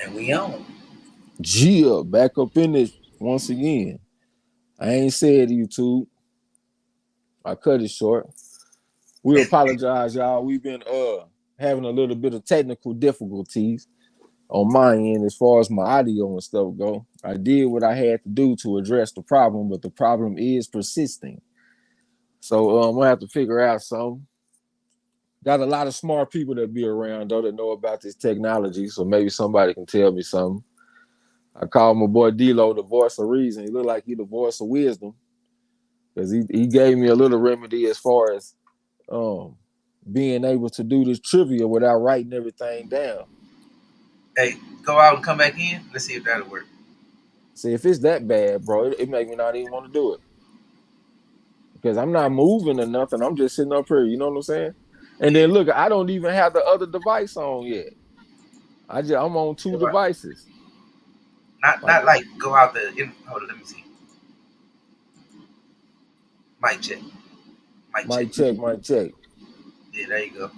And we on. Gia, back up in this once again. I ain't said YouTube. I cut it short. We apologize, y'all. We've been having a little bit of technical difficulties on my end as far as my audio and stuff go. I did what I had to do to address the problem, but the problem is persisting. So I'm gonna have to figure out something. Got a lot of smart people that be around though that know about this technology, so maybe somebody can tell me something. I call my boy D-Lo the voice of reason. He look like he the voice of wisdom because he gave me a little remedy as far as um being able to do this trivia without writing everything down. Hey, go out and come back in. Let's see if that'll work. See, if it's that bad, bro, it make me not even want to do it because I'm not moving or nothing. I'm just sitting up here. You know what I'm saying? And then Yeah. look, I don't even have the other device on yet. I'm on two Go out. devices. Like Not like go out the. Hold on, let me see. Mic check. Mic check. mic check, mic check. Yeah, there you go.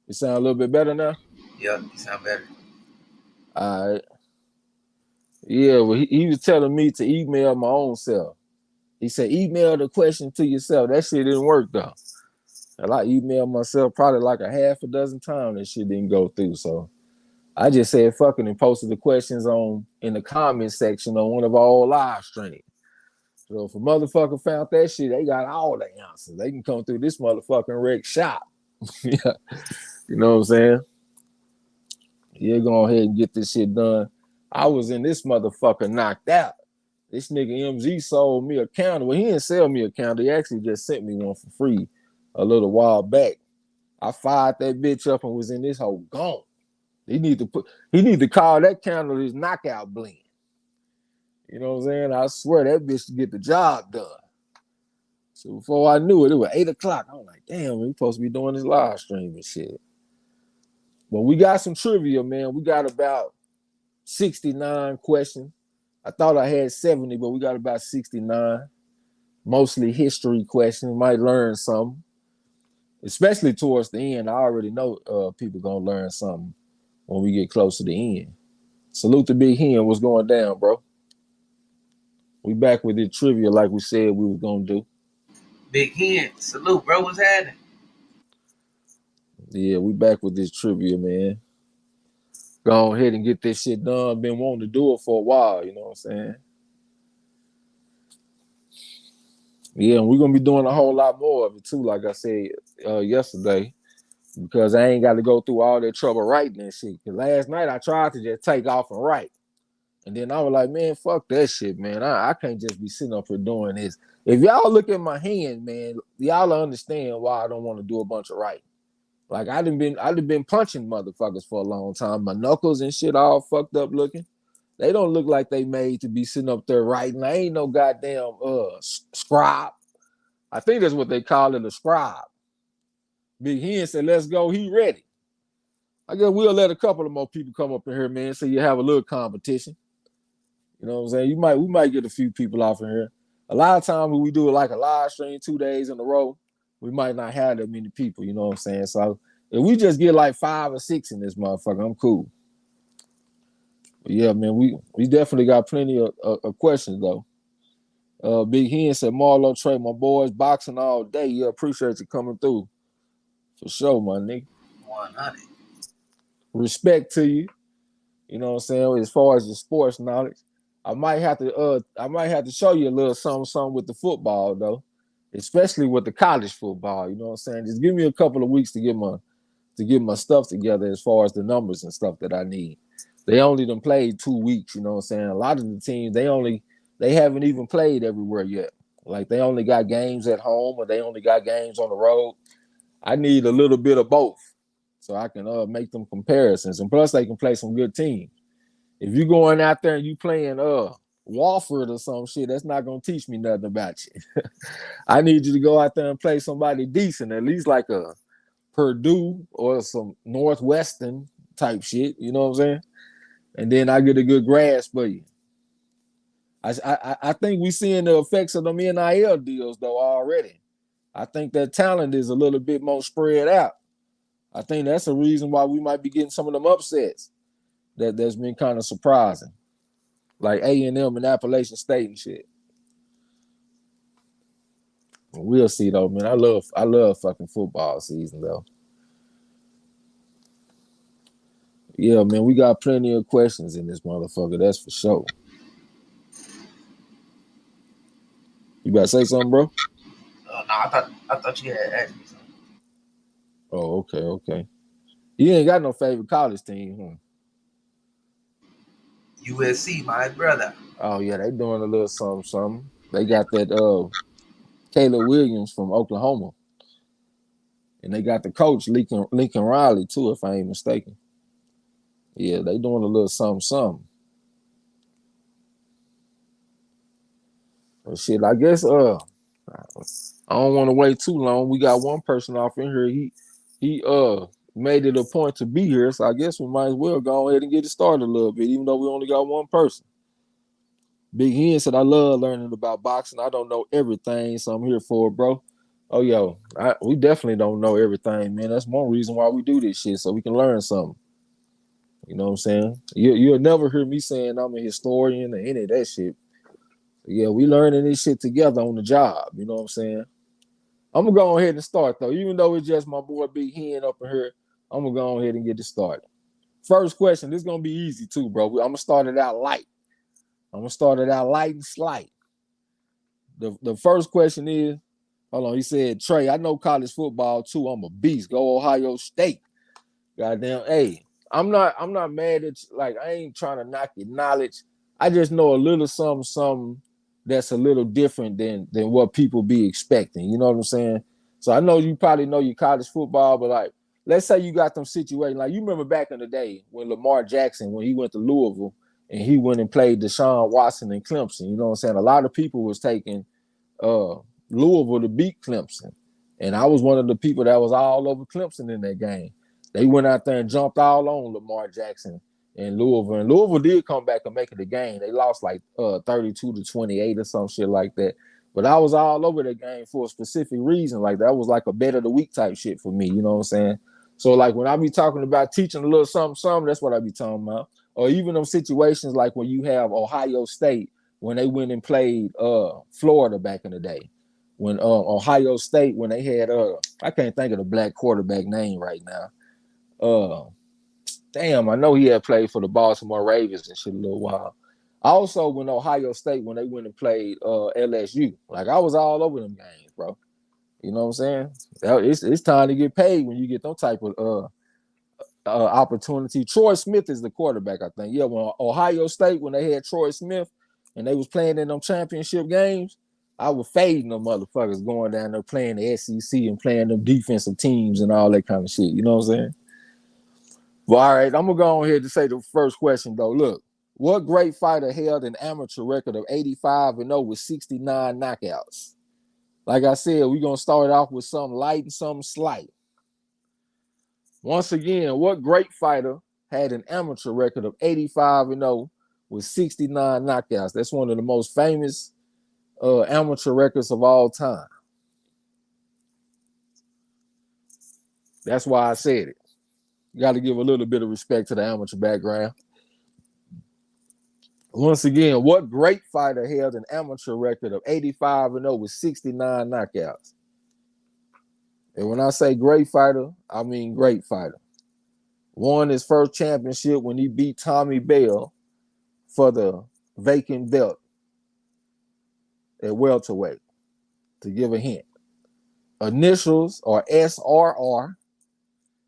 It sound a little bit better now. Yep, you sound better. All right. Yeah, well, he was telling me to email my own self. He said, email the question to yourself. That shit didn't work though. And I emailed myself probably like a half a dozen times. That shit didn't go through. So I just said fucking and posted the questions on in the comment section on one of our old live streams. So if a motherfucker found that shit, they got all the answers. They can come through this motherfucking wreck shop. Yeah. You know what I'm saying? Yeah, go ahead and get this shit done. I was in this motherfucker knocked out. This nigga MZ sold me a counter. Well, he didn't sell me a counter. He actually just sent me one for free a little while back. I fired that bitch up and was in this whole gone. He need to call that counter his knockout blend. You know what I'm saying? I swear that bitch to get the job done. So before I knew it, it was 8 o'clock. I was like, damn, we supposed to be doing this live stream and shit. But we got some trivia, man. We got about 69 questions. I thought I had 70, but we got about 69. Mostly history questions. Might learn something. Especially towards the end. I already know people gonna learn something when we get close to the end. Salute to Big Hen. What's going down, bro? We back with the trivia like we said we was gonna do. Big Hen, salute, bro. What's happening? Yeah, we back with this trivia, man. Go ahead and get this shit done. Been wanting to do it for a while, you know what I'm saying? Yeah, and we're gonna be doing a whole lot more of it too, like I said yesterday, because I ain't got to go through all that trouble writing and shit. Cause last night I tried to just take off and write. And then I was like, man, fuck that shit, man. I can't just be sitting up here doing this. If y'all look at my hand, man, y'all understand why I don't want to do a bunch of writing. Like I done been punching motherfuckers for a long time. My knuckles and shit all fucked up looking. They don't look like they made to be sitting up there writing. I ain't no goddamn scribe. I think that's what they call it, a scribe. Big Hen said, let's go. He ready. I guess we'll let a couple of more people come up in here, man, so you have a little competition. You know what I'm saying? We might get a few people off in here. A lot of times when we do it like a live stream 2 days in a row, we might not have that many people. You know what I'm saying? So if we just get like 5 or 6 in this motherfucker, I'm cool. But yeah, man, we definitely got plenty of questions though. Big Hen said, Marlo Trey, my boys boxing all day. Yeah, appreciate you coming through. For sure, my nigga. 100. Respect to you. You know what I'm saying? As far as the sports knowledge. I might have to show you a little something with the football though. Especially with the college football. You know what I'm saying? Just give me a couple of weeks to get my stuff together as far as the numbers and stuff that I need. They only done played 2 weeks, you know what I'm saying? A lot of the teams they haven't even played everywhere yet. Like they only got games at home or they only got games on the road. I need a little bit of both so I can make them comparisons. And plus they can play some good teams. If you going out there and you playing Walford or some shit, that's not gonna teach me nothing about you. I need you to go out there and play somebody decent, at least like a Purdue or some Northwestern type shit. You know what I'm saying? And then I get a good grasp of you. I think we seeing the effects of them NIL deals though already. I think that talent is a little bit more spread out. I think that's a reason why we might be getting some of them upsets that's been kind of surprising, like A&M and Appalachian State and shit. We'll see though, man. I love fucking football season though. Yeah, man, we got plenty of questions in this motherfucker. That's for sure. You about to say something, bro? No, I thought you had asked me something. Oh, okay. You ain't got no favorite college team, huh? USC, my brother. Oh yeah, they doing a little something. They got that Caleb Williams from Oklahoma, and they got the coach Lincoln Riley too, if I ain't mistaken. Yeah, they doing a little something. But shit, I guess I don't want to wait too long. We got one person off in here. He made it a point to be here, so I guess we might as well go ahead and get it started a little bit, even though we only got one person. Big Hen said, I love learning about boxing. I don't know everything, so I'm here for it, bro. Oh, yo, we definitely don't know everything, man. That's one reason why we do this shit, so we can learn something. You know what I'm saying? You'll never hear me saying I'm a historian or any of that shit. Yeah, we learning this shit together on the job. You know what I'm saying? I'm gonna go ahead and start though. Even though it's just my boy Big Hen up in here, I'm gonna go ahead and get it started. First question, this is gonna be easy too, bro. I'm gonna start it out light. And slight. The first question is, hold on, he said, Trey, I know college football too. I'm a beast. Go Ohio State. Goddamn, hey, I'm not mad at you. Like, I ain't trying to knock your knowledge. I just know a little something that's a little different than what people be expecting. You know what I'm saying? So I know you probably know your college football, but like, let's say you got them situations. Like, you remember back in the day when Lamar Jackson, when he went to Louisville and he went and played Deshaun Watson and Clemson. You know what I'm saying? A lot of people was taking Louisville to beat Clemson. And I was one of the people that was all over Clemson in that game. They went out there and jumped all on Lamar Jackson in Louisville. And Louisville did come back and make it a game. They lost like 32-28 or some shit like that. But I was all over the game for a specific reason. Like, that was like a bet of the week type shit for me. You know what I'm saying? So, like, when I be talking about teaching a little something, that's what I be talking about. Or even them situations like when you have Ohio State, when they went and played Florida back in the day. When Ohio State, when they had I can't think of the black quarterback name right now. Damn, I know he had played for the Baltimore Ravens and shit a little while. Also, when Ohio State, when they went and played LSU, like, I was all over them games, bro. You know what I'm saying? It's time to get paid when you get them type of opportunity. Troy Smith is the quarterback, I think. Yeah, when Ohio State, when they had Troy Smith and they was playing in them championship games, I was fading them motherfuckers going down there playing the SEC and playing them defensive teams and all that kind of shit. You know what I'm saying? Well, all right, I'm going to go on here to say the first question, though. Look, what great fighter held an amateur record of 85-0 with 69 knockouts? Like I said, we're going to start off with something light and something slight. Once again, what great fighter had an amateur record of 85-0 with 69 knockouts? That's one of the most famous amateur records of all time. That's why I said it. You got to give a little bit of respect to the amateur background. Once again, what great fighter held an amateur record of 85-0 with 69 knockouts? And when I say great fighter, I mean great fighter. Won his first championship when he beat Tommy Bell for the vacant belt at welterweight. To give a hint, initials are SRR,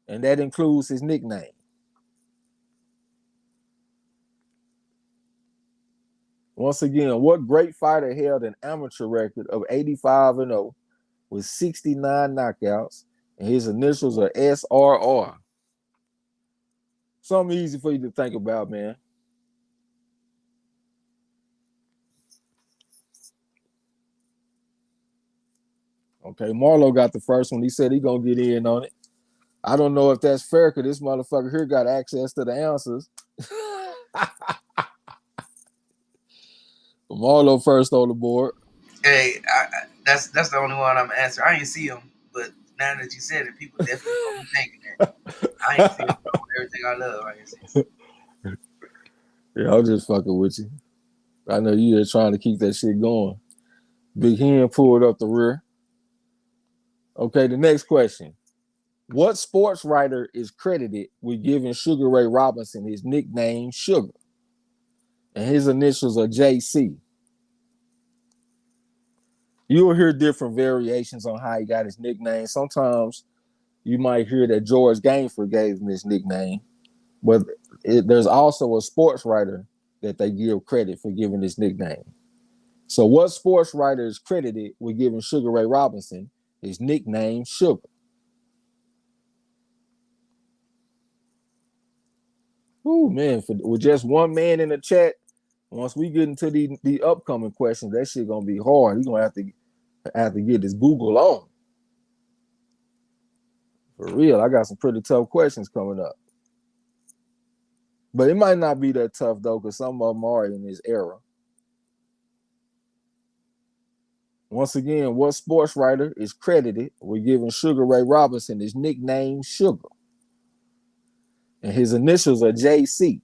and that includes his nickname. Once again, what great fighter held an amateur record of 85-0 with 69 knockouts, and his initials are SRR? Something easy for you to think about, man. Okay, Marlo got the first one. He said he gonna get in on it. I don't know if that's fair because this motherfucker here got access to the answers. Marlo first on the board. Hey, that's the only one I'm answering. I didn't see him, but Now that you said it, people definitely gonna be thinking that. I ain't still throwing everything I love. I ain't see. Yeah, I'm just fucking with you. I know you're trying to keep that shit going. Big Hen pulled up the rear. Okay, the next question. What sports writer is credited with giving Sugar Ray Robinson his nickname Sugar? And his initials are JC. You'll hear different variations on how he got his nickname. Sometimes you might hear that George Gainford gave him his nickname, but there's also a sports writer that they give credit for giving his nickname. So what sports writer is credited with giving Sugar Ray Robinson his nickname Sugar? Ooh, man, with just one man in the chat, once we get into the upcoming questions, that shit gonna be hard. He's gonna have to get his Google on. For real, I got some pretty tough questions coming up. But it might not be that tough though, because some of them are in this era. Once again, what sports writer is credited with giving Sugar Ray Robinson his nickname Sugar? And his initials are JC.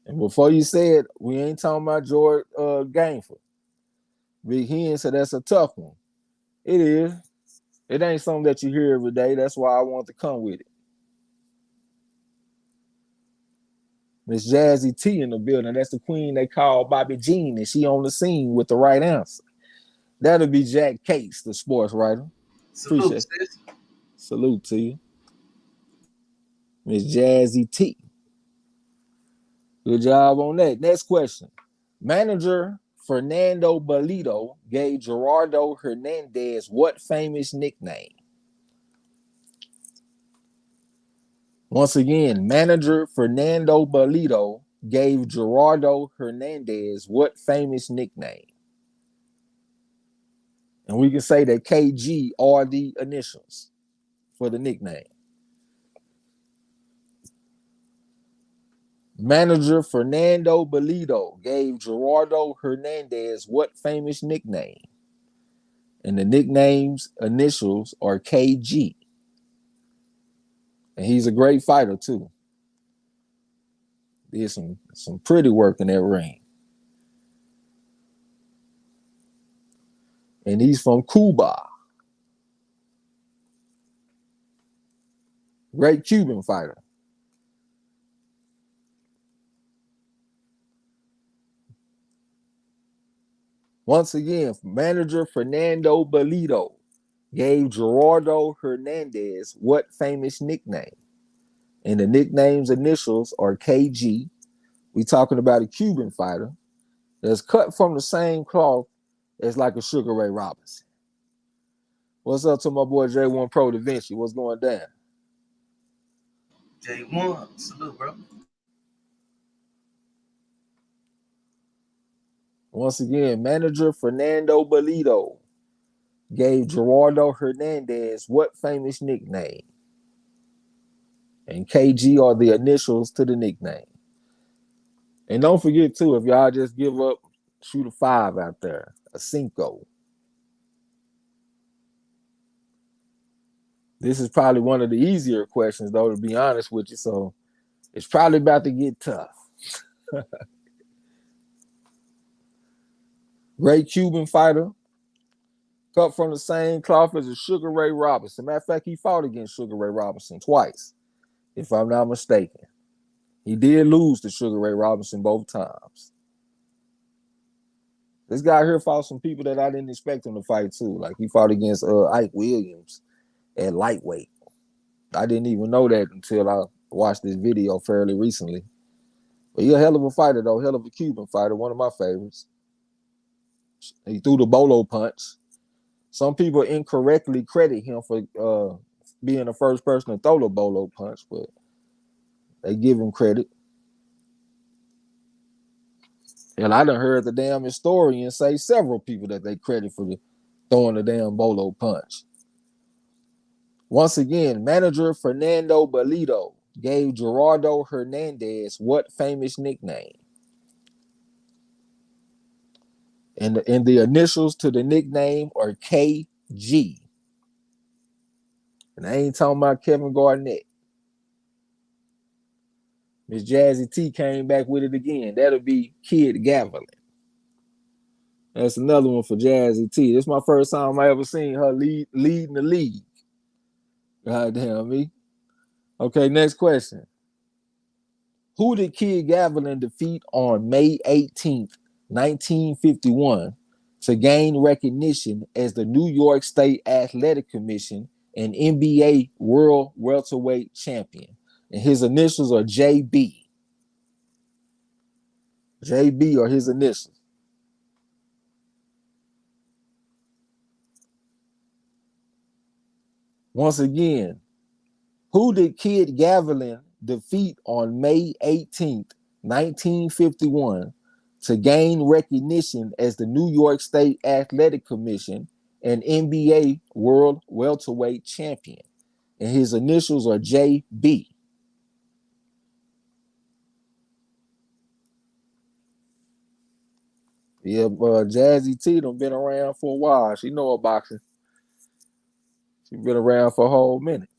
And before you say it, we ain't talking about George Gainford. Big Hen said that's a tough one. It is. It ain't something that you hear every day. That's why I want to come with it. Miss Jazzy T in the building. That's the queen they call Bobby Jean, and she on the scene with the right answer. That'll be Jack Case, the sports writer. Salute, Appreciate it. sis. Salute to you. Miss Jazzy T. Good job on that. Next question. Manager Fernando Bolito gave Gerardo Hernandez what famous nickname? Once again, manager Fernando Bolito gave Gerardo Hernandez what famous nickname? And we can say that KG are the initials for the nickname. Manager Fernando Bolito gave Gerardo Hernandez what famous nickname? And the nickname's initials are KG. And he's a great fighter too. Did some pretty work in that ring. And he's from Cuba. Great Cuban fighter. Once again, manager Fernando Bolito gave Gerardo Hernandez what famous nickname? And the nickname's initials are KG. We talking about a Cuban fighter that's cut from the same cloth as like a Sugar Ray Robinson. What's up to my boy J1 Pro Da Vinci? What's going down? J1, salute, bro. Once again, manager Fernando Bolito gave Gerardo Hernandez what famous nickname? And KG are the initials to the nickname. And don't forget, too, if y'all just give up, shoot a 5 out there, a cinco. This is probably one of the easier questions, though, to be honest with you. So it's probably about to get tough. Great Cuban fighter, cut from the same cloth as a Sugar Ray Robinson. Matter of fact, he fought against Sugar Ray Robinson twice, if I'm not mistaken. He did lose to Sugar Ray Robinson both times. This guy here fought some people that I didn't expect him to fight too. Like he fought against Ike Williams at lightweight. I didn't even know that until I watched this video fairly recently. But he's a hell of a fighter though, hell of a Cuban fighter, one of my favorites. He threw the bolo punch. Some people incorrectly credit him for being the first person to throw the bolo punch, but they give him credit. And I done heard the damn historian say several people that they credit for throwing the damn bolo punch. Once again, manager Fernando Bolito gave Gerardo Hernandez what famous nickname? And the initials to the nickname are KG. And I ain't talking about Kevin Garnett. Miss Jazzy T came back with it again. That'll be Kid Gavilan. That's another one for Jazzy T. This is my first time I ever seen her leading the league. God damn me. Okay, next question. Who did Kid Gavilan defeat on May 18th, 1951 to gain recognition as the New York State Athletic Commission and NBA World Welterweight Champion? And his initials are JB. JB are his initials. Once again, who did Kid Gavilan defeat on May 18th, 1951 to gain recognition as the New York State Athletic Commission and NBA World Welterweight Champion? And his initials are JB. Yeah, Jazzy T done been around for a while. She know her boxing. She been around for a whole minute.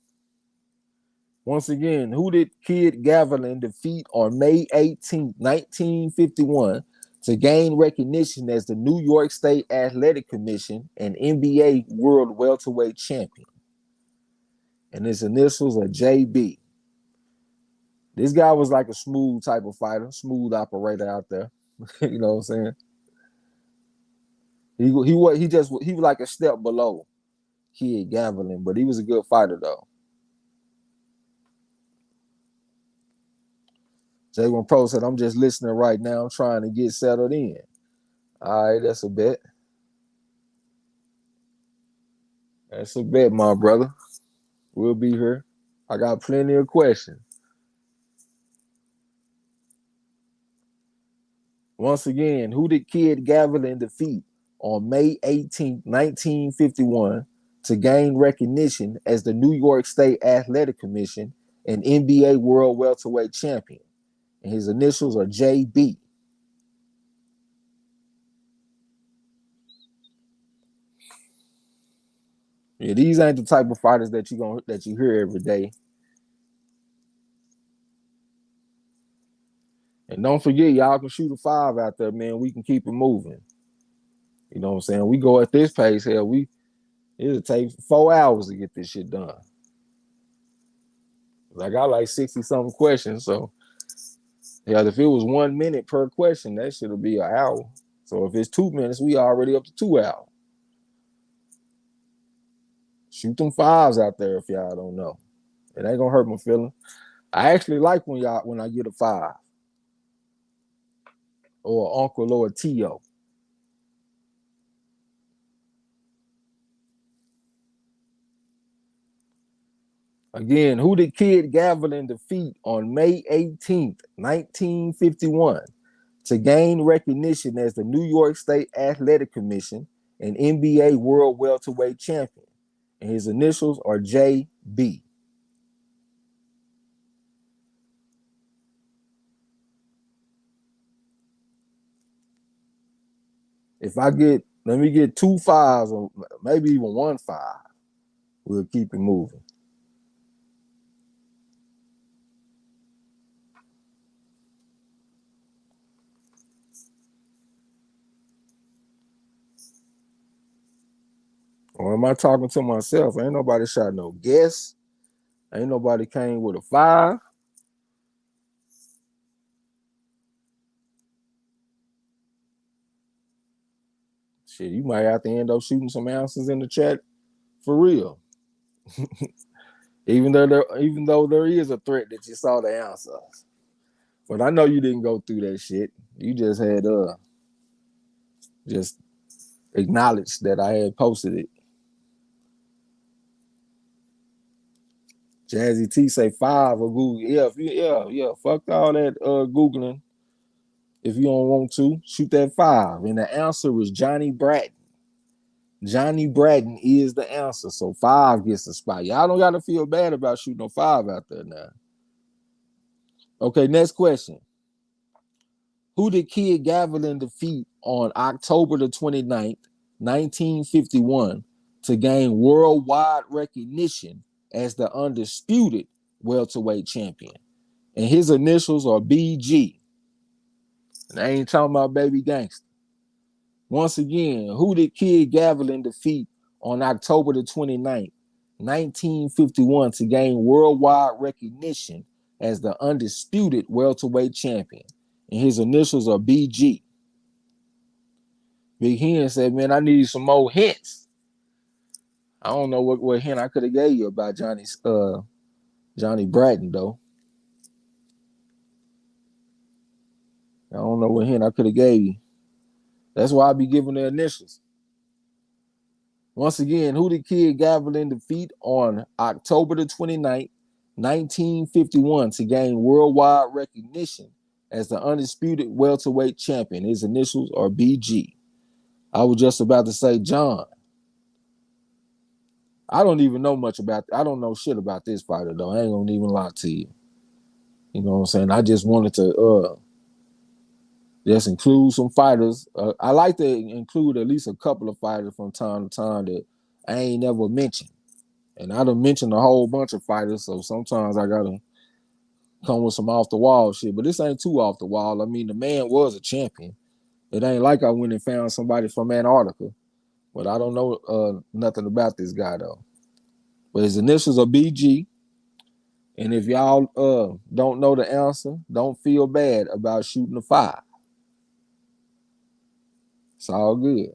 Once again, who did Kid Gavilan defeat on May 18th, 1951 to gain recognition as the New York State Athletic Commission and NBA World Welterweight Champion? And his initials are JB. This guy was like a smooth type of fighter, smooth operator out there. You know what I'm saying? He was like a step below Kid Gavilan, but he was a good fighter though. J1 Pro said, I'm just listening right now. I'm trying to get settled in. All right, that's a bet. That's a bet, my brother. We'll be here. I got plenty of questions. Once again, who did Kid Gavilan defeat on May 18th, 1951 to gain recognition as the New York State Athletic Commission and NBA World Welterweight Champion? And his initials are JB. Yeah, these ain't the type of fighters that you hear every day. And don't forget, y'all can shoot a 5 out there, man. We can keep it moving. You know what I'm saying? We go at this pace, hell, it'll take 4 hours to get this shit done. I got like 60-something questions, so yeah, if it was 1 minute per question, that shit'll be an hour. So if it's 2 minutes, we already up to 2 hours. Shoot them 5s out there if y'all don't know. It ain't gonna hurt my feeling. I actually like when I get a 5. Or uncle or a T.O. Again, who did Kid Gavilan defeat on May 18th, 1951 to gain recognition as the New York State Athletic Commission and NBA World Welterweight Champion? And his initials are JB. Let me get 2 5s or maybe even 1 5. We'll keep it moving. Or am I talking to myself? Ain't nobody shot no guess. Ain't nobody came with a 5. Shit, you might have to end up shooting some answers in the chat for real. even though there is a threat that you saw the answers. But I know you didn't go through that shit. You just had just acknowledged that I had posted it. Jazzy T say 5 or Google. Yeah. Fuck all that Googling. If you don't want to, shoot that 5. And the answer is Johnny Bratton. Johnny Bratton is the answer. So 5 gets the spot. Y'all don't got to feel bad about shooting a 5 out there now. Okay, next question. Who did Kid Gavilan defeat on October the 29th, 1951 to gain worldwide recognition as the undisputed welterweight champion? And his initials are BG. And I ain't talking about Baby Gangster. Once again, who did Kid Gavilan defeat on October the 29th, 1951 to gain worldwide recognition as the undisputed welterweight champion? And his initials are BG. Big Hen said, man, I need some more hints. I don't know what hint I could have gave you about Johnny Bratton, though. I don't know what hint I could have gave you. That's why I be giving the initials. Once again, who did Kid Gavilan defeat on October the 29th, 1951 to gain worldwide recognition as the undisputed welterweight champion? His initials are BG. I was just about to say John. I don't even know I don't know shit about this fighter, though. I ain't gonna even lie to you. You know what I'm saying? I just wanted to just include some fighters. I like to include at least a couple of fighters from time to time that I ain't never mentioned. And I done mentioned a whole bunch of fighters, so sometimes I gotta come with some off the wall shit. But this ain't too off the wall. I mean, the man was a champion. It ain't like I went and found somebody from Antarctica. But I don't know nothing about this guy, though. But his initials are BG. And if y'all don't know the answer, don't feel bad about shooting a 5. It's all good.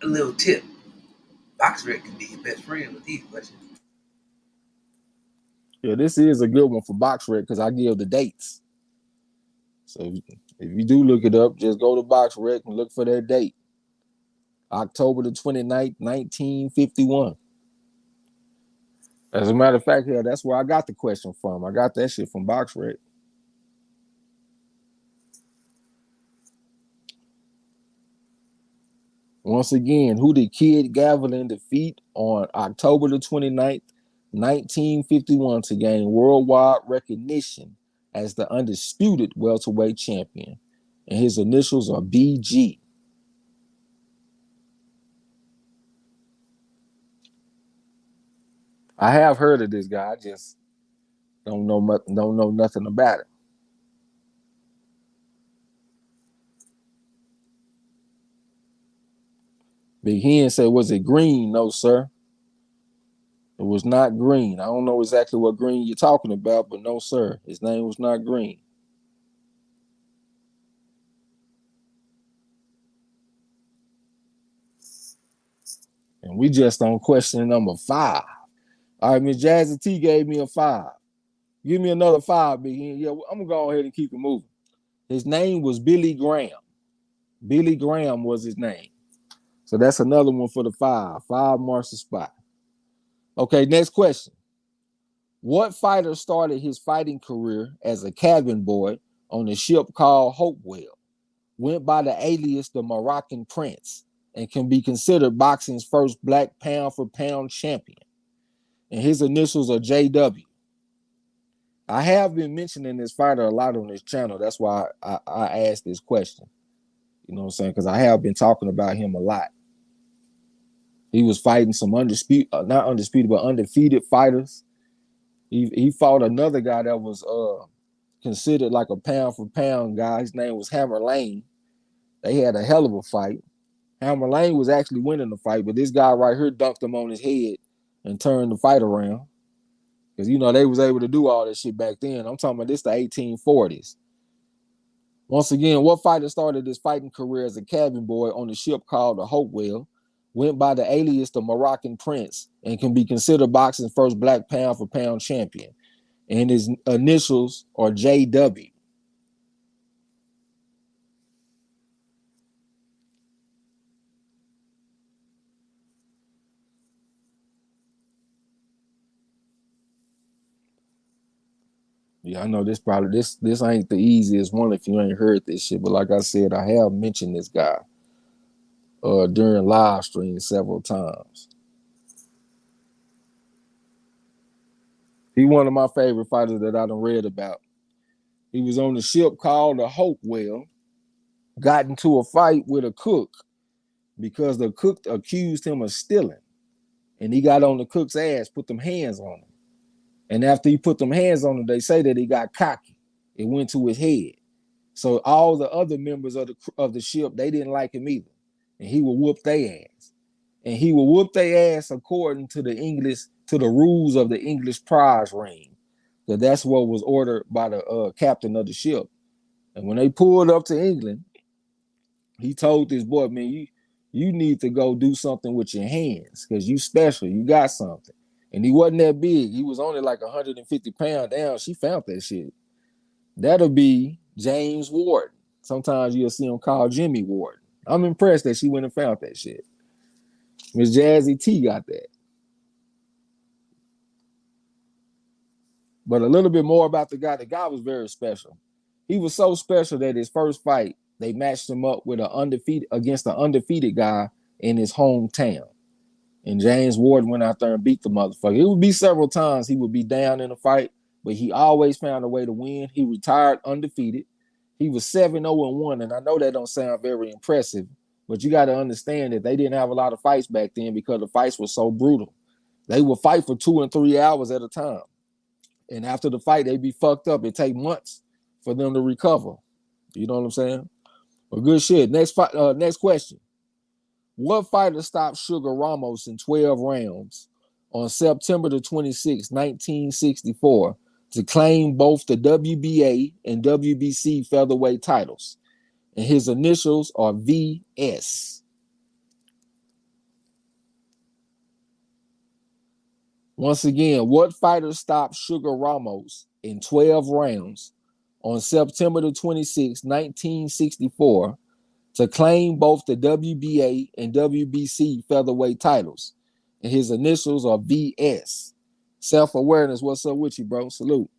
A little tip. BoxRec can be your best friend with these questions. Yeah, this is a good one for BoxRec because I give the dates. So if you do look it up, just go to BoxRec and look for that date. October the 29th, 1951. As a matter of fact, yeah, that's where I got the question from. I got that shit from BoxRec. Once again, who did Kid Gavilan defeat on October the 29th, 1951 to gain worldwide recognition as the undisputed welterweight champion? And his initials are BG. I have heard of this guy. I just don't know nothing about it. Big Hen said, was it green? No, sir. It was not green. I don't know exactly what green you're talking about, but no, sir. His name was not green. And we just on question number 5. All right, Miss Jazzy T gave me a 5. Give me another 5, Big Hen. Yeah, I'm going to go ahead and keep it moving. His name was Billy Graham. Billy Graham was his name. So that's another one for the 5. 5 marks the spot. Okay, next question. What fighter started his fighting career as a cabin boy on a ship called Hopewell, went by the alias the Moroccan Prince, and can be considered boxing's first black pound-for-pound champion? And his initials are JW. I have been mentioning this fighter a lot on this channel. That's why I asked this question. You know what I'm saying? Because I have been talking about him a lot. He was fighting some not undisputed, but undefeated fighters. He fought another guy that was considered like a pound for pound guy. His name was Hammer Lane. They had a hell of a fight. Hammer Lane was actually winning the fight, but this guy right here dunked him on his head and turned the fight around. Because, you know, they was able to do all this shit back then. I'm talking about this the 1840s. Once again, what fighter started his fighting career as a cabin boy on a ship called the Hopewell, went by the alias the Moroccan Prince, and can be considered boxing's first black pound-for-pound champion? And his initials are JW. Yeah, I know this ain't the easiest one if you ain't heard this shit, but like I said, I have mentioned this guy during live streams several times. He one of my favorite fighters that I done read about. He was on the ship called the Hopewell, got into a fight with a cook because the cook accused him of stealing. And he got on the cook's ass, put them hands on him. And after he put them hands on him, they say that he got cocky. It went to his head. So all the other members of the ship, they didn't like him either. And he would whoop their ass. And he would whoop their ass according to the rules of the English prize ring. Because that's what was ordered by the captain of the ship. And when they pulled up to England, he told this boy, man, you need to go do something with your hands because you special. You got something. And he wasn't that big. He was only like 150 pounds down. She found that shit. That'll be James Warden. Sometimes you'll see him called Jimmy Warden. I'm impressed that she went and found that shit. Miss Jazzy T got that. But a little bit more about the guy. The guy was very special. He was so special that his first fight, they matched him up with against an undefeated guy in his hometown. And James Warden went out there and beat the motherfucker. It would be several times he would be down in a fight, but he always found a way to win. He retired undefeated. He was 7-0-1, and I know that don't sound very impressive, but you got to understand that they didn't have a lot of fights back then because the fights were so brutal. They would fight for 2 and 3 hours at a time. And after the fight, they'd be fucked up. It'd take months for them to recover. You know what I'm saying? Well, good shit. Next question. What fighter stopped Sugar Ramos in 12 rounds on September the 26th, 1964, to claim both the WBA and WBC featherweight titles? And his initials are VS. Once again, what fighter stopped Sugar Ramos in 12 rounds on September the 26th, 1964, to claim both the WBA and WBC featherweight titles? And his initials are VS. Self-awareness, what's up with you, bro? Salute.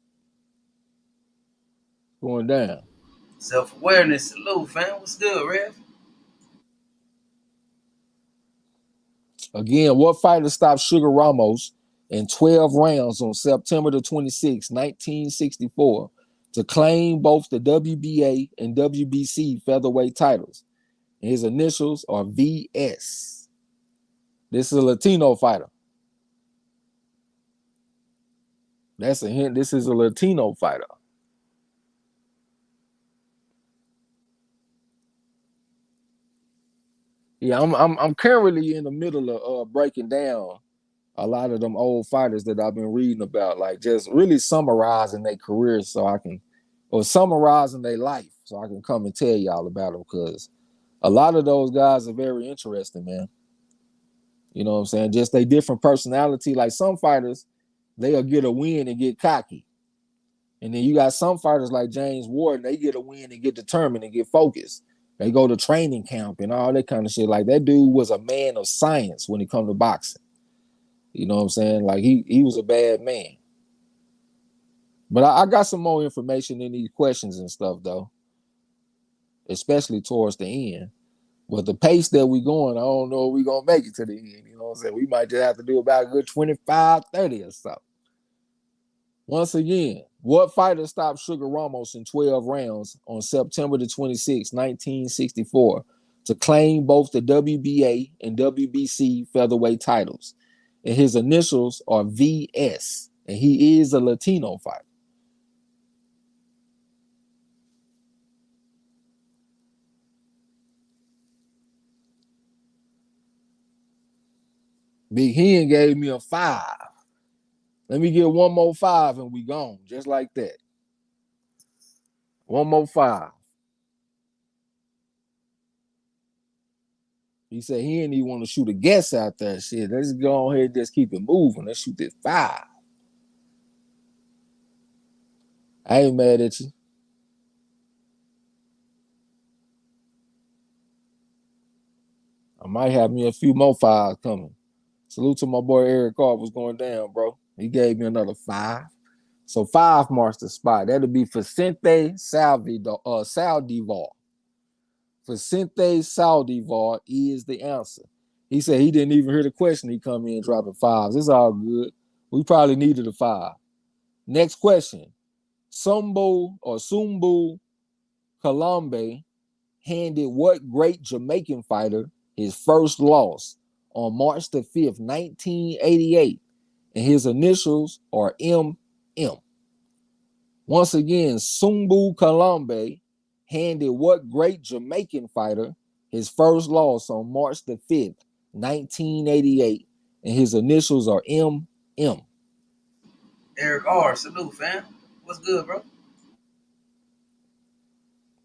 Going down. Self-awareness, salute, fam. What's good, Rev? Again, what fighter stopped Sugar Ramos in 12 rounds on September the 26th, 1964, to claim both the WBA and WBC featherweight titles? And his initials are VS. This is a Latino fighter. That's a hint. This is a Latino fighter. Yeah, I'm currently in the middle of breaking down a lot of them old fighters that I've been reading about, like just really summarizing their careers or summarizing their life so I can come and tell y'all about them, because a lot of those guys are very interesting, man. You know what I'm saying? Just a different personality. Like some fighters, they'll get a win and get cocky. And then you got some fighters like James Warden, they get a win and get determined and get focused. They go to training camp and all that kind of shit. Like that dude was a man of science when it comes to boxing. You know what I'm saying? Like he was a bad man. But I got some more information in these questions and stuff, though, especially towards the end. But the pace that we going, I don't know if we're going to make it to the end. You know what I'm saying? We might just have to do about a good 25, 30 or so. Once again, what fighter stopped Sugar Ramos in 12 rounds on September the 26th, 1964, to claim both the WBA and WBC featherweight titles? And his initials are VS, and he is a Latino fighter. Big Hen gave me a 5. Let me get one more 5 and we gone, just like that. One more 5. He said he didn't even want to shoot a guess out there. Shit, let's go ahead and just keep it moving. Let's shoot this 5. I ain't mad at you. I might have me a few more 5s coming. Salute to my boy Eric Carr. What's going down, bro? He gave me another 5. So 5 marks the spot. That'll be Vicente Saldivar. Vicente Saldivar is the answer. He said he didn't even hear the question. He come in dropping 5s. It's all good. We probably needed a 5. Next question. Sumbu Kalambe handed what great Jamaican fighter his first loss on March the 5th, 1988? And his initials are MM. Once again, Sumbu Kalambe handed what great Jamaican fighter his first loss on March the 5th, 1988? And his initials are MM. Eric R. Salute, fam. What's good, bro?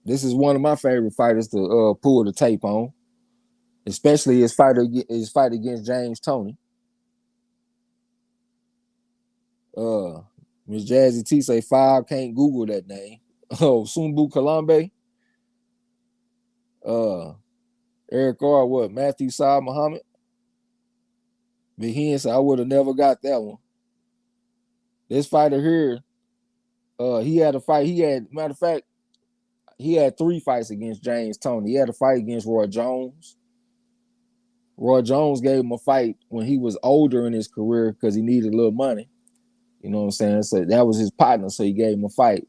This is one of my favorite fighters to pull the tape on, especially his fight against James Toney. Miss Jazzy T say 5 can't Google that name. Oh, Sumbu Kalambe. Eric R. What? Matthew Saad Muhammad. But he said I would have never got that one. This fighter here, he had a fight. Matter of fact, he had 3 fights against James Toney. He had a fight against Roy Jones. Roy Jones gave him a fight when he was older in his career because he needed a little money. You know what I'm saying? So that was his partner, so he gave him a fight.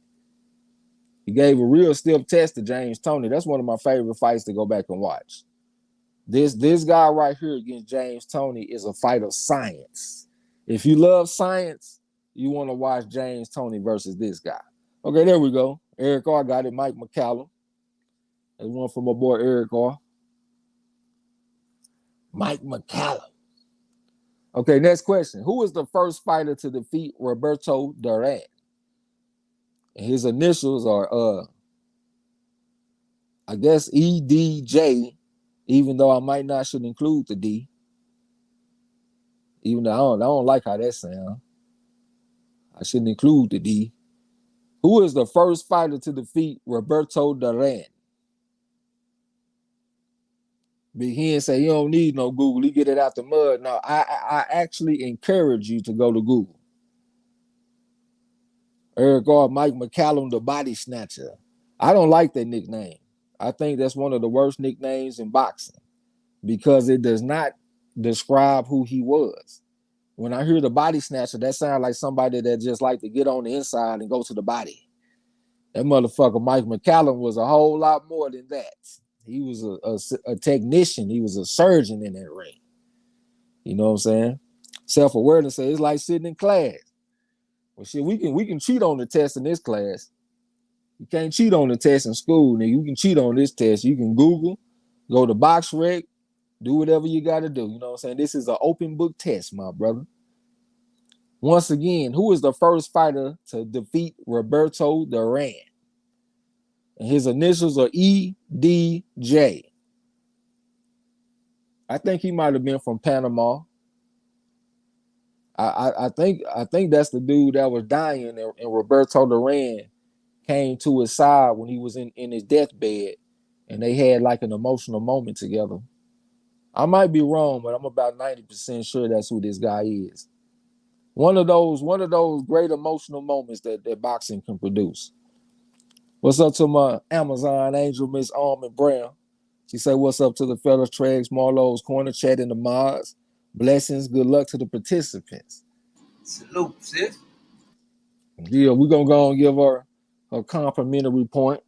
He gave a real stiff test to James Toney. That's one of my favorite fights to go back and watch. This guy right here against James Toney is a fight of science. If you love science, you want to watch James Toney versus this guy. Okay, there we go. Eric R. got it. Mike McCallum. There's one from my boy Eric R. Mike McCallum. Okay, next question. Who was the first fighter to defeat Roberto Duran? And his initials are, I guess, EDJ, even though I might not should include the D. Even though I don't like how that sounds. I shouldn't include the D. Who is the first fighter to defeat Roberto Duran? Big Hen say you don't need no Google. You get it out the mud. No, I actually encourage you to go to Google. Eric R. Mike McCallum, the body snatcher. I don't like that nickname. I think that's one of the worst nicknames in boxing because it does not describe who he was. When I hear the body snatcher, that sounds like somebody that just like to get on the inside and go to the body. That motherfucker Mike McCallum was a whole lot more than that. He was a technician. He was a surgeon in that ring. You know what I'm saying? Self-awareness says it's like sitting in class. Well, shit, we can cheat on the test in this class. You can't cheat on the test in school, nigga. You can cheat on this test. You can Google, go to BoxRec, do whatever you got to do. You know what I'm saying? This is an open book test, my brother. Once again, who is the first fighter to defeat Roberto Duran? And his initials are EDJ. I think he might have been from Panama. I think that's the dude that was dying, and Roberto Duran came to his side when he was in his deathbed, and they had like an emotional moment together. I might be wrong, but I'm about 90% sure that's who this guy is. One of those great emotional moments that boxing can produce. What's up to my Amazon angel, Miss Almond Brown? She said, what's up to the fellas, Tregs, Marlo'S, Corner Chat, and the mods. Blessings, good luck to the participants. Salute, sis. Yeah, we're going to go and give her a complimentary point.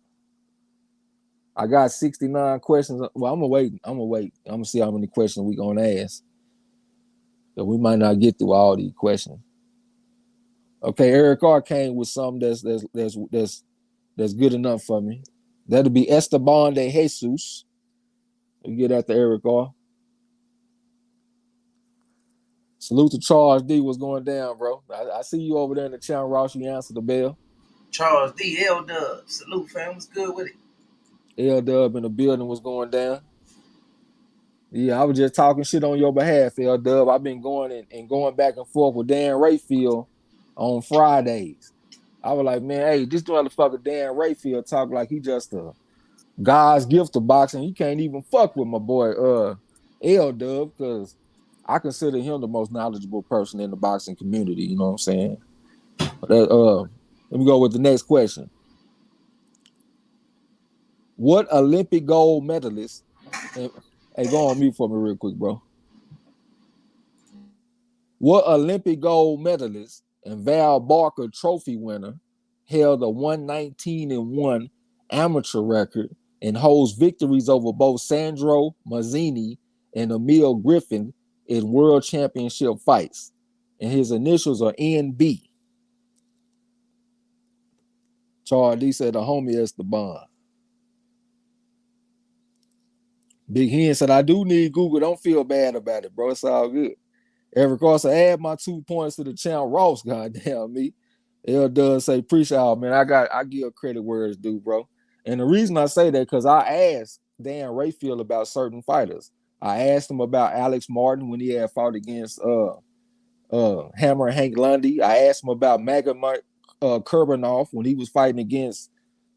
I got 69 questions. Well, I'm going to wait. I'm going to see how many questions we're going to ask. So we might not get through all these questions. Okay, Eric R. came with something that's good enough for me. That'll be Esteban de Jesus. We get after Eric R. Salute to Charles D. What's going down, bro? I see you over there in the channel, Ross. You answer the bell. Charles D. L. Dub. Salute, fam. What's good with it? L Dub in the building. What's going down? Yeah, I was just talking shit on your behalf, L Dub. I've been going and going back and forth with Dan Rayfield on Fridays. I was like, man, hey, this motherfucker Dan Rayfield talk like he just a God's gift to boxing. He can't even fuck with my boy L Dub because I consider him the most knowledgeable person in the boxing community. You know what I'm saying? But, let me go with the next question. What Olympic gold medalist? Hey, go on mute for me real quick, bro. What Olympic gold medalist and Val Barker trophy winner, held a 119-1 amateur record and holds victories over both Sandro Mazzini and Emil Griffin in world championship fights. And his initials are NB. Charles D said the homie Esteban. Big Hen said, I do need Google. Don't feel bad about it, bro. It's all good. Eric also add my 2 points to the champ Ross. Goddamn me. L does say appreciate y'all, man. I give credit where it's due, bro. And the reason I say that because I asked Dan Rayfield about certain fighters. I asked him about Alex Martin when he had fought against Hammer and Hank Lundy. I asked him about Magomed Kurbanov when he was fighting against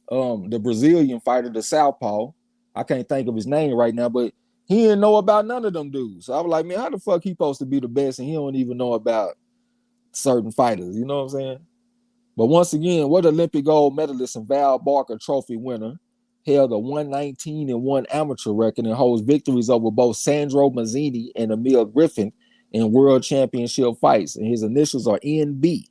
the Brazilian fighter, the Southpaw. I can't think of his name right now, but he didn't know about none of them dudes. So I was like, man, how the fuck he supposed to be the best and he don't even know about certain fighters? You know what I'm saying? But once again, what Olympic gold medalist and Val Barker trophy winner held a 119-1 amateur record and holds victories over both Sandro Mazzini and Emil Griffin in world championship fights. And his initials are NB.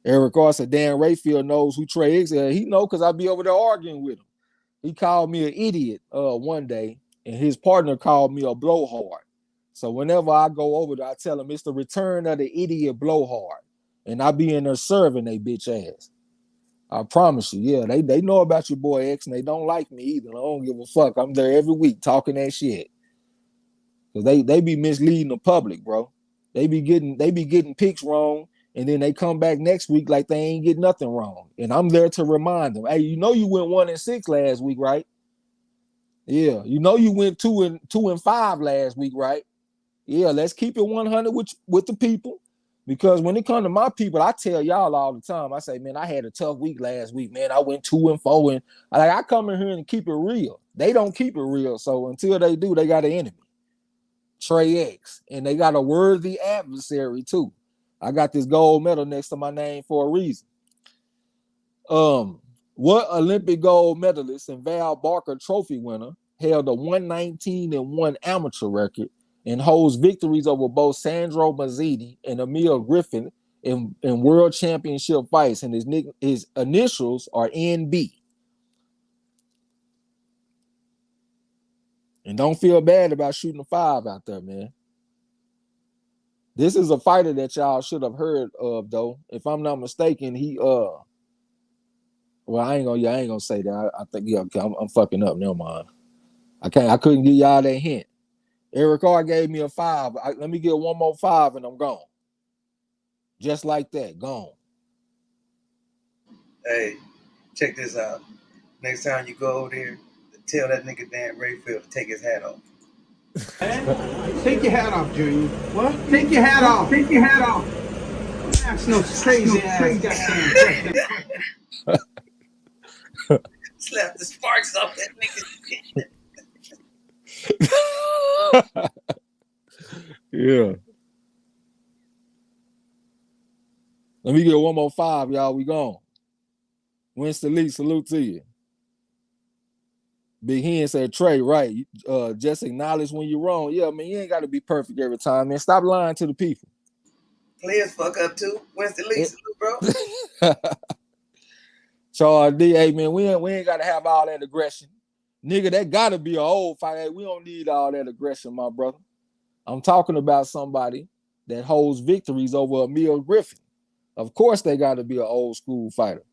Eric Ross said Dan Rayfield knows who Trey is. He know because I be over there arguing with him. He called me an idiot one day, and his partner called me a blowhard. So whenever I go over there, I tell him it's the return of the idiot blowhard. And I be in there serving they bitch ass. I promise you, yeah, they know about your boy X, and they don't like me either. I don't give a fuck. I'm there every week talking that shit. Because they be misleading the public, bro. They be getting picks wrong, and then they come back next week like they ain't get nothing wrong. And I'm there to remind them, hey, you know you went 1-6 last week, right? Yeah, you know you went 2-5 last week, right? Yeah, let's keep it 100 with the people. Because when it comes to my people, I tell y'all all the time, I say, man, I had a tough week last week, man. I went 2-4, and I come in here and keep it real. They don't keep it real, so until they do, they got an enemy, Trey X, and they got a worthy adversary too. I got this gold medal next to my name for a reason. What Olympic gold medalist and Val Barker trophy winner held a 119-1 amateur record and holds victories over both Sandro Mazzini and Emil Griffin in world championship fights, and his initials are NB. And don't feel bad about shooting a 5 out there, man. This is a fighter that y'all should have heard of, though. If I'm not mistaken, he well, I ain't gonna say that. I think okay, I'm fucking up. Never mind. I couldn't give y'all that hint. Eric R gave me a 5. Let me get one more 5 and I'm gone. Just like that, gone. Hey, check this out. Next time you go over there, tell that nigga Dan Rayfield to take his hat off. Take your hat off, Junior. What? Take your hat off. Take your hat off. That's no crazy ass goddamn. Slap the sparks off that nigga. Yeah. Let me get one more 5, y'all. We gone. Winston Lee, salute to you. Big Hen said, Trey, right. Just acknowledge when you're wrong. Yeah, man, you ain't got to be perfect every time, man. Stop lying to the people. Players fuck up too. Winston Lee, salute, bro. Charles D, hey, man, we ain't got to have all that aggression. Nigga, that got to be an old fight. Hey, we don't need all that aggression, my brother. I'm talking about somebody that holds victories over Emil Griffin. Of course, they got to be an old school fighter.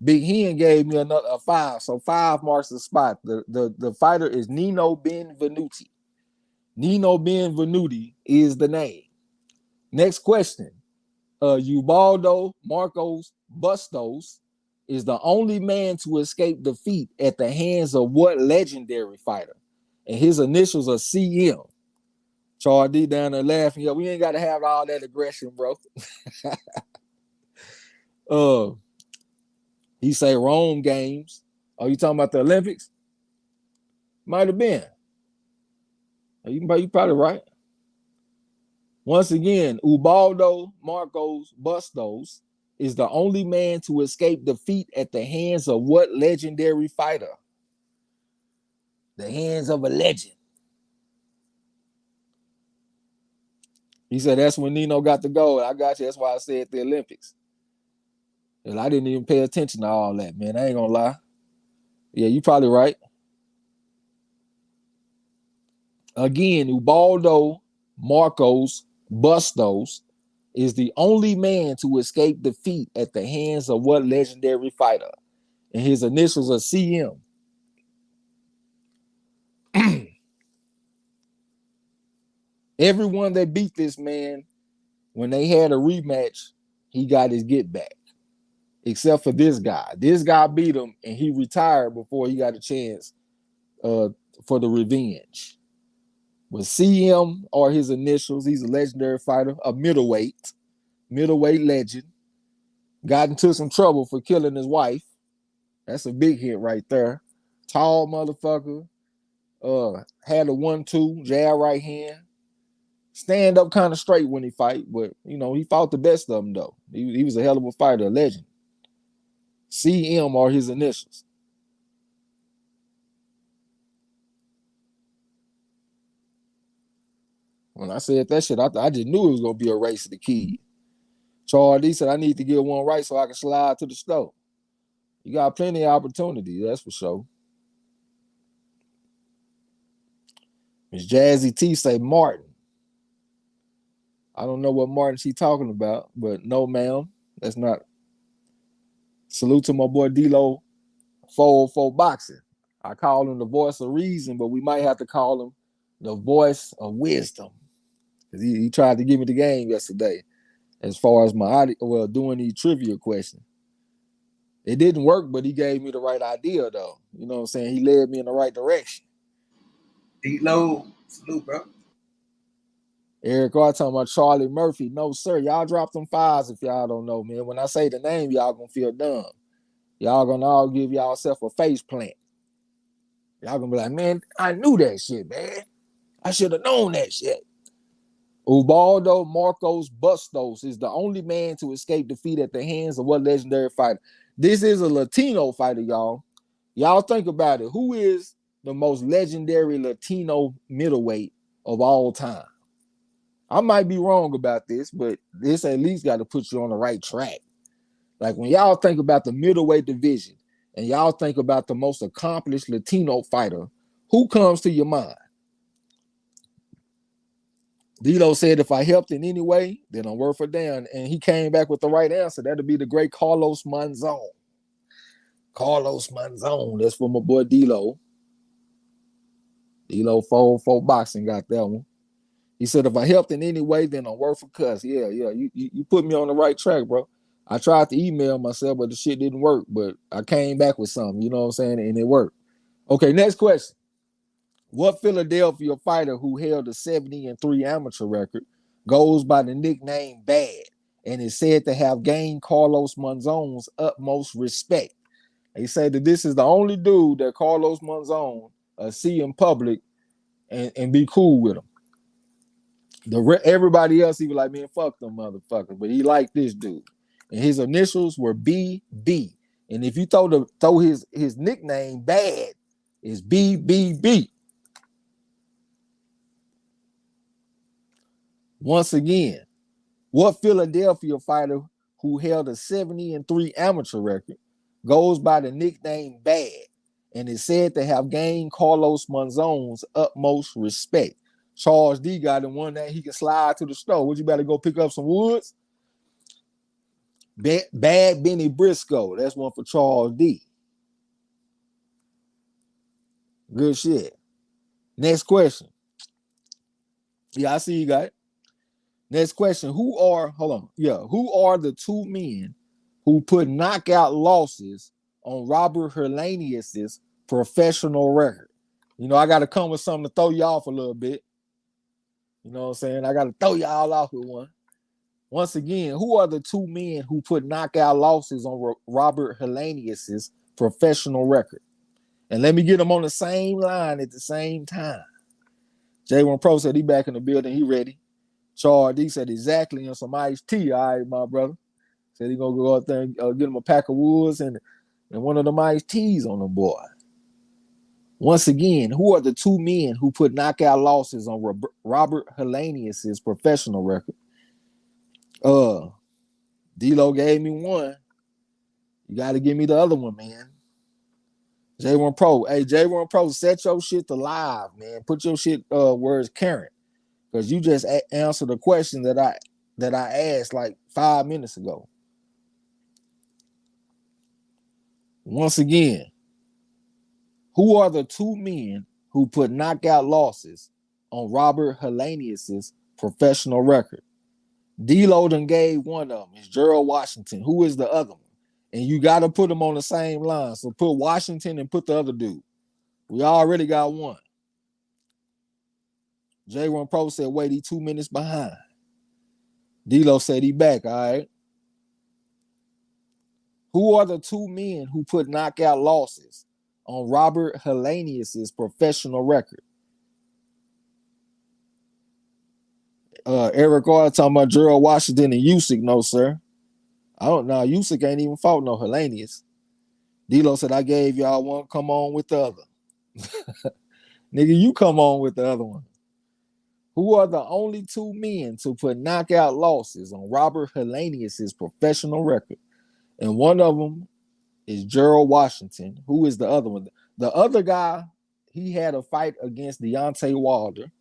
Big Hen gave me a 5, so 5 marks the spot. The fighter is Nino Benvenuti. Nino Benvenuti is the name. Next question. Ubaldo Marcos Bustos is the only man to escape defeat at the hands of what legendary fighter? And his initials are CM. Charles D down there laughing. Yeah, we ain't got to have all that aggression, bro. He say Rome games. Oh, you talking about the Olympics? Might have been. You probably right. Once again, Ubaldo Marcos Bustos is the only man to escape defeat at the hands of what legendary fighter? The hands of a legend. He said that's when Nino got the gold. I got you. That's why I said the Olympics. And I didn't even pay attention to all that, man. I ain't gonna lie. Yeah, you probably right. Again, Ubaldo Marcos Bustos is the only man to escape defeat at the hands of what legendary fighter? And his initials are CM. Everyone that beat this man, when they had a rematch, he got his get back. Except for this guy. This guy beat him and he retired before he got a chance for the revenge. But CM are his initials. He's a legendary fighter, a middleweight legend. Got into some trouble for killing his wife. That's a big hit right there. Tall motherfucker. Had a 1-2, jab right hand. Stand up kind of straight when he fight, but you know, he fought the best of them though. He was a hell of a fighter, a legend. CM are his initials. When I said that shit, I just knew it was gonna be a race to the key. Charles D said I need to get one right so I can slide to the store. You got plenty of opportunity, that's for sure. Miss Jazzy T say Martin. I don't know what Martin she talking about, but no, ma'am, that's not. Salute to my boy D-Lo 404 Boxing. I call him the voice of reason, but we might have to call him the voice of wisdom. Because he tried to give me the game yesterday as far as my doing the trivia question. It didn't work, but he gave me the right idea, though. You know what I'm saying? He led me in the right direction. D-Lo, salute, bro. Eric R talking about Charlie Murphy. No, sir. Y'all drop them fives if y'all don't know, man. When I say the name, y'all gonna feel dumb. Y'all gonna all give y'all self a face plant. Y'all gonna be like, man, I knew that shit, man. I should have known that shit. Ubaldo Marcos Bustos is the only man to escape defeat at the hands of what legendary fighter? This is a Latino fighter, y'all. Y'all think about it. Who is the most legendary Latino middleweight of all time? I might be wrong about this, but this at least got to put you on the right track. Like when y'all think about the middleweight division and y'all think about the most accomplished Latino fighter, who comes to your mind? D-Lo said, if I helped in any way, then I'm worth a damn. And he came back with the right answer. That'd be the great Carlos Monzon. Carlos Monzon. That's for my boy D-Lo. D-Lo 404 Boxing got that one. He said, if I helped in any way, then I'm worth a cuss. Yeah. You put me on the right track, bro. I tried to email myself, but the shit didn't work. But I came back with something, you know what I'm saying? And it worked. Okay, next question. What Philadelphia fighter who held a 70-3 amateur record goes by the nickname Bad and is said to have gained Carlos Monzon's utmost respect? They say that this is the only dude that Carlos Monzon see in public and be cool with him. Everybody else, he was like, man, fuck them motherfuckers. But he liked this dude. And his initials were BB. And if you throw his nickname Bad, is BBB. Once again, what Philadelphia fighter who held a 70-3 amateur record goes by the nickname Bad and is said to have gained Carlos Monzon's utmost respect? Charles D got him one that he can slide to the store. Would you better go pick up some woods? Bad Benny Briscoe. That's one for Charles D. Good shit. Next question. Yeah, I see you got it. Next question. Who are the two men who put knockout losses on Robert Hernandez's professional record? You know, I got to come with something to throw you off a little bit. You know what I'm saying? I got to throw y'all off with one. Once again, who are the two men who put knockout losses on Robert Hernandez's professional record? And let me get them on the same line at the same time. J1 Pro said he back in the building. He ready. Charles D said exactly, and some iced tea. All right, my brother. Said he gonna go out there and get him a pack of woods and one of them iced teas on the boy. Once again, who are the two men who put knockout losses on Robert Helenius's professional record? D-Lo gave me one. You got to give me the other one, man. J1 Pro. Hey, J1 Pro, set your shit to live, man. Put your shit where it's current. Because you just answered a question that I asked like 5 minutes ago. Once again, who are the two men who put knockout losses on Robert Helenius's professional record? D-Lo done gave one of them. It's Gerald Washington. Who is the other one? And you got to put them on the same line. So put Washington and put the other dude. We already got one. J1 Pro said, wait, he 2 minutes behind. D-Lo said he back, all right? Who are the two men who put knockout losses on Robert Helenius's professional record? Eric R talking about Gerald Washington and Usyk. No, sir. I don't know. Usyk ain't even fought no Helenius. D-Lo said, I gave y'all one. Come on with the other. Nigga, you come on with the other one. Who are the only two men to put knockout losses on Robert Helenius's professional record? And one of them is Gerald Washington. Who is the other one? The other guy, he had a fight against Deontay Wilder.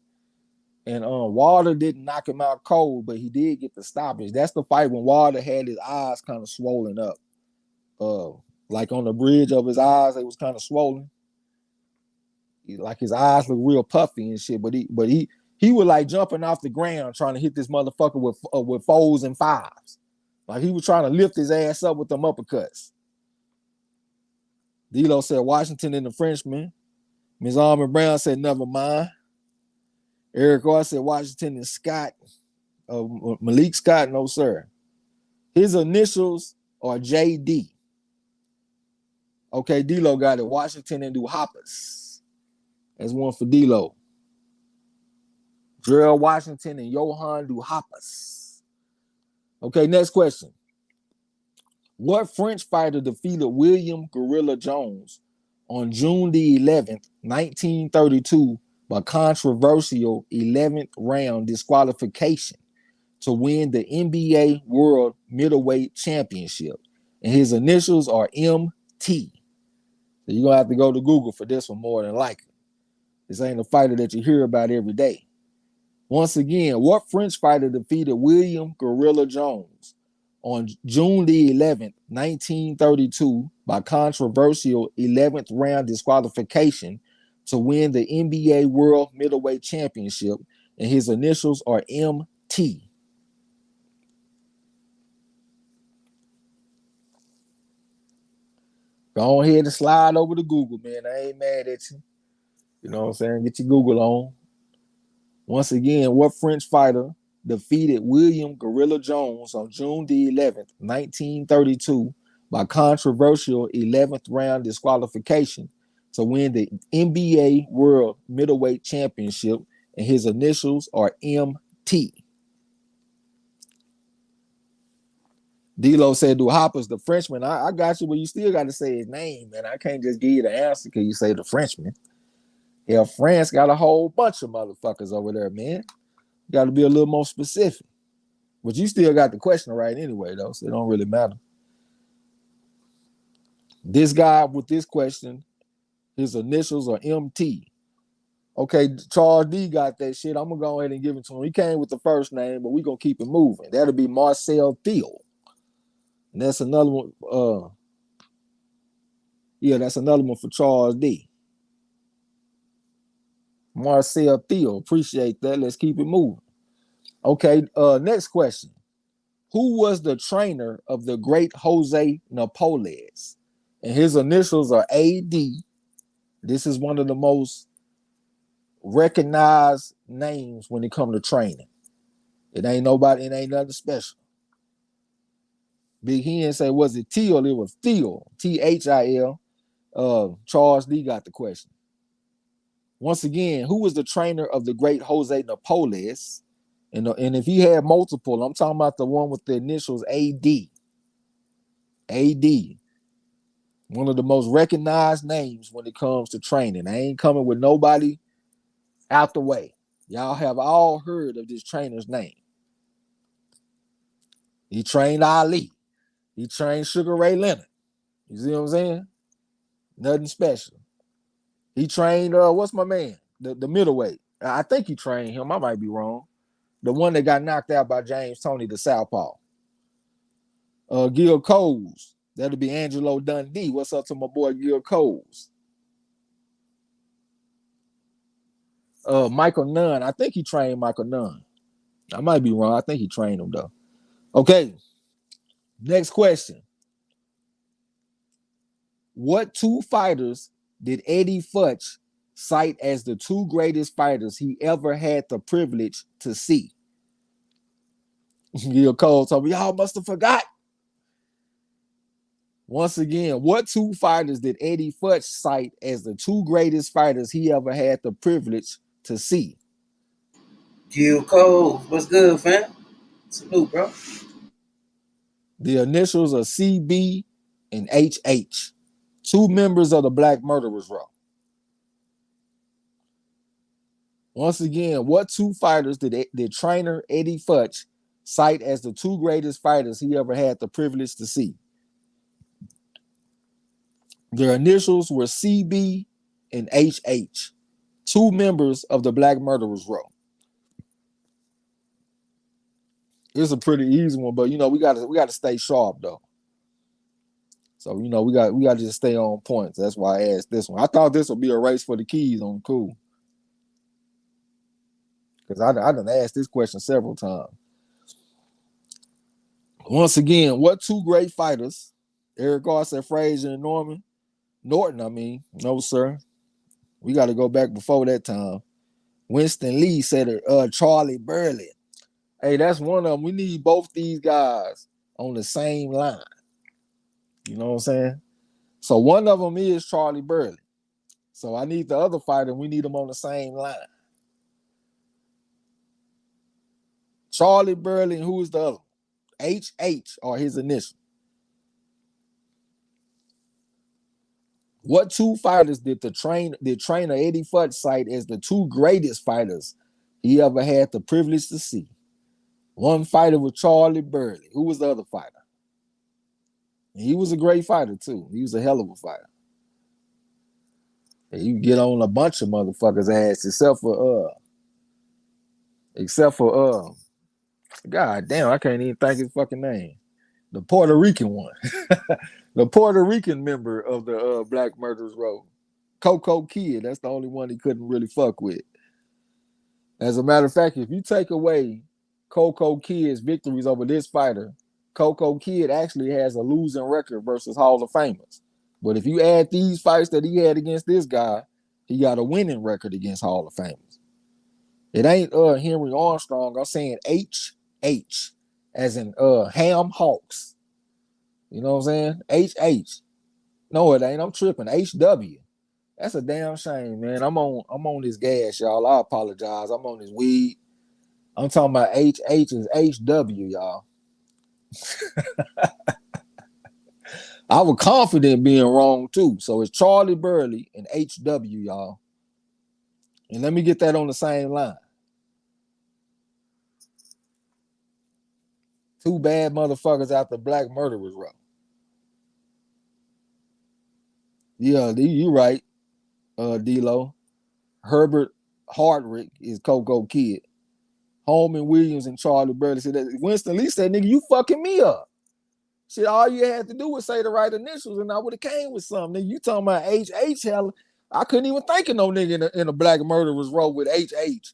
And Wilder didn't knock him out cold, but he did get the stoppage. That's the fight when Wilder had his eyes kind of swollen up. Like on the bridge of his eyes, they was kind of swollen. Like his eyes look real puffy and shit. But he was like jumping off the ground trying to hit this motherfucker with fours and fives. Like he was trying to lift his ass up with them uppercuts. D-Lo said Washington and the Frenchman. Ms. Armin Brown said never mind. Eric R said Washington and Scott. Malik Scott, no sir. His initials are JD. Okay, D-Lo got it. Washington and Duhaupas. That's one for D-Lo. Gerald Washington and Johan Duhaupas. Okay, next question. What French fighter defeated William Gorilla Jones on June the 11th, 1932 by controversial 11th round disqualification to win the NBA World Middleweight Championship? And his initials are MT. So you're going to have to go to Google for this one more than likely. This ain't a fighter that you hear about every day. Once again, what French fighter defeated William Gorilla Jones on June the 11th, 1932 by controversial 11th round disqualification to win the NBA World Middleweight Championship? And his initials are MT. Go ahead and slide over to Google, man. I ain't mad at you. You know what I'm saying? Get your Google on. Once again, what French fighter defeated William Gorilla Jones on June the 11th, 1932 by controversial 11th round disqualification to win the NBA World Middleweight Championship? And his initials are MT. D-Lo said Duhaupas, the Frenchman. I got you, but you still got to say his name, man. I can't just give you the answer because you say the Frenchman. Yeah, France got a whole bunch of motherfuckers over there, man. Got to be a little more specific. But you still got the question right anyway, though, so it don't really matter. This guy with this question, his initials are MT. Okay, Charles D got that shit. I'm going to go ahead and give it to him. He came with the first name, but we're going to keep it moving. That'll be Marcel Thiel. And that's another one. That's another one for Charles D. Marcel Thiel. Appreciate that. Let's keep it moving. Okay, next question. Who was the trainer of the great Jose Napoles? And his initials are AD. This is one of the most recognized names when it comes to training. It ain't nothing special. Big Hen say, was it Thiel? It was Thiel. T-H-I-L. Charles D got the question. Once again, who was the trainer of the great Jose Napoles? And if he had multiple, I'm talking about the one with the initials AD. AD. One of the most recognized names when it comes to training. I ain't coming with nobody out the way. Y'all have all heard of this trainer's name. He trained Ali. He trained Sugar Ray Leonard. You see what I'm saying? Nothing special. He trained what's my man? The middleweight. I think he trained him. I might be wrong. The one that got knocked out by James Toney, the Southpaw. Gil Coles. That'll be Angelo Dundee. What's up to my boy Gil Coles? Michael Nunn. I think he trained Michael Nunn. I might be wrong. I think he trained him though. Okay. Next question. What two fighters did Eddie Futch cite as the two greatest fighters he ever had the privilege to see? Gil Cole told me, y'all must have forgot. Once again, what two fighters did Eddie Futch cite as the two greatest fighters he ever had the privilege to see? Gil Cole, what's good, fam? Salute, bro. The initials are CB and HH, two members of the Black Murderers Row. Once again, what two fighters did trainer Eddie Futch cite as the two greatest fighters he ever had the privilege to see? Their initials were CB and HH, two members of the Black Murderers Row. It's a pretty easy one, but we gotta stay sharp though. So we gotta just stay on points. That's why I asked this one. I thought this would be a race for the keys on cool. Because I done asked this question several times. Once again, what two great fighters? Eric Garcia, Frazier, and Norton, I mean. No, sir. We got to go back before that time. Winston Lee said it, Charlie Burley. Hey, that's one of them. We need both these guys on the same line. You know what I'm saying? So one of them is Charlie Burley. So I need the other fighter. We need them on the same line. Charlie Burley, and who is the other? HH or his initial. What two fighters did trainer Eddie Futch cite as the two greatest fighters he ever had the privilege to see? One fighter was Charlie Burley. Who was the other fighter? He was a great fighter too. He was a hell of a fighter. And you can get on a bunch of motherfuckers' ass except for God damn, I can't even think his fucking name. The Puerto Rican one. The Puerto Rican member of the Black Murderers Row. Coco Kid. That's the only one he couldn't really fuck with. As a matter of fact, if you take away Coco Kid's victories over this fighter, Coco Kid actually has a losing record versus Hall of Famers. But if you add these fights that he had against this guy, he got a winning record against Hall of Famers. It ain't Henry Armstrong. I'm saying HH, as in Ham Hawks. You know what I'm saying? HH. No, it ain't. I'm tripping. HW. That's a damn shame, man. I'm on this gas, y'all. I apologize. I'm on this weed. I'm talking about HH is HW, y'all. I was confident being wrong too. So it's Charlie Burley and HW, y'all. And let me get that on the same line. Two bad motherfuckers out the Black Murderers Row. Yeah, you right, D-Lo. Herbert Hardrick is Coco Kid. Holman Williams and Charlie Burley said that. Winston Lee said, nigga, you fucking me up. Shit, all you had to do was say the right initials and I would have came with something. Nigga, you talking about HH, hell, I couldn't even think of no nigga in a Black Murderers Row with HH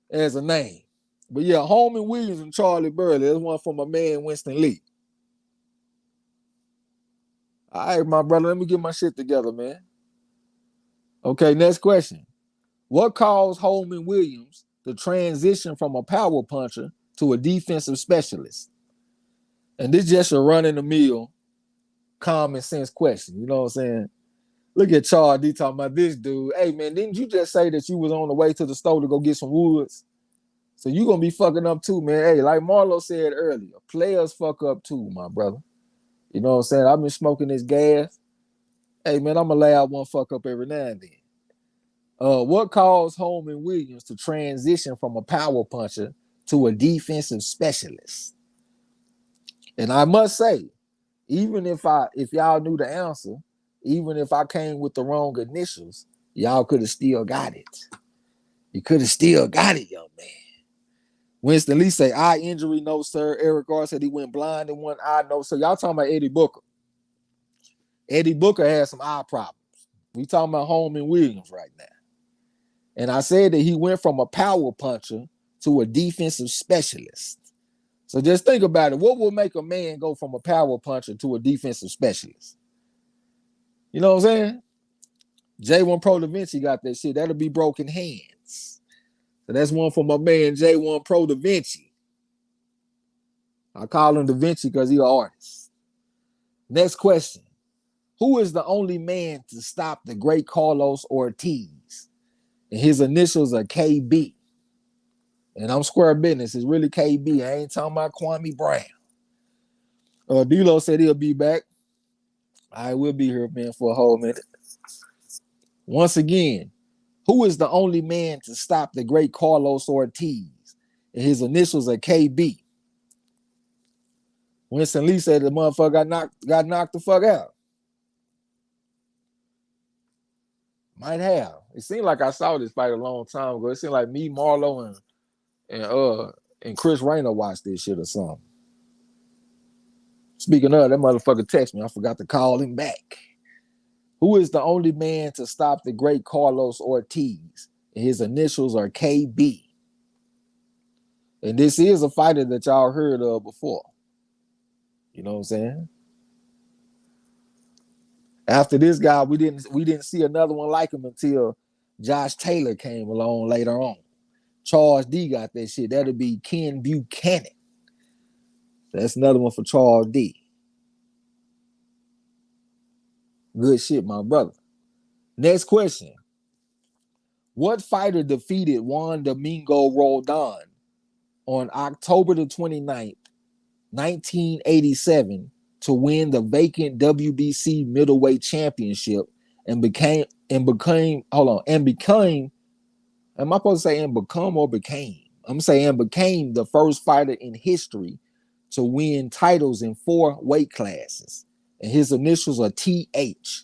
as a name. But yeah, Holman Williams and Charlie Burley. That's one for my man Winston Lee. All right, my brother, let me get my shit together, man. Okay, next question. What caused Holman Williams to transition from a power puncher to a defensive specialist? And this just a run-in-the-mill, common sense question. You know what I'm saying? Look at Charles D talking about this dude. Hey, man, didn't you just say that you was on the way to the store to go get some woods? So you going to be fucking up too, man. Hey, like Marlo said earlier, players fuck up too, my brother. You know what I'm saying? I've been smoking this gas. Hey man, I'm gonna lay out one fuck up every now and then. What caused Holman Williams to transition from a power puncher to a defensive specialist? And I must say, even if y'all knew the answer, even if I came with the wrong initials, y'all could have still got it. You could have still got it, young man. Winston Lee say eye injury, no sir. Eric Garr said he went blind in one eye, no sir. Y'all talking about Eddie Booker. Eddie Booker had some eye problems. We talking about Holman Williams right now. And I said that he went from a power puncher to a defensive specialist. So just think about it. What will make a man go from a power puncher to a defensive specialist? You know what I'm saying? J1 Pro Da Vinci got that shit. That'll be broken hands. So that's one for my man J1 Pro Da Vinci. I call him Da Vinci because he's an artist. Next question. Who is the only man to stop the great Carlos Ortiz? And his initials are KB. And I'm square business. It's really KB. I ain't talking about Kwame Brown. D-Lo said he'll be back. I will be here, man, for a whole minute. Once again, who is the only man to stop the great Carlos Ortiz? And his initials are KB. Winston Lee said the motherfucker got knocked the fuck out. Might have. It seemed like I saw this fight a long time ago. It seemed like me, Marlo, and Chris Rayner watched this shit or something. Speaking of, that motherfucker text me. I forgot to call him back. Who is the only man to stop the great Carlos Ortiz? His initials are KB. And this is a fighter that y'all heard of before. You know what I'm saying? After this guy, we didn't see another one like him until Josh Taylor came along later on. Charles D got that shit. That'll be Ken Buchanan. That's another one for Charles D. Good shit, my brother. Next question. What fighter defeated Juan Domingo Roldan on October the 29th, 1987 to win the vacant WBC middleweight championship and became, am I supposed to say and become or became? I'm saying became the first fighter in history to win titles in 4 weight classes. And his initials are TH.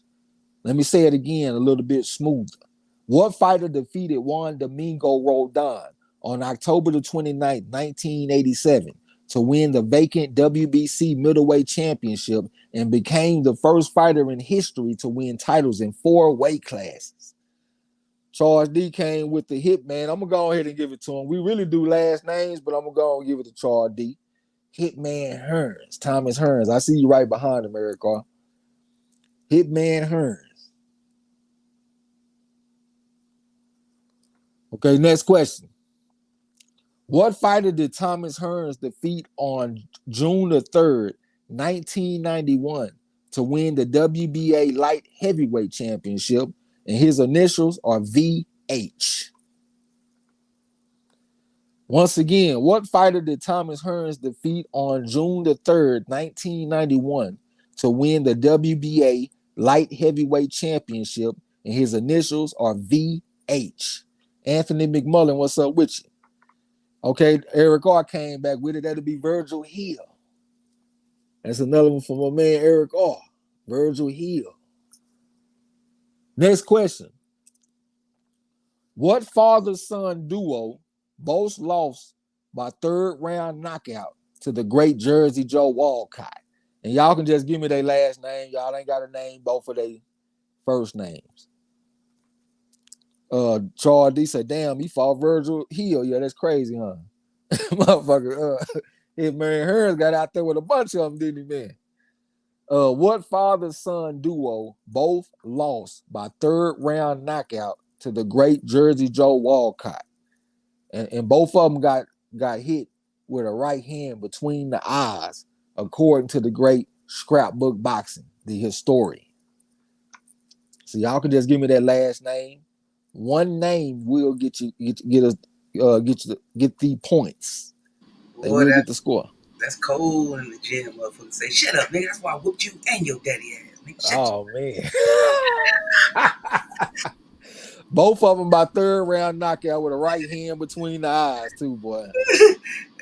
Let me say it again a little bit smoother. What fighter defeated Juan Domingo Roldan on October the 29th, 1987 to win the vacant WBC middleweight championship and became the first fighter in history to win titles in 4 weight classes? Charles D came with the Hitman. I'm going to go ahead and give it to him. We really do last names, but I'm going to go and give it to Charles D. Hitman Hearns, Thomas Hearns. I see you right behind him, Eric Carr. Hitman Hearns. Okay, next question. What fighter did Thomas Hearns defeat on June the 3rd, 1991 to win the WBA light heavyweight championship? And his initials are VH. Once again, what fighter did Thomas Hearns defeat on June the 3rd, 1991 to win the WBA light heavyweight championship? And his initials are VH. Anthony McMullen, what's up with you? Okay, Eric R came back with it. That'll be Virgil Hill. That's another one for my man Eric R. Virgil Hill. Next question. What father-son duo both lost by 3rd round knockout to the great Jersey Joe Walcott? And y'all can just give me their last name. Y'all ain't got to name both of their first names. Charles D said, damn, he fought Virgil Hill. Yeah, that's crazy, huh? Motherfucker. Man, Hearns got out there with a bunch of them, didn't he, man? What father-son duo both lost by 3rd round knockout to the great Jersey Joe Walcott? And both of them got hit with a right hand between the eyes, according to the great Scrapbook Boxing, the historian. So y'all can just give me that last name. One name will get the points. They will get the score. That's cold in the gym, motherfucker. Say, shut up, nigga. That's why I whooped you and your daddy ass, Oh man. Both of them by third round knockout with a right hand between the eyes, too, boy.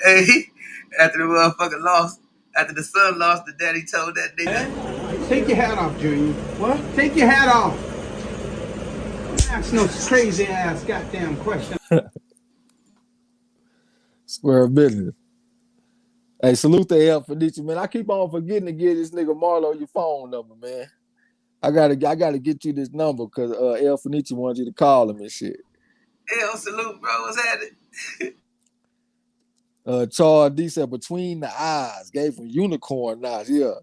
Hey, after the motherfucker lost, after the son lost, the daddy told that nigga, Take your hat off, Junior. What? Take your hat off. Ask no crazy ass goddamn question. Square business. Hey, salute to El Fenici, man. I keep on forgetting to give this nigga Marlo your phone number, man. I gotta get you this number because El Fenici wants you to call him and shit. hell, salute, bro, what's happening? Charles D said between the eyes, gave him unicorn eyes. Yeah.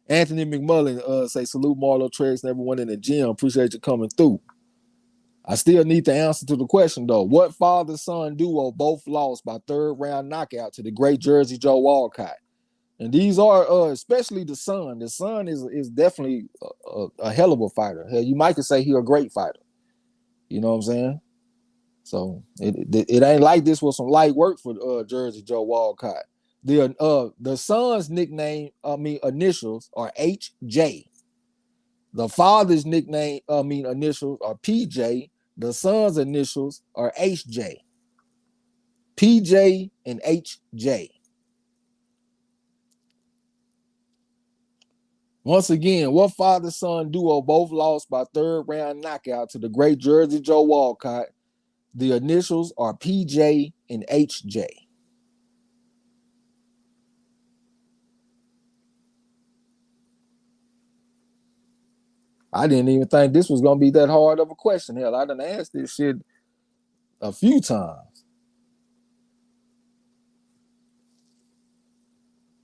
Anthony McMullen say salute Marlo Triggs and everyone in the gym. Appreciate you coming through. I still need the answer to the question though. What father-son duo both lost by third round knockout to the great Jersey Joe Walcott? And these are especially the son. The son is definitely a hell of a fighter. Hell, you might could say he's a great fighter. You know what I'm saying? So it ain't like this was some light work for Jersey Joe Walcott. The son's nickname, initials are HJ. The father's nickname, initials are PJ. The son's initials are HJ. PJ and HJ. Once again, what father-son duo both lost by third round knockout to the great Jersey Joe Walcott? The initials are PJ and HJ. I didn't even think this was going to be that hard of a question. Hell, I done asked this shit a few times.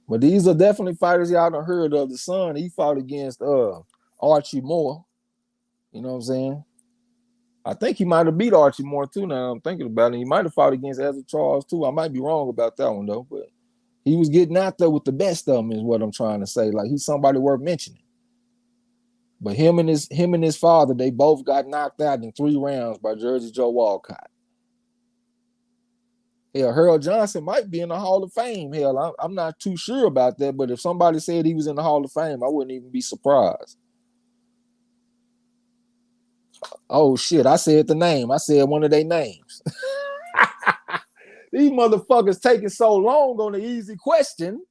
But these are definitely fighters y'all done heard of. The son, he fought against Archie Moore. You know what I'm saying? I think he might have beat Archie Moore too now I'm thinking about it. He might have fought against Ezra Charles too. I might be wrong about that one though, but he was getting out there with the best of them is what I'm trying to say. Like he's somebody worth mentioning. But him and his father, they both got knocked out in 3 rounds by Jersey Joe Walcott. Hell, Harold Johnson might be in the Hall of Fame. Hell, I'm not too sure about that, but if somebody said he was in the Hall of Fame, I wouldn't even be surprised. Oh shit, I said the name. I said one of their names. These motherfuckers taking so long on the easy question.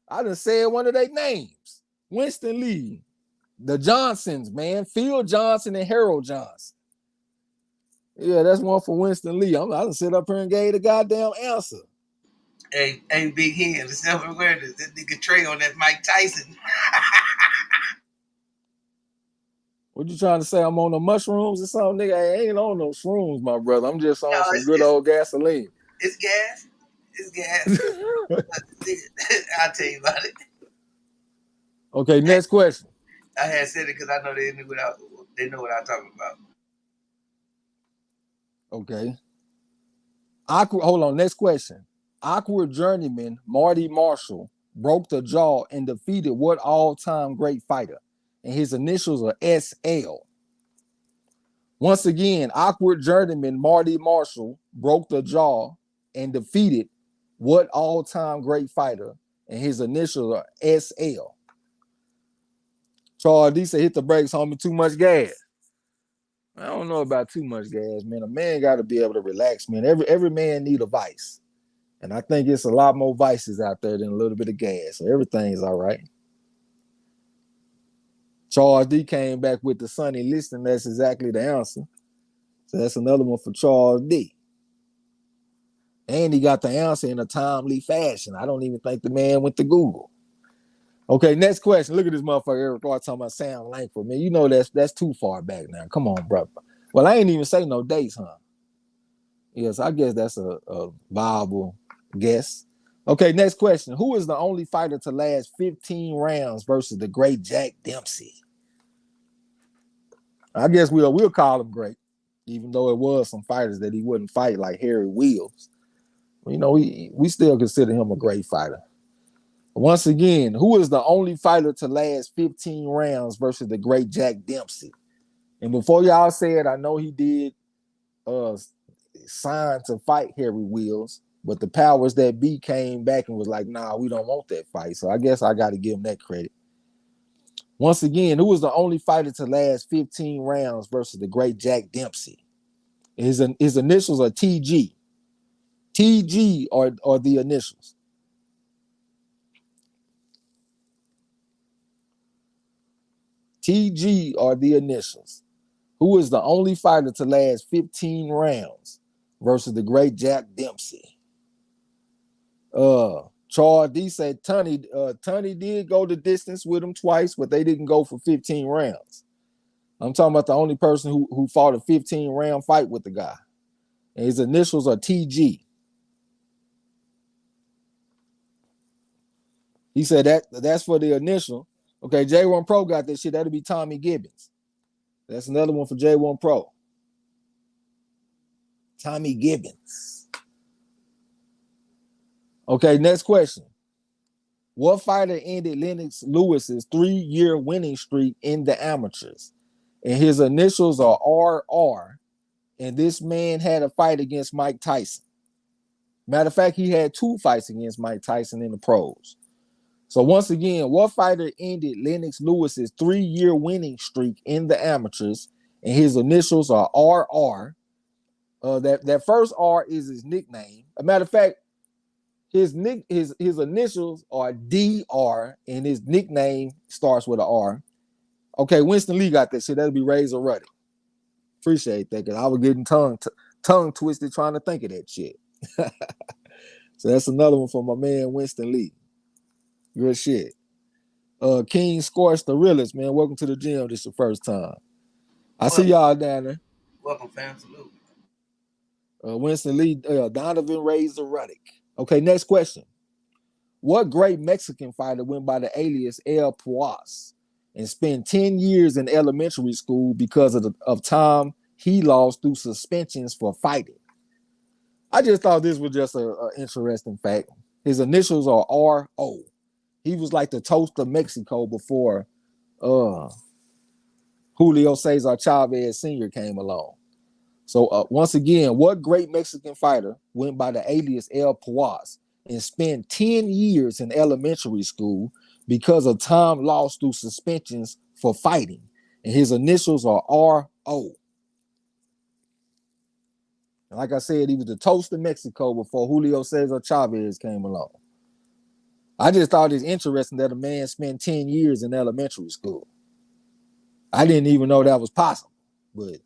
I done said one of their names. Winston Lee. The Johnsons, man. Phil Johnson and Harold Johnson. Yeah, that's one for Winston Lee. I done sit up here and gave the goddamn answer. Hey, Big Hen, the self-awareness. That nigga Trey on that Mike Tyson. What you trying to say? I'm on the mushrooms or something? Nigga, I ain't on no shrooms, my brother. I'm just on some good old gasoline. It's gas. It's gas. I'll tell you about it. Okay, next question. I had said it because I know they know what I'm talking about. Okay. Hold on, next question. Awkward journeyman Marty Marshall broke the jaw and defeated what all-time great fighter? And his initials are SL. Once again, awkward journeyman Marty Marshall broke the jaw and defeated what all-time great fighter? And his initials are SL. Charles D said, hit the brakes, homie, too much gas. I don't know about too much gas, man. A man got to be able to relax, man. Every man need a vice. And I think it's a lot more vices out there than a little bit of gas. So everything's all right. Charles D came back with the Sunny Liston. That's exactly the answer. So that's another one for Charles D. And he got the answer in a timely fashion. I don't even think the man went to Google. Okay, next question. Look at this motherfucker Eric Clark talking about Sam Langford. Man, you know that's too far back now. Come on, bro. Well, I ain't even say no dates, huh? Yes, I guess that's a viable guess. Okay, next question. Who is the only fighter to last 15 rounds versus the great Jack Dempsey? I guess we'll call him great, even though it was some fighters that he wouldn't fight like Harry Wheels. You know, we still consider him a great fighter. Once again, who is the only fighter to last 15 rounds versus the great Jack Dempsey? And before y'all say it, I know he did sign to fight Harry Wheels, but the powers that be came back and was like, nah, we don't want that fight. So I guess I got to give him that credit. Once again, who was the only fighter to last 15 rounds versus the great Jack Dempsey? His initials are TG. TG are the initials. TG are the initials. Who is the only fighter to last 15 rounds versus the great Jack Dempsey? Charles D said Tunney did go the distance with him twice, but they didn't go for 15 rounds. I'm talking about the only person who fought a 15-round fight with the guy. And his initials are TG. He said that's for the initial. Okay, J1 Pro got that shit. That'll be Tommy Gibbons. That's another one for J1 Pro. Tommy Gibbons. Okay, next question. What fighter ended Lennox Lewis's 3-year winning streak in the amateurs? And his initials are RR. And this man had a fight against Mike Tyson. Matter of fact, he had 2 fights against Mike Tyson in the pros. So once again, what fighter ended Lennox Lewis's 3-year winning streak in the amateurs? And his initials are RR. That first R is his nickname. As a matter of fact, his initials are DR, and his nickname starts with an R. Okay, Winston Lee got that shit. That'll be Razor Ruddy. Appreciate that, because I was getting tongue twisted trying to think of that shit. So that's another one for my man Winston Lee. Good shit. King Scorch the realest, man. Welcome to the gym. This is your first time. I see y'all down there. Welcome, fam. Salute. Winston Lee, Donovan Razor Ruddick. Okay, next question. What great Mexican fighter went by the alias El Puas and spent 10 years in elementary school because of time he lost through suspensions for fighting? I just thought this was just an interesting fact. His initials are RO. He was like the toast of Mexico before Julio Cesar Chavez Sr. came along. So once again, what great Mexican fighter went by the alias El Puas and spent 10 years in elementary school because of time lost through suspensions for fighting? And his initials are RO. And like I said, he was the toast of Mexico before Julio Cesar Chavez came along. I just thought it's interesting that a man spent 10 years in elementary school. I didn't even know that was possible, but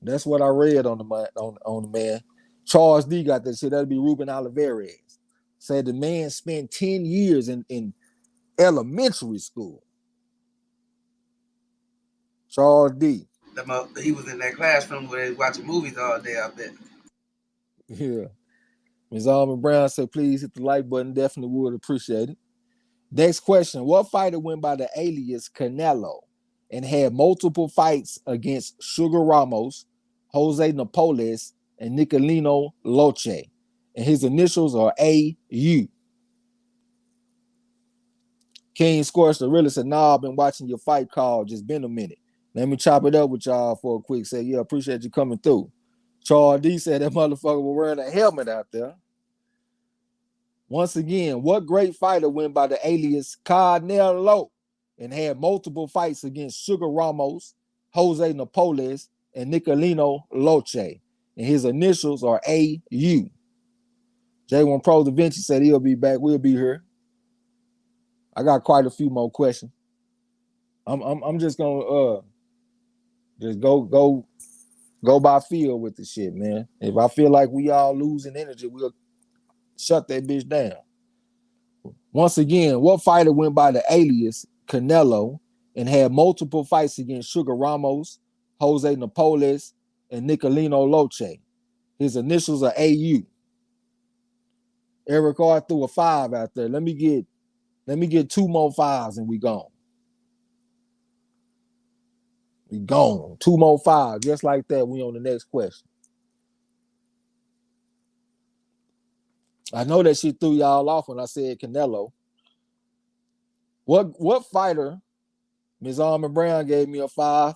that's what I read on the man. Charles D got that shit. That'd be Ruben Olivares. Said the man spent 10 years in elementary school. Charles D. He was in that classroom where they was watching movies all day, I bet. Yeah. Ms. Alvin Brown said, please hit the like button. Definitely would appreciate it. Next question. What fighter went by the alias Canelo and had multiple fights against Sugar Ramos, Jose Napoles, and Nicolino Loche? And his initials are AU. King Scorch the realist said, nah, I've been watching your fight call. Just been a minute. Let me chop it up with y'all for a quick. Say, yeah, appreciate you coming through. Charles D said that motherfucker was wearing a helmet out there. Once again, what great fighter went by the alias Canelo and had multiple fights against Sugar Ramos, Jose Napoles, and Nicolino Loche? And his initials are AU. J1 Pro Da Vinci said he'll be back. We'll be here. I got quite a few more questions. I'm just gonna just go by feel with the shit, man. If I feel like we all losing energy, we'll shut that bitch down. Once again, what fighter went by the alias Canelo and had multiple fights against Sugar Ramos, Jose Napoles, and Nicolino Loche? His initials are AU. Eric R threw a 5 out there. Let me get 2 more 5s and we gone. We gone. 2 more 5s. Just like that, we on the next question. I know that shit threw y'all off when I said Canelo. What fighter? Ms. Almond Brown gave me a 5.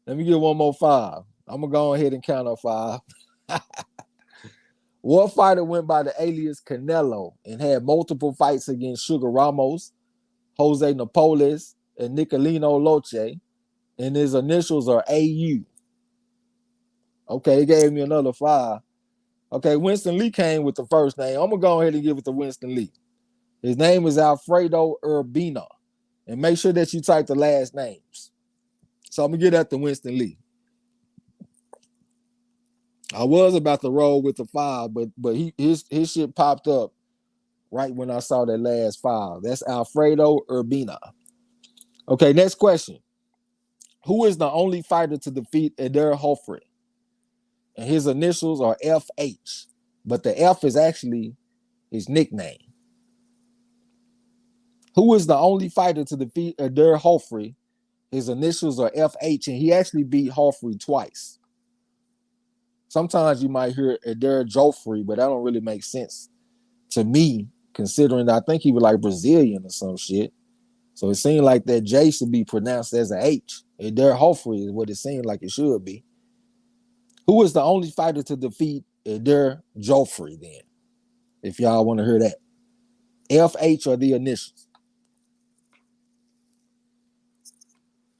Let me get 1 more 5. I'm gonna go ahead and count up 5. What fighter went by the alias Canelo and had multiple fights against Sugar Ramos, Jose Napoles, and Nicolino Loche, and his initials are AU. Okay, he gave me another 5. Okay, Winston Lee came with the first name. I'm gonna go ahead and give it to Winston Lee. His name is Alfredo Urbina. And make sure that you type the last names. So I'm gonna get that to Winston Lee. I was about to roll with the 5, but his shit popped up right when I saw that last 5. That's Alfredo Urbina. Okay, next question. Who is the only fighter to defeat Eder Hoffman? And his initials are FH, but the F is actually his nickname. Who is the only fighter to defeat Eder Hoffman? His initials are FH, and he actually beat Hoffman twice. Sometimes you might hear Eder Joffrey, but that don't really make sense to me, considering I think he was like Brazilian or some shit. So it seemed like that J should be pronounced as an H. Eder Joffrey is what it seemed like it should be. Who is the only fighter to defeat Eder Joffrey then? If y'all want to hear that. FH are the initials.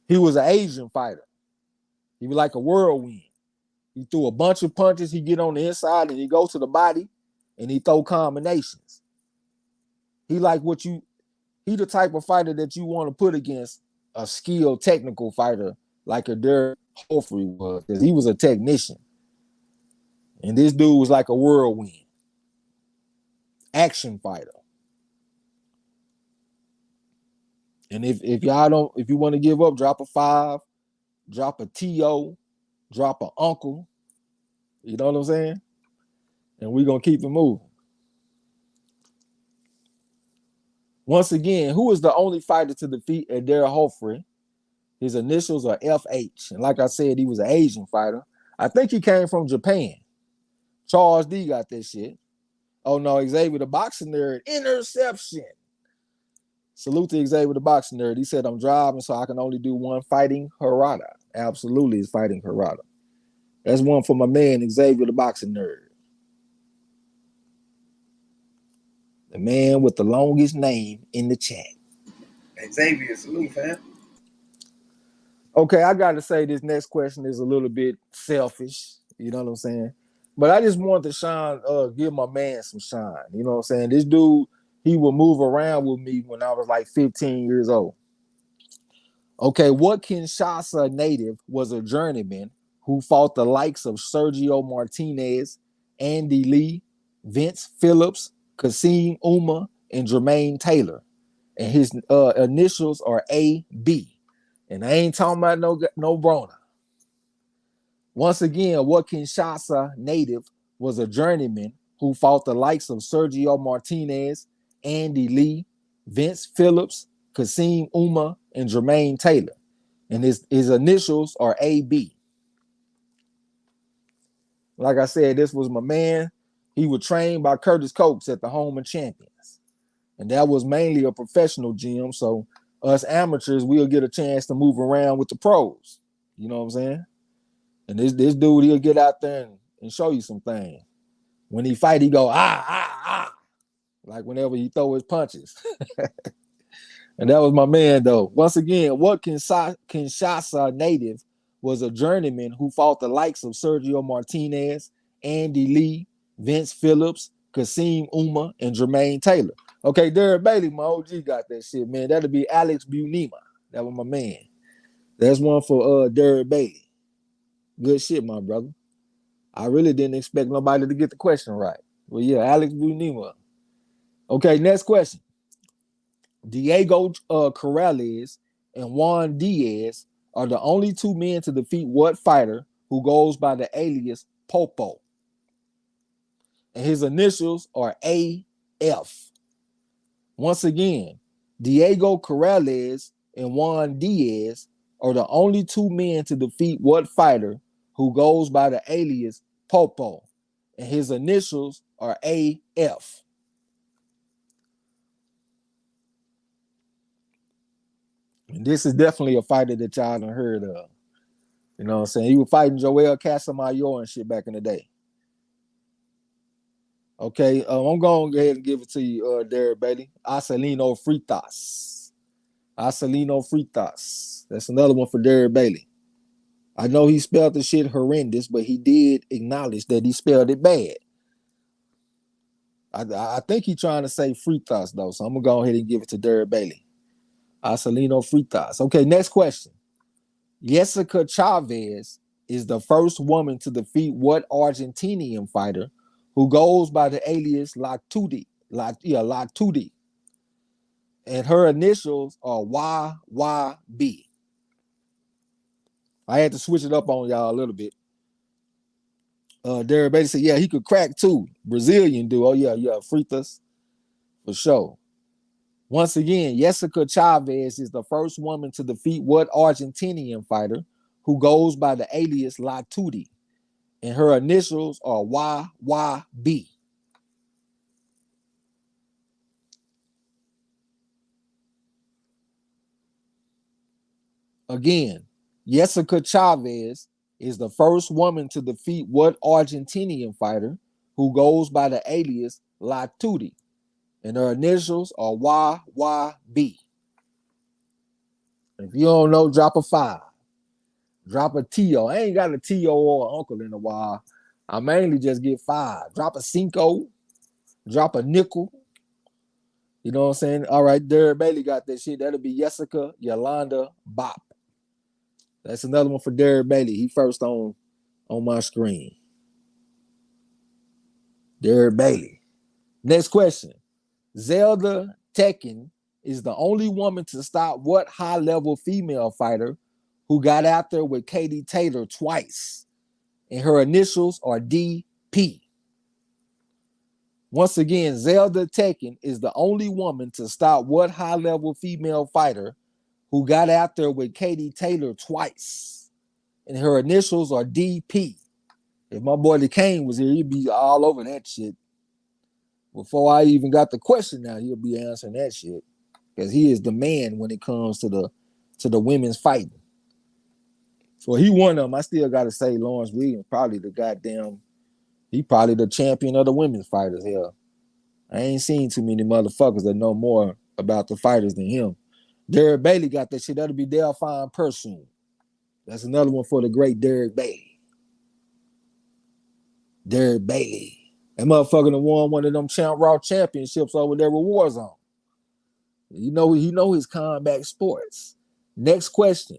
He was an Asian fighter. He was like a whirlwind. He threw a bunch of punches. He get on the inside and he go to the body and he throw combinations. He the type of fighter that you want to put against a skilled technical fighter like Eder Joffrey was, because he was a technician. And this dude was like a whirlwind. Action fighter. And if you want to give up, drop a 5, drop a TO, drop an uncle. You know what I'm saying? And we're going to keep it moving. Once again, who is the only fighter to defeat Eder Hoffman? His initials are FH. And like I said, he was an Asian fighter. I think he came from Japan. Charles D got that shit. Oh no, Xavier the boxing nerd. Interception. Salute to Xavier the boxing nerd. He said, I'm driving, so I can only do one fighting Harada. Absolutely is fighting Harada. That's one for my man, Xavier the boxing nerd. The man with the longest name in the chat. Xavier, salute, fam. Okay, I got to say this next question is a little bit selfish. You know what I'm saying? But I just want to give my man some shine. You know what I'm saying? This dude, he would move around with me when I was like 15 years old. Okay, what Kinshasa native was a journeyman who fought the likes of Sergio Martinez, Andy Lee, Vince Phillips, Kasim Uma, and Jermaine Taylor? And his initials are AB. And I ain't talking about no Brona. Once again, what Kinshasa native was a journeyman who fought the likes of Sergio Martinez, Andy Lee, Vince Phillips, Kasim Uma, and Jermaine Taylor. And his initials are AB. Like I said, this was my man. He was trained by Curtis Copes at the Home of Champions. And that was mainly a professional gym. So us amateurs, we'll get a chance to move around with the pros. You know what I'm saying? And this dude, he'll get out there and show you some things. When he fight, he go, like whenever he throw his punches. And that was my man, though. Once again, what Kinshasa native was a journeyman who fought the likes of Sergio Martinez, Andy Lee, Vince Phillips, Kasim Uma, and Jermaine Taylor. Okay, Derek Bailey, my OG, got that shit, man. That'll be Alex Bunima. That was my man. That's one for Derek Bailey. Good shit, my brother. I really didn't expect nobody to get the question right. Well, yeah, Alex Bunima. Okay, next question. Diego Corrales and Juan Diaz are the only two men to defeat what fighter who goes by the alias Popo? And his initials are AF. Once again, Diego Corrales and Juan Diaz are the only two men to defeat what fighter who goes by the alias Popo? And his initials are AF. And this is definitely a fighter that y'all done heard of. You know what I'm saying? He was fighting Joel Casamayor and shit back in the day. Okay, I'm going to go ahead and give it to you, Derek Bailey. Acelino Fritas. Acelino Fritas. That's another one for Derek Bailey. I know he spelled the shit horrendous, but he did acknowledge that he spelled it bad. I think he's trying to say Fritas, though, so I'm going to go ahead and give it to Derek Bailey. Acelino Fritas. Okay, next question. Jessica Chavez is the first woman to defeat what Argentinian fighter who goes by the alias Latuti? Latuti. And her initials are YYB. I had to switch it up on y'all a little bit. Derek Bailey said, yeah, he could crack too. Brazilian dude. Oh, yeah, Fritas. For sure. Once again, Jessica Chavez is the first woman to defeat what Argentinian fighter who goes by the alias Latuti. And her initials are YYB. Again, Jessica Chavez is the first woman to defeat what Argentinian fighter who goes by the alias Latuti. And her initials are YYB. If you don't know, drop a 5. Drop a T.O. I ain't got a T.O. or an uncle in a while. I mainly just get 5. Drop a Cinco. Drop a nickel. You know what I'm saying? All right, Derek Bailey got that shit. That'll be Jessica Yolanda Bop. That's another one for Derek Bailey. He first on my screen. Derek Bailey. Next question. Zelda Tekken is the only woman to stop what high-level female fighter who got out there with Katie Taylor twice. And her initials are DP. Once again, Zelda Tekken is the only woman to stop what high-level female fighter who got out there with Katie Taylor twice. And her initials are DP. If my boy the Kane was here, he'd be all over that shit. Before I even got the question now, he'll be answering that shit. Because he is the man when it comes to the women's fighting. So he won them. I still got to say Lawrence Williams probably he probably the champion of the women's fighters here. I ain't seen too many motherfuckers that know more about the fighters than him. Derek Bailey got that shit. That'll be Delphine Persoon. That's another one for the great Derek Bailey. Derek Bailey. That motherfucker done won one of them Raw championships over there with Warzone. He know his combat sports. Next question.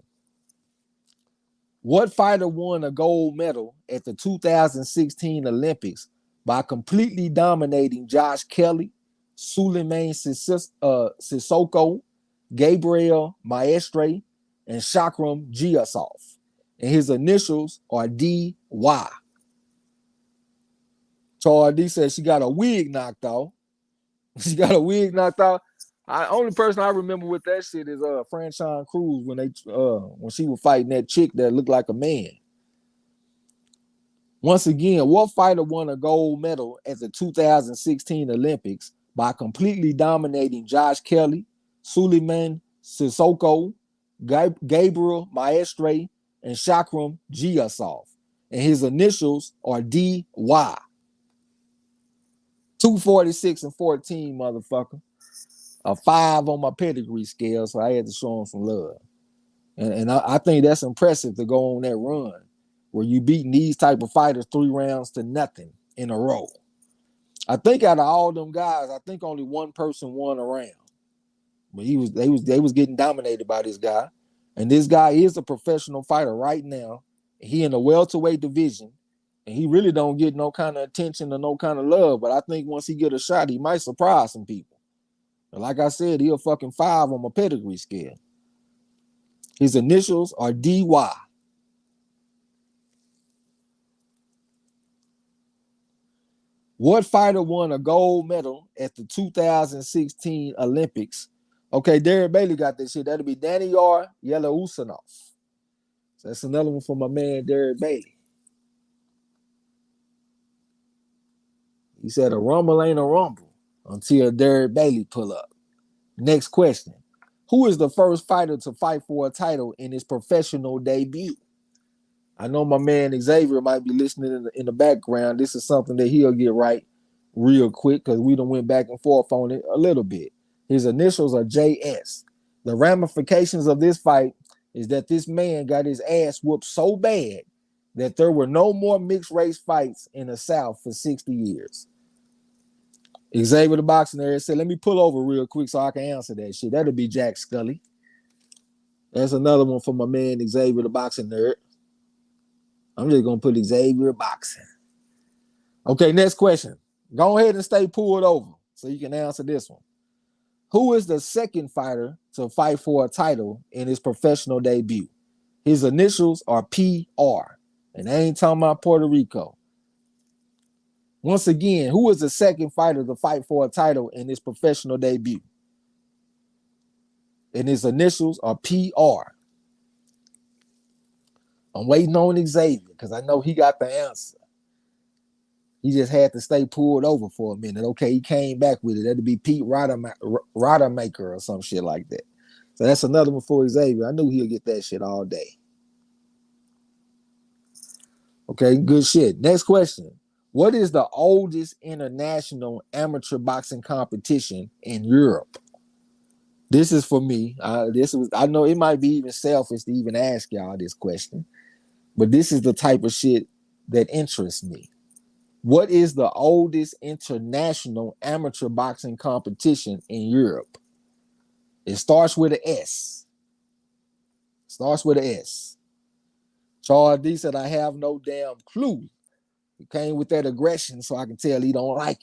What fighter won a gold medal at the 2016 Olympics by completely dominating Josh Kelly, Suleiman Sissoko, Gabriel Maestre, and Shakram Giasov? And his initials are DY. Charles D says she got a wig knocked off. She got a wig knocked off. Only person I remember with that shit is Franchon Cruz when she was fighting that chick that looked like a man. Once again, what fighter won a gold medal at the 2016 Olympics by completely dominating Josh Kelly, Suleiman Sissoko, Gabriel Maestre, and Shakram Giasov? And his initials are DY. 246 and 14, motherfucker. A 5 on my pedigree scale, so I had to show him some love. And I think that's impressive to go on that run where you beating these type of fighters 3 rounds to nothing in a row. I think out of all them guys, I think only one person won a round. But they was getting dominated by this guy. And this guy is a professional fighter right now. He in the welterweight division. And he really don't get no kind of attention or no kind of love. But I think once he get a shot, he might surprise some people. Like I said, he a fucking 5 on my pedigree scale. His initials are DY. What fighter won a gold medal at the 2016 Olympics? Okay, Derek Bailey got this shit. That'll be Daniyar Yelausanov. So that's another one for my man, Derek Bailey. He said a rumble ain't a rumble until Derek Bailey pull up. Next question. Who is the first fighter to fight for a title in his professional debut? I know my man Xavier might be listening in the background. This is something that he'll get right real quick because we done went back and forth on it a little bit. His initials are JS. The ramifications of this fight is that this man got his ass whooped so bad that there were no more mixed race fights in the South for 60 years. Xavier the boxing nerd said, let me pull over real quick so I can answer that shit. That'll be Jack Scully. That's another one for my man Xavier the boxing nerd. I'm just going to put Xavier boxing. Okay, next question. Go ahead and stay pulled over so you can answer this one. Who is the second fighter to fight for a title in his professional debut? His initials are PR, and I ain't talking about Puerto Rico. Once again, who is the second fighter to fight for a title in his professional debut? And his initials are PR. I'm waiting on Xavier because I know he got the answer. He just had to stay pulled over for a minute. Okay, he came back with it. That'd be Pete Rodemaker or some shit like that. So that's another one for Xavier. I knew he'll get that shit all day. Okay, good shit. Next question. What is the oldest international amateur boxing competition in Europe? This is for me. I know it might be even selfish to even ask y'all this question, but this is the type of shit that interests me. What is the oldest international amateur boxing competition in Europe? It starts with an S. Charles D said, I have no damn clue. He came with that aggression, so I can tell he don't like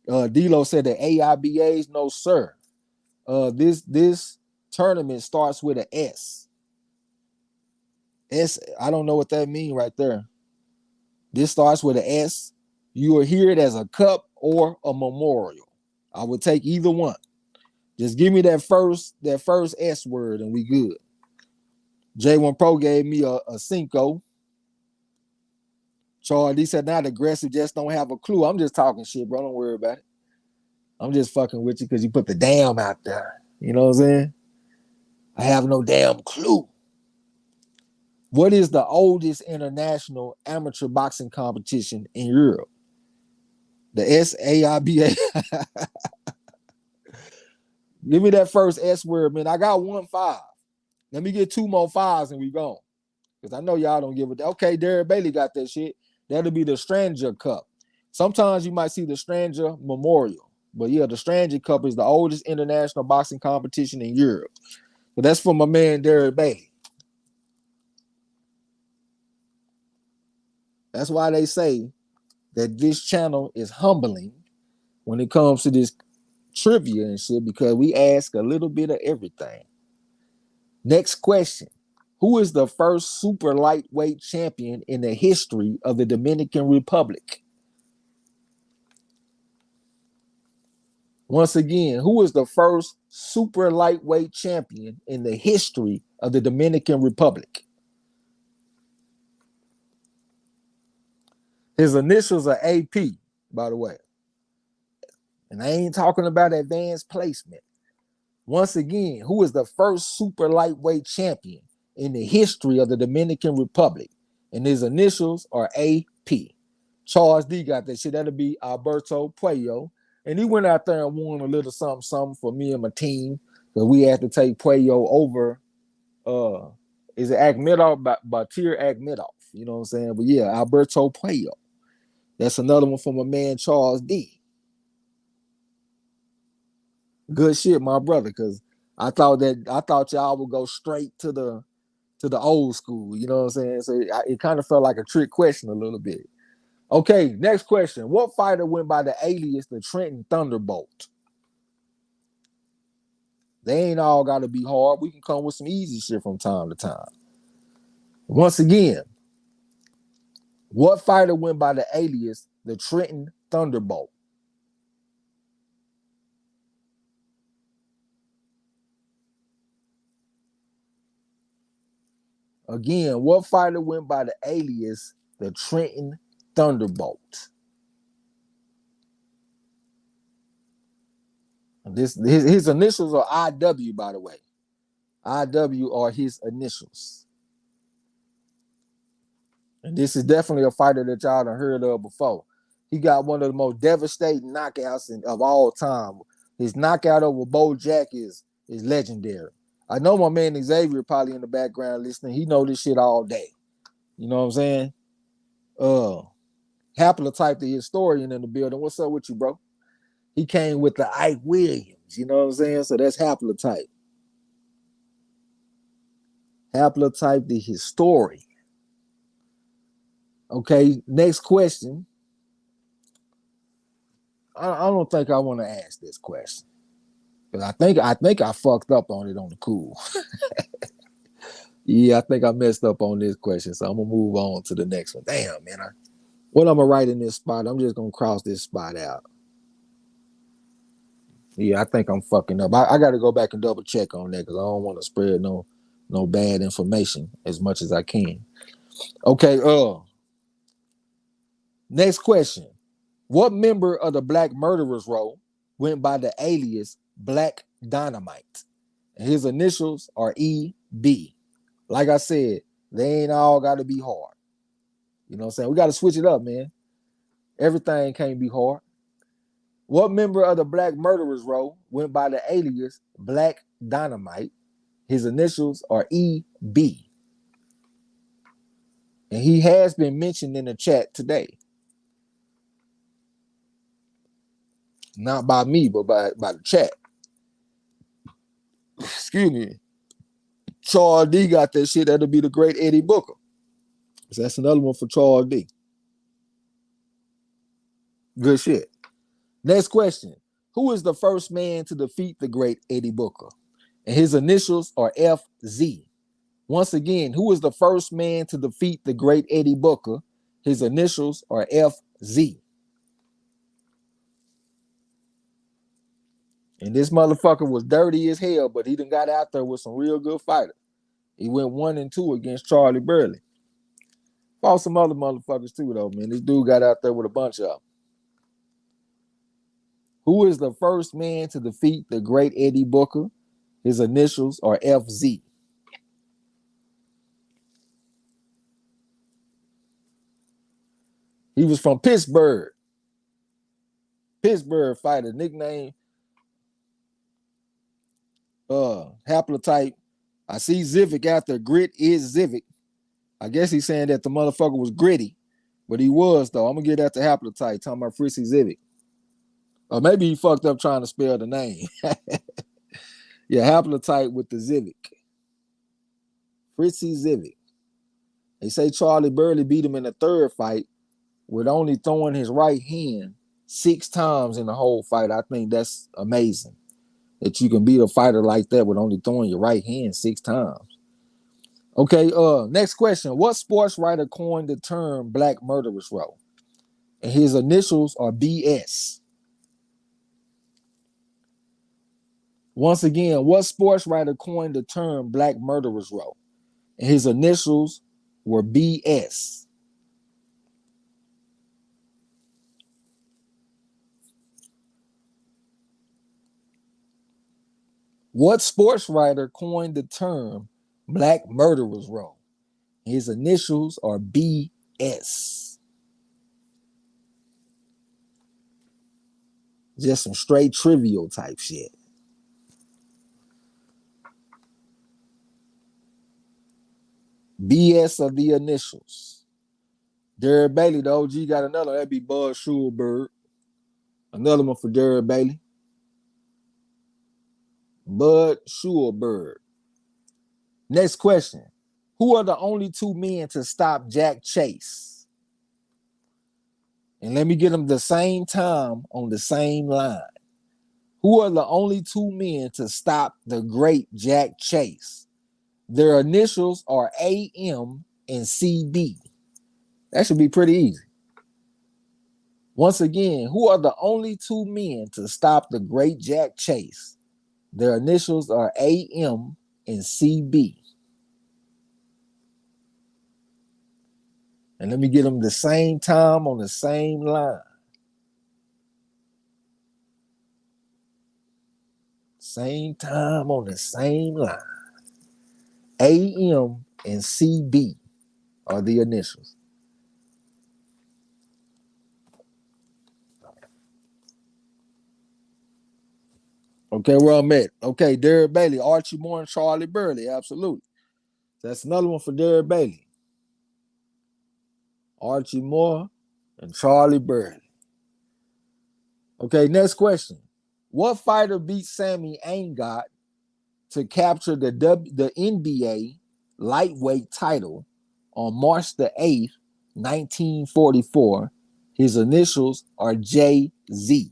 it. D-Lo said the AIBAs, no sir. This tournament starts with an S. S, I don't know what that means right there. This starts with an S. You will hear it as a cup or a memorial. I would take either one. Just give me that first S word and we good. J1 Pro gave me a Cinco. Charlie said, not aggressive, just don't have a clue. I'm just talking shit, bro. Don't worry about it. I'm just fucking with you because you put the damn out there. You know what I'm saying? I have no damn clue. What is the oldest international amateur boxing competition in Europe? The SAIBA. Give me that first S word, man. I got 1 5. Let me get 2 more 5s and we gone. Because I know y'all don't give a... Okay, Derek Bailey got that shit. That'll be the Stranger Cup. Sometimes you might see the Stranger Memorial. But yeah, the Stranger Cup is the oldest international boxing competition in Europe. But that's for my man, Derek Bailey. That's why they say that this channel is humbling when it comes to this trivia and shit, because we ask a little bit of everything. Next question. Who is the first super lightweight champion in the history of the Dominican Republic? Once again, who is the first super lightweight champion in the history of the Dominican Republic? His initials are AP, by the way. And I ain't talking about advanced placement. Once again, who is the first super lightweight champion in the history of the Dominican Republic? And his initials are AP. Charles D got that shit. That'll be Alberto Puello. And he went out there and won a little something for me and my team. Because we had to take Puello over. Is it Akhmedov? Batir Akhmedov. You know what I'm saying? But yeah, Alberto Puello. That's another one from my man Charles D. Good shit, my brother, because I thought y'all would go straight to the old school. You know what I'm saying? So it kind of felt like a trick question a little bit. Okay, next question. What fighter went by the alias the Trenton Thunderbolt? They ain't all got to be hard. We can come with some easy shit from time to time. Once again, what fighter went by the alias the Trenton Thunderbolt? Again, what fighter went by the alias the Trenton Thunderbolt? His initials are IW, by the way. IW are his initials. And this is definitely a fighter that y'all done heard of before. He got one of the most devastating knockouts of all time. His knockout over Bo Jack is is legendary. I know my man Xavier probably in the background listening. He know this shit all day. You know what I'm saying? Haplotype, the historian in the building. What's up with you, bro? He came with the Ike Williams. You know what I'm saying? So that's Haplotype. Haplotype, the historian. Okay, next question. I don't think I want to ask this question. Because I think I fucked up on it on the cool. Yeah, I think I messed up on this question. So I'm gonna move on to the next one. Damn, man. What I'm gonna write in this spot, I'm just gonna cross this spot out. Yeah, I think I'm fucking up. I gotta go back and double check on that because I don't want to spread no bad information as much as I can. Okay, next question. What member of the Black Murderers Row went by the alias Black Dynamite? And his initials are EB. Like I said, they ain't all gotta be hard. You know what I'm saying? We gotta switch it up, man. Everything can't be hard. What member of the Black Murderers Row went by the alias Black Dynamite? His initials are EB. And he has been mentioned in the chat today. Not by me, but by the chat. Excuse me. Charles D got that shit. That'll be the great Eddie Booker. So that's another one for Charles D. Good shit. Next question. Who is the first man to defeat the great Eddie Booker? And his initials are FZ. Once again, who is the first man to defeat the great Eddie Booker? His initials are FZ. And this motherfucker was dirty as hell, but he done got out there with some real good fighters. He went 1-2 against Charlie Burley. Fought some other motherfuckers too, though, man. This dude got out there with a bunch of them. Who is the first man to defeat the great Eddie Booker? His initials are FZ. He was from Pittsburgh. Pittsburgh fighter, nickname Haplotype. I see Zivic out there. Grit is Zivic. I guess he's saying that the motherfucker was gritty, but he was, though. I'm going to get that to Haplotype, talking about Fritzy Zivic. Or maybe he fucked up trying to spell the name. Yeah, Haplotype with the Zivic. Fritzy Zivic. They say Charlie Burley beat him in the third fight with only throwing his right hand 6 times in the whole fight. I think that's amazing that you can beat a fighter like that with only throwing your right hand 6 times. Okay, next question. What sports writer coined the term Black Murderers Row? And his initials are BS. Once again, what sports writer coined the term Black Murderers Row? And his initials were BS. What sports writer coined the term Black Murderers Row? His initials are BS. Just some straight trivial type shit. BS are the initials. Derek Bailey, the OG, got another. That'd be Bud Schulberg. Another one for Derek Bailey. Bud Schulberg. Next question. Who are the only 2 men to stop Jack Chase? And let me get them the same time on the same line. Who are the only 2 men to stop the great Jack Chase? Their initials are AM and CB. That should be pretty easy. Once again, who are the only 2 men to stop the great Jack Chase? Their initials are AM and CB. And let me get them the same time on the same line. Same time on the same line. AM and CB are the initials. Okay, where I'm at. Okay, Derek Bailey, Archie Moore, and Charlie Burley. Absolutely. That's another one for Derek Bailey. Archie Moore and Charlie Burley. Okay, next question. What fighter beat Sammy Angot to capture the NBA lightweight title on March the 8th, 1944? His initials are JZ.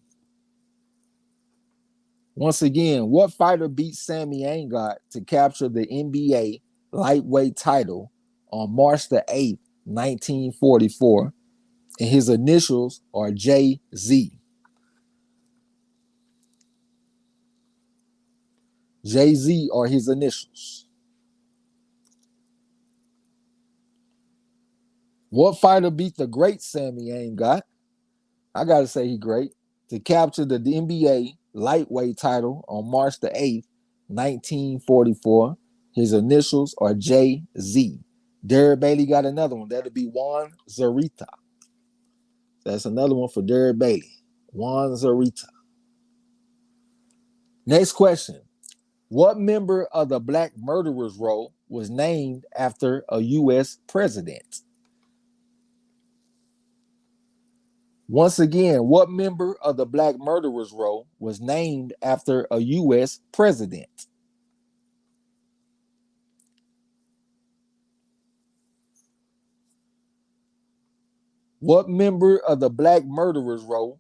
Once again, what fighter beat Sammy Angot to capture the NBA lightweight title on March the 8th, 1944? And his initials are JZ. JZ are his initials. What fighter beat the great Sammy Angot? I got to say he great. To capture the NBA lightweight title on March the 8th, 1944. His initials are JZ. Derek Bailey got another one. That'll be Juan Zarita. That's another one for Derek Bailey. Juan Zarita. Next question. What member of the Black Murderers Row was named after a U.S. president? Once again, what member of the Black Murderers Row was named after a U.S. president? What member of the Black Murderers Row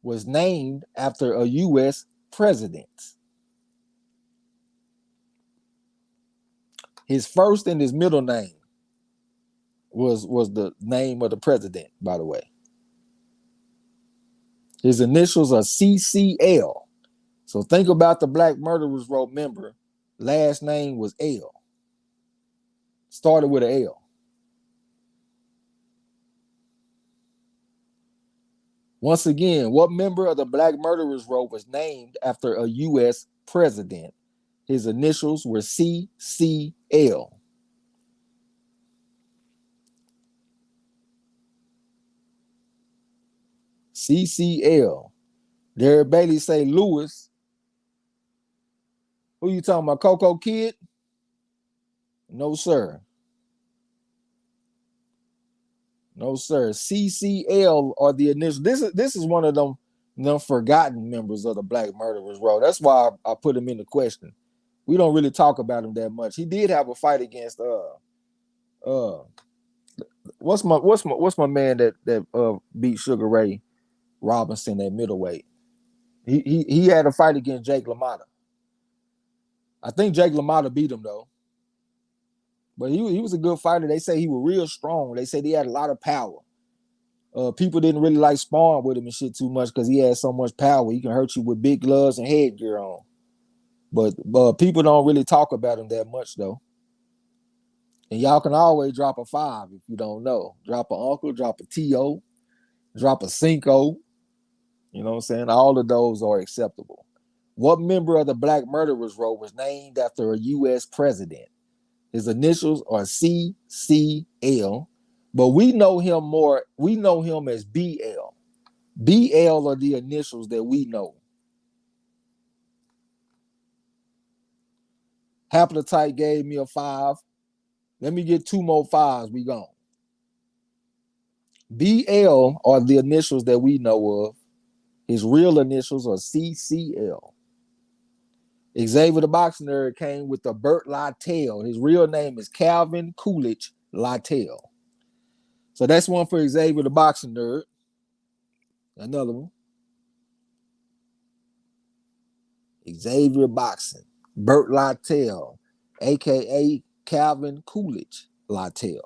was named after a U.S. president? His first and his middle name was the name of the president, by the way. His initials are CCL. So think about the Black Murderers Row member. Last name was L. Started with an L. Once again, what member of the Black Murderers Row was named after a U.S. president? His initials were CCL. CCL. Derek Bailey say Lewis. Who you talking about? Coco Kid? No, sir. No, sir. CCL are the initials. This is one of them forgotten members of the Black Murderers Row. That's why I put him in the question. We don't really talk about him that much. He did have a fight against what's my man that beat Sugar Ray Robinson at middleweight. He had a fight against Jake LaMotta. I think Jake LaMotta beat him though. But he was a good fighter. They say he was real strong. They said he had a lot of power. People didn't really like sparring with him and shit too much because he had so much power. He can hurt you with big gloves and headgear on. But people don't really talk about him that much though. And y'all can always drop a 5 if you don't know. Drop an uncle, drop a TO, drop a Cinco. You know what I'm saying? All of those are acceptable. What member of the Black Murderers Row was named after a U.S. president? His initials are CCL, but we know him as BL. BL are the initials that we know. Haplotype gave me a 5. Let me get 2 more 5s. We gone. BL are the initials that we know of. His real initials are CCL. Xavier the Boxing Nerd came with the Burt Lytell. His real name is Calvin Coolidge Lytell. So that's one for Xavier the Boxing Nerd. Another one. Xavier Boxing. Burt Lytell, a.k.a. Calvin Coolidge Lytell.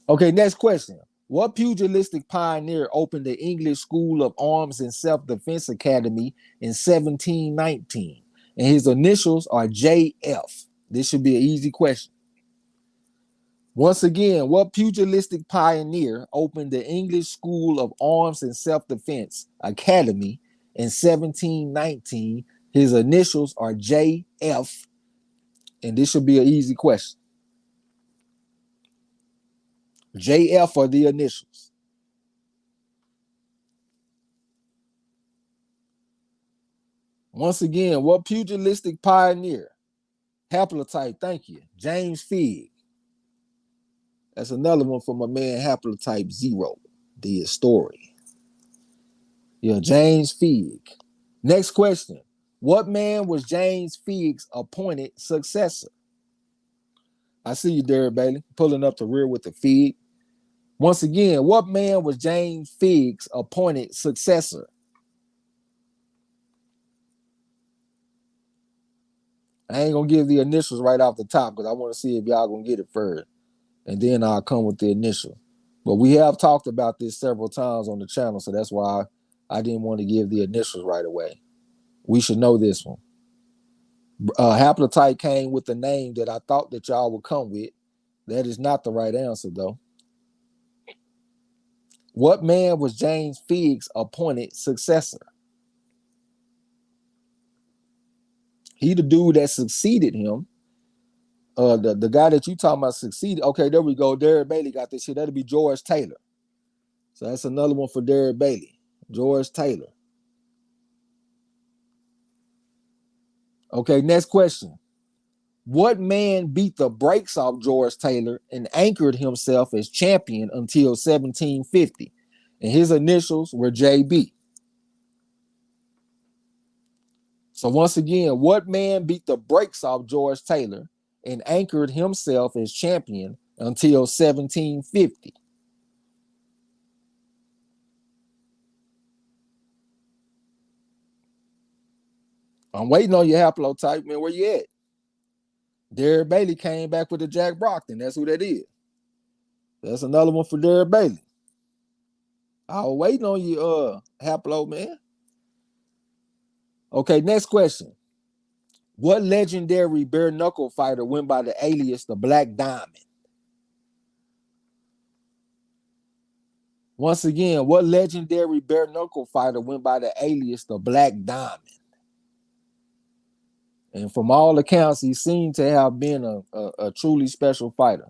Okay, next question. What pugilistic pioneer opened the English School of Arms and Self-Defense Academy in 1719? And his initials are JF. This should be an easy question. Once again, what pugilistic pioneer opened the English School of Arms and Self-Defense Academy in 1719? His initials are JF. And this should be an easy question. JF are the initials. Once again, what pugilistic pioneer? Haplotype, thank you. James Figg. That's another one from my man Haplotype 0, the historian. Yeah, James Figg. Next question. What man was James Figg's appointed successor? I see you, Derek Bailey, pulling up the rear with the Figg. Once again, what man was James Figg's appointed successor? I ain't gonna give the initials right off the top because I want to see if y'all gonna get it first. And then I'll come with the initial. But we have talked about this several times on the channel, so that's why I didn't want to give the initials right away. We should know this one. Haplotype came with the name that I thought that y'all would come with. That is not the right answer, though. What man was James Figg's appointed successor? He the dude that succeeded him. The guy that you talking about succeeded. Okay, there we go. Derek Bailey got this shit. That'll be George Taylor. So that's another one for Derek Bailey. George Taylor. Okay, next question. What man beat the brakes off George Taylor and anchored himself as champion until 1750? And his initials were JB. So once again, what man beat the brakes off George Taylor and anchored himself as champion until 1750? I'm waiting on your haplotype, man. Where you at? Derek Bailey came back with the Jack Brockton. That's who that is. That's another one for Derek Bailey. I was waiting on you, haplo, man. Okay, next question. What legendary bare knuckle fighter went by the alias the Black Diamond? Once again, what legendary bare knuckle fighter went by the alias the Black Diamond? And from all accounts, he seemed to have been a truly special fighter.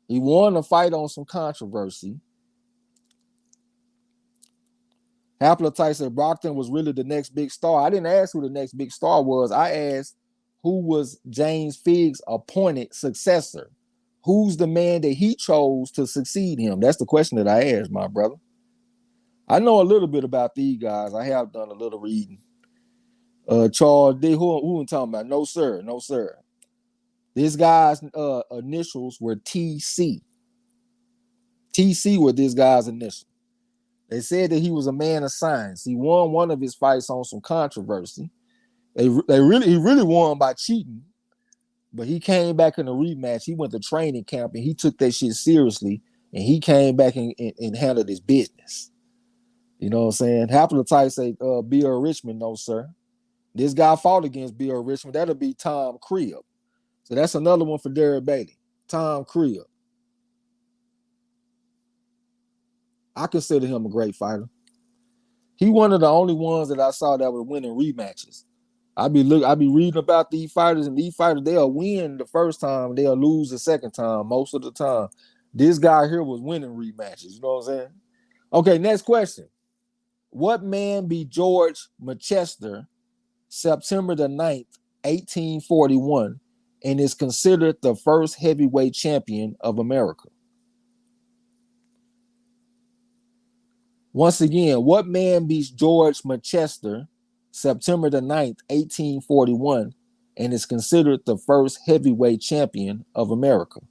He won a fight on some controversy. Haplotype said Brockton was really the next big star. I didn't ask who the next big star was. I asked who was James Figg's appointed successor. Who's the man that he chose to succeed him? That's the question that I asked, my brother. I know a little bit about these guys. I have done a little reading. Charles D. Who I'm talking about? No, sir. No, sir. This guy's initials were TC. TC were this guy's initials. They said that he was a man of science. He won one of his fights on some controversy. He really won by cheating, but he came back in a rematch. He went to training camp and he took that shit seriously, and he came back and handled his business. You know what I'm saying? Haplotype say B.R. Richmond, no, sir. This guy fought against B.R. Richmond. That'll be Tom Cribb. So that's another one for Derek Bailey. Tom Cribb. I consider him a great fighter. He one of the only ones that I saw that were winning rematches. I be reading about these fighters, and these fighters, they'll win the first time, they'll lose the second time most of the time. This guy here was winning rematches. You know what I'm saying? Okay, next question. What man beat George Manchester September the 9th, 1841, and is considered the first heavyweight champion of America? Once again, what man beats George Manchester September the 9th, 1841, and is considered the first heavyweight champion of America?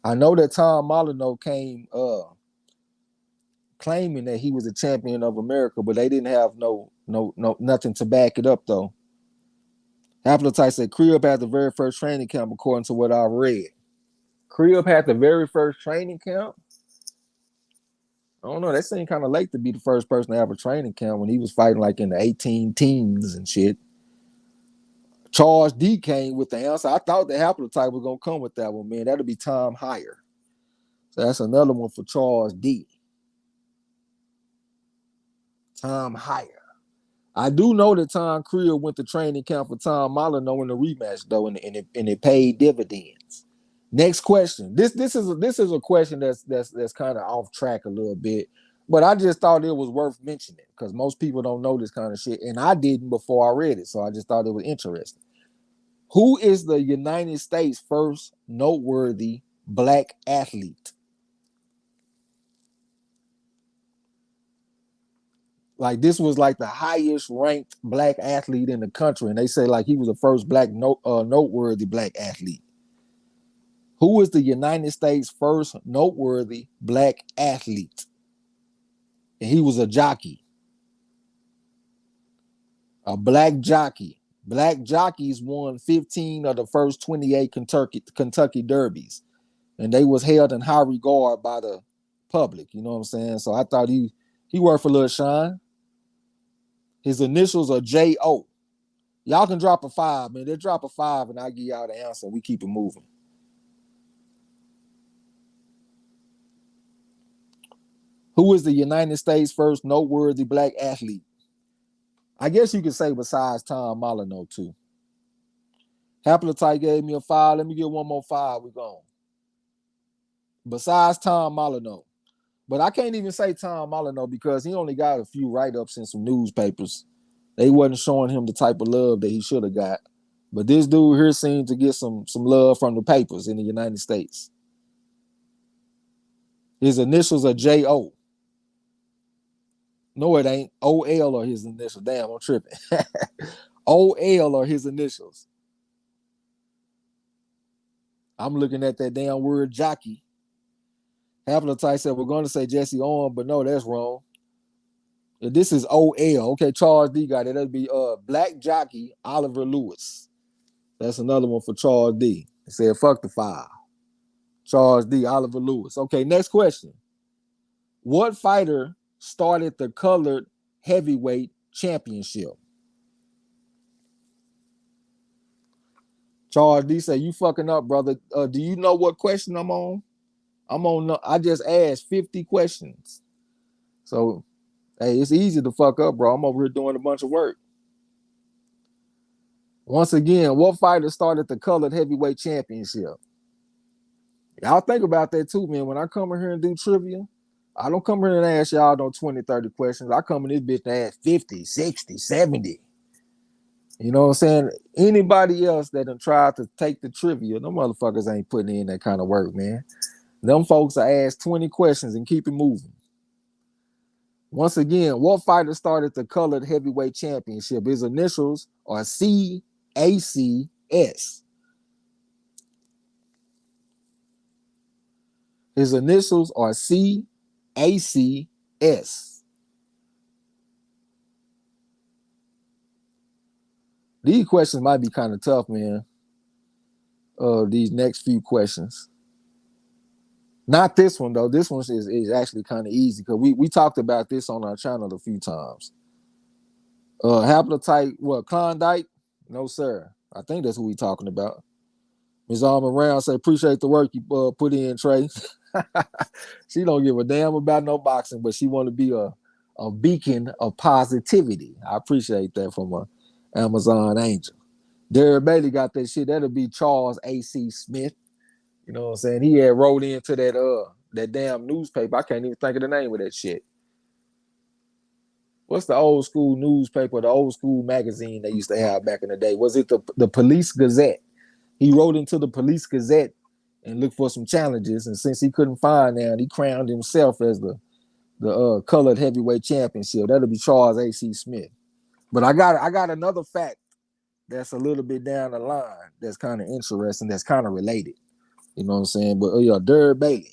I know that Tom Molyneux came claiming that he was a champion of America, but they didn't have nothing to back it up though. Haplotype said Cribb had the very first training camp, according to what I read. Cribb had the very first training camp. I don't know. That seemed kind of late to be the first person to have a training camp when he was fighting like in the 18 teens and shit. Charles D came with the answer. I thought the haplotype was gonna come with that one, man. That'll be Tom Hyer. So that's another one for Charles D. Tom Hyer. I do know that Tom Cribb went to training camp for Tom Molyneux in the rematch though, and it paid dividends. Next question. This is a question that's kind of off track a little bit. But I just thought it was worth mentioning because most people don't know this kind of shit. And I didn't before I read it. So I just thought it was interesting. Who is the United States' first noteworthy black athlete? Like this was like the highest ranked black athlete in the country. And they say like he was the first noteworthy black athlete. Who is the United States' first noteworthy black athlete? And he was a jockey. A black jockey. Black jockeys won 15 of the first 28 Kentucky Derbies. And they was held in high regard by the public. You know what I'm saying? So I thought he worked for Lil Sean. His initials are J.O. Y'all can drop a 5, man. They drop a 5 and I give y'all the answer. We keep it moving. Who is the United States' first noteworthy black athlete? I guess you could say besides Tom Molyneux, too. Haplotype gave me a 5. Let me get one more 5. We're gone. Besides Tom Molyneux. But I can't even say Tom Molyneux because he only got a few write-ups in some newspapers. They wasn't showing him the type of love that he should have got. But this dude here seemed to get some love from the papers in the United States. His initials are J.O. No, it ain't. O.L. are his initials. Damn, I'm tripping. O.L. are his initials. I'm looking at that damn word jockey. Haplotype said we're going to say Jesse Owen, but no, that's wrong. This is O.L. Okay, Charles D got it. That'd be black jockey Oliver Lewis. That's another one for Charles D. He said fuck the 5. Charles D. Oliver Lewis. Okay, next question. What fighter started the colored heavyweight championship? Charles D said, you fucking up, brother. Do you know what question I'm on? I just asked 50 questions. So, hey, it's easy to fuck up, bro. I'm over here doing a bunch of work. Once again, what fighter started the colored heavyweight championship? Y'all think about that too, man. When I come in here and do trivia, I don't come here and ask y'all no 20, 30 questions. I come in this bitch to ask 50, 60, 70. You know what I'm saying? Anybody else that done tried to take the trivia, them motherfuckers ain't putting in that kind of work, man. Them folks are asked 20 questions and keep it moving. Once again, what fighter started the colored heavyweight championship? His initials are CACS. His initials are CACS. These questions might be kind of tough, man. These next few questions. Not this one, though. This one is actually kind of easy because we talked about this on our channel a few times. Haplotype, what, Klondike? No, sir. I think that's who we talking about. Ms. Alma Round say, appreciate the work you put in, Trey. She don't give a damn about no boxing, but she want to be a beacon of positivity. I appreciate that from a Amazon angel. Derek Bailey got that shit. That'll be Charles A.C. Smith. You know what I'm saying? He had wrote into that damn newspaper. I can't even think of the name of that shit. What's the old school newspaper, the old school magazine they used to have back in the day? Was it the Police Gazette? He wrote into the Police Gazette and looked for some challenges. And since he couldn't find that, he crowned himself as the colored heavyweight championship. That'll be Charles A.C. Smith. But I got another fact that's a little bit down the line that's kind of interesting, that's kind of related. You know what I'm saying? But yeah, Derek Bailey.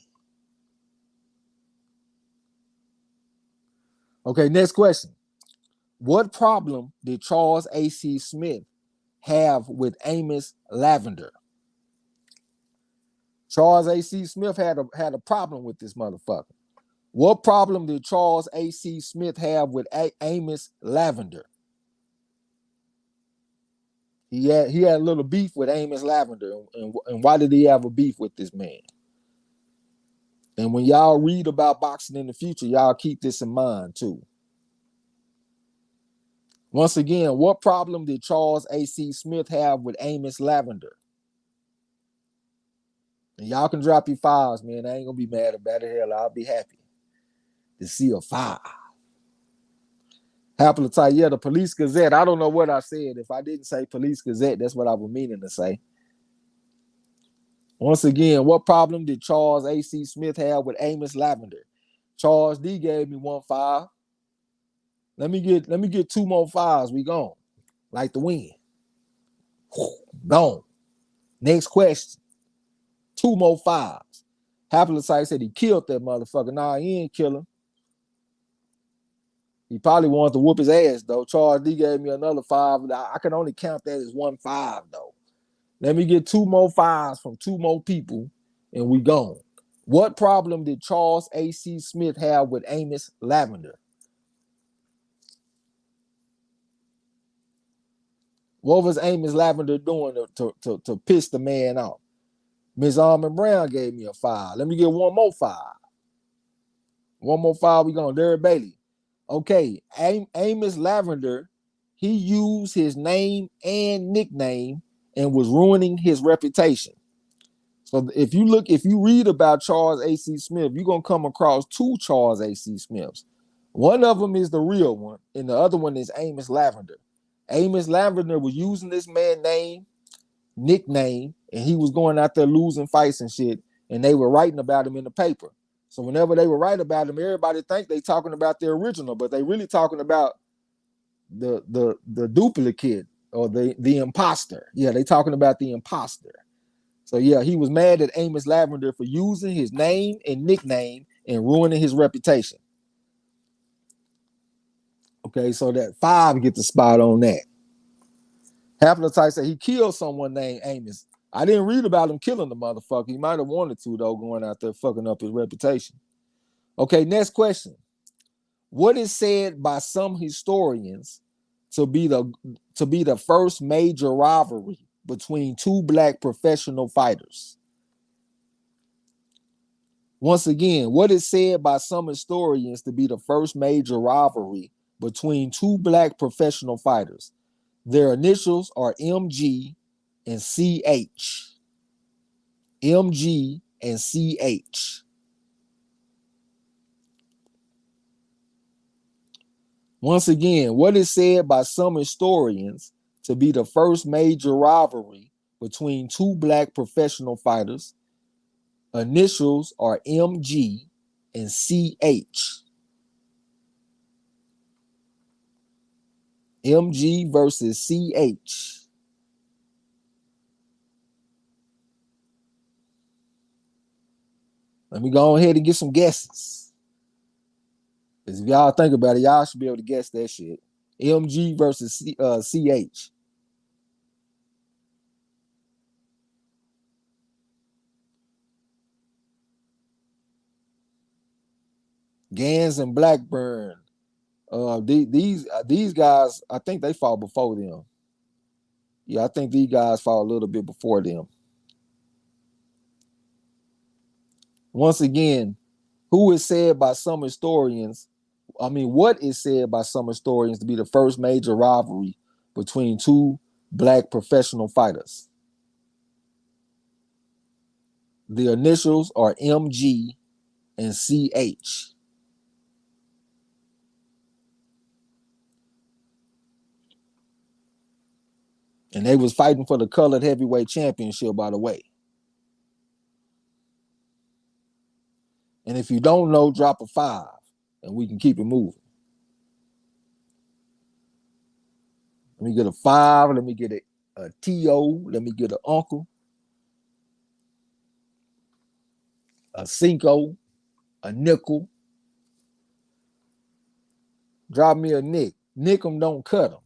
Okay, next question. What problem did Charles A.C. Smith have with Amos Lavender? Charles A.C. Smith had a problem with this motherfucker. What problem did Charles A.C. Smith have with Amos Lavender? He had a little beef with Amos Lavender. And why did he have a beef with this man? And when y'all read about boxing in the future, y'all keep this in mind too. Once again, what problem did Charles A.C. Smith have with Amos Lavender? And y'all can drop your 5s, man. I ain't gonna be mad about it. Hell, I'll be happy. to see a 5. Haplotype, yeah, the Police Gazette. I don't know what I said. If I didn't say Police Gazette, that's what I was meaning to say. Once again, what problem did Charles A.C. Smith have with Amos Lavender? Charles D gave me 1 5. Let me get 2 more 5s. We gone. Like the wind. Gone. Next question. 2 more 5s. Haplotype said he killed that motherfucker. Nah, he ain't kill him. He probably wanted to whoop his ass, though. Charles D gave me another 5. I can only count that as 1 5, though. Let me get 2 more 5s from 2 more people, and we gone. What problem did Charles A.C. Smith have with Amos Lavender? What was Amos Lavender doing to piss the man off? Miss Almond Brown gave me a 5. Let me get 1 more 5. 1 more 5, we gone. Derek Bailey. Okay, Amos Lavender, he used his name and nickname and was ruining his reputation. So if you read about Charles A.C. Smith, you're going to come across 2 Charles A.C. Smiths. One of them is the real one, and the other one is Amos Lavender. Amos Lavender was using this man's name, nickname, and he was going out there losing fights and shit, and they were writing about him in the paper. So whenever they were writing about him, everybody think they talking about the original, but they really talking about the duplicate or the imposter. Yeah, they talking about the imposter. So yeah, he was mad at Amos Lavender for using his name and nickname and ruining his reputation. Okay, so that 5 get the spot on that. Haplotype said he killed someone named Amos. I didn't read about him killing the motherfucker. He might have wanted to, though, going out there fucking up his reputation. Okay, next question. What is said by some historians to be the first major rivalry between 2 black professional fighters? Once again, what is said by some historians to be the first major rivalry between 2 black professional fighters? Their initials are MG and CH. MG and CH. Once again, what is said by some historians to be the first major rivalry between 2 black professional fighters? Initials are MG and CH. MG versus CH. Let me go ahead and get some guesses. Because if y'all think about it, y'all should be able to guess that shit. MG versus CH. Gans and Blackburn. These guys, I think they fought before them. Yeah, I think these guys fought a little bit before them. Once again, what is said by some historians to be the first major rivalry between 2 black professional fighters? The initials are MG and CH. And they was fighting for the colored heavyweight championship, by the way. And if you don't know, drop a 5 and we can keep it moving. Let me get a 5. Let me get a TO. Let me get an uncle. A cinco. A nickel. Drop me a nick. Nick 'em, don't cut 'em.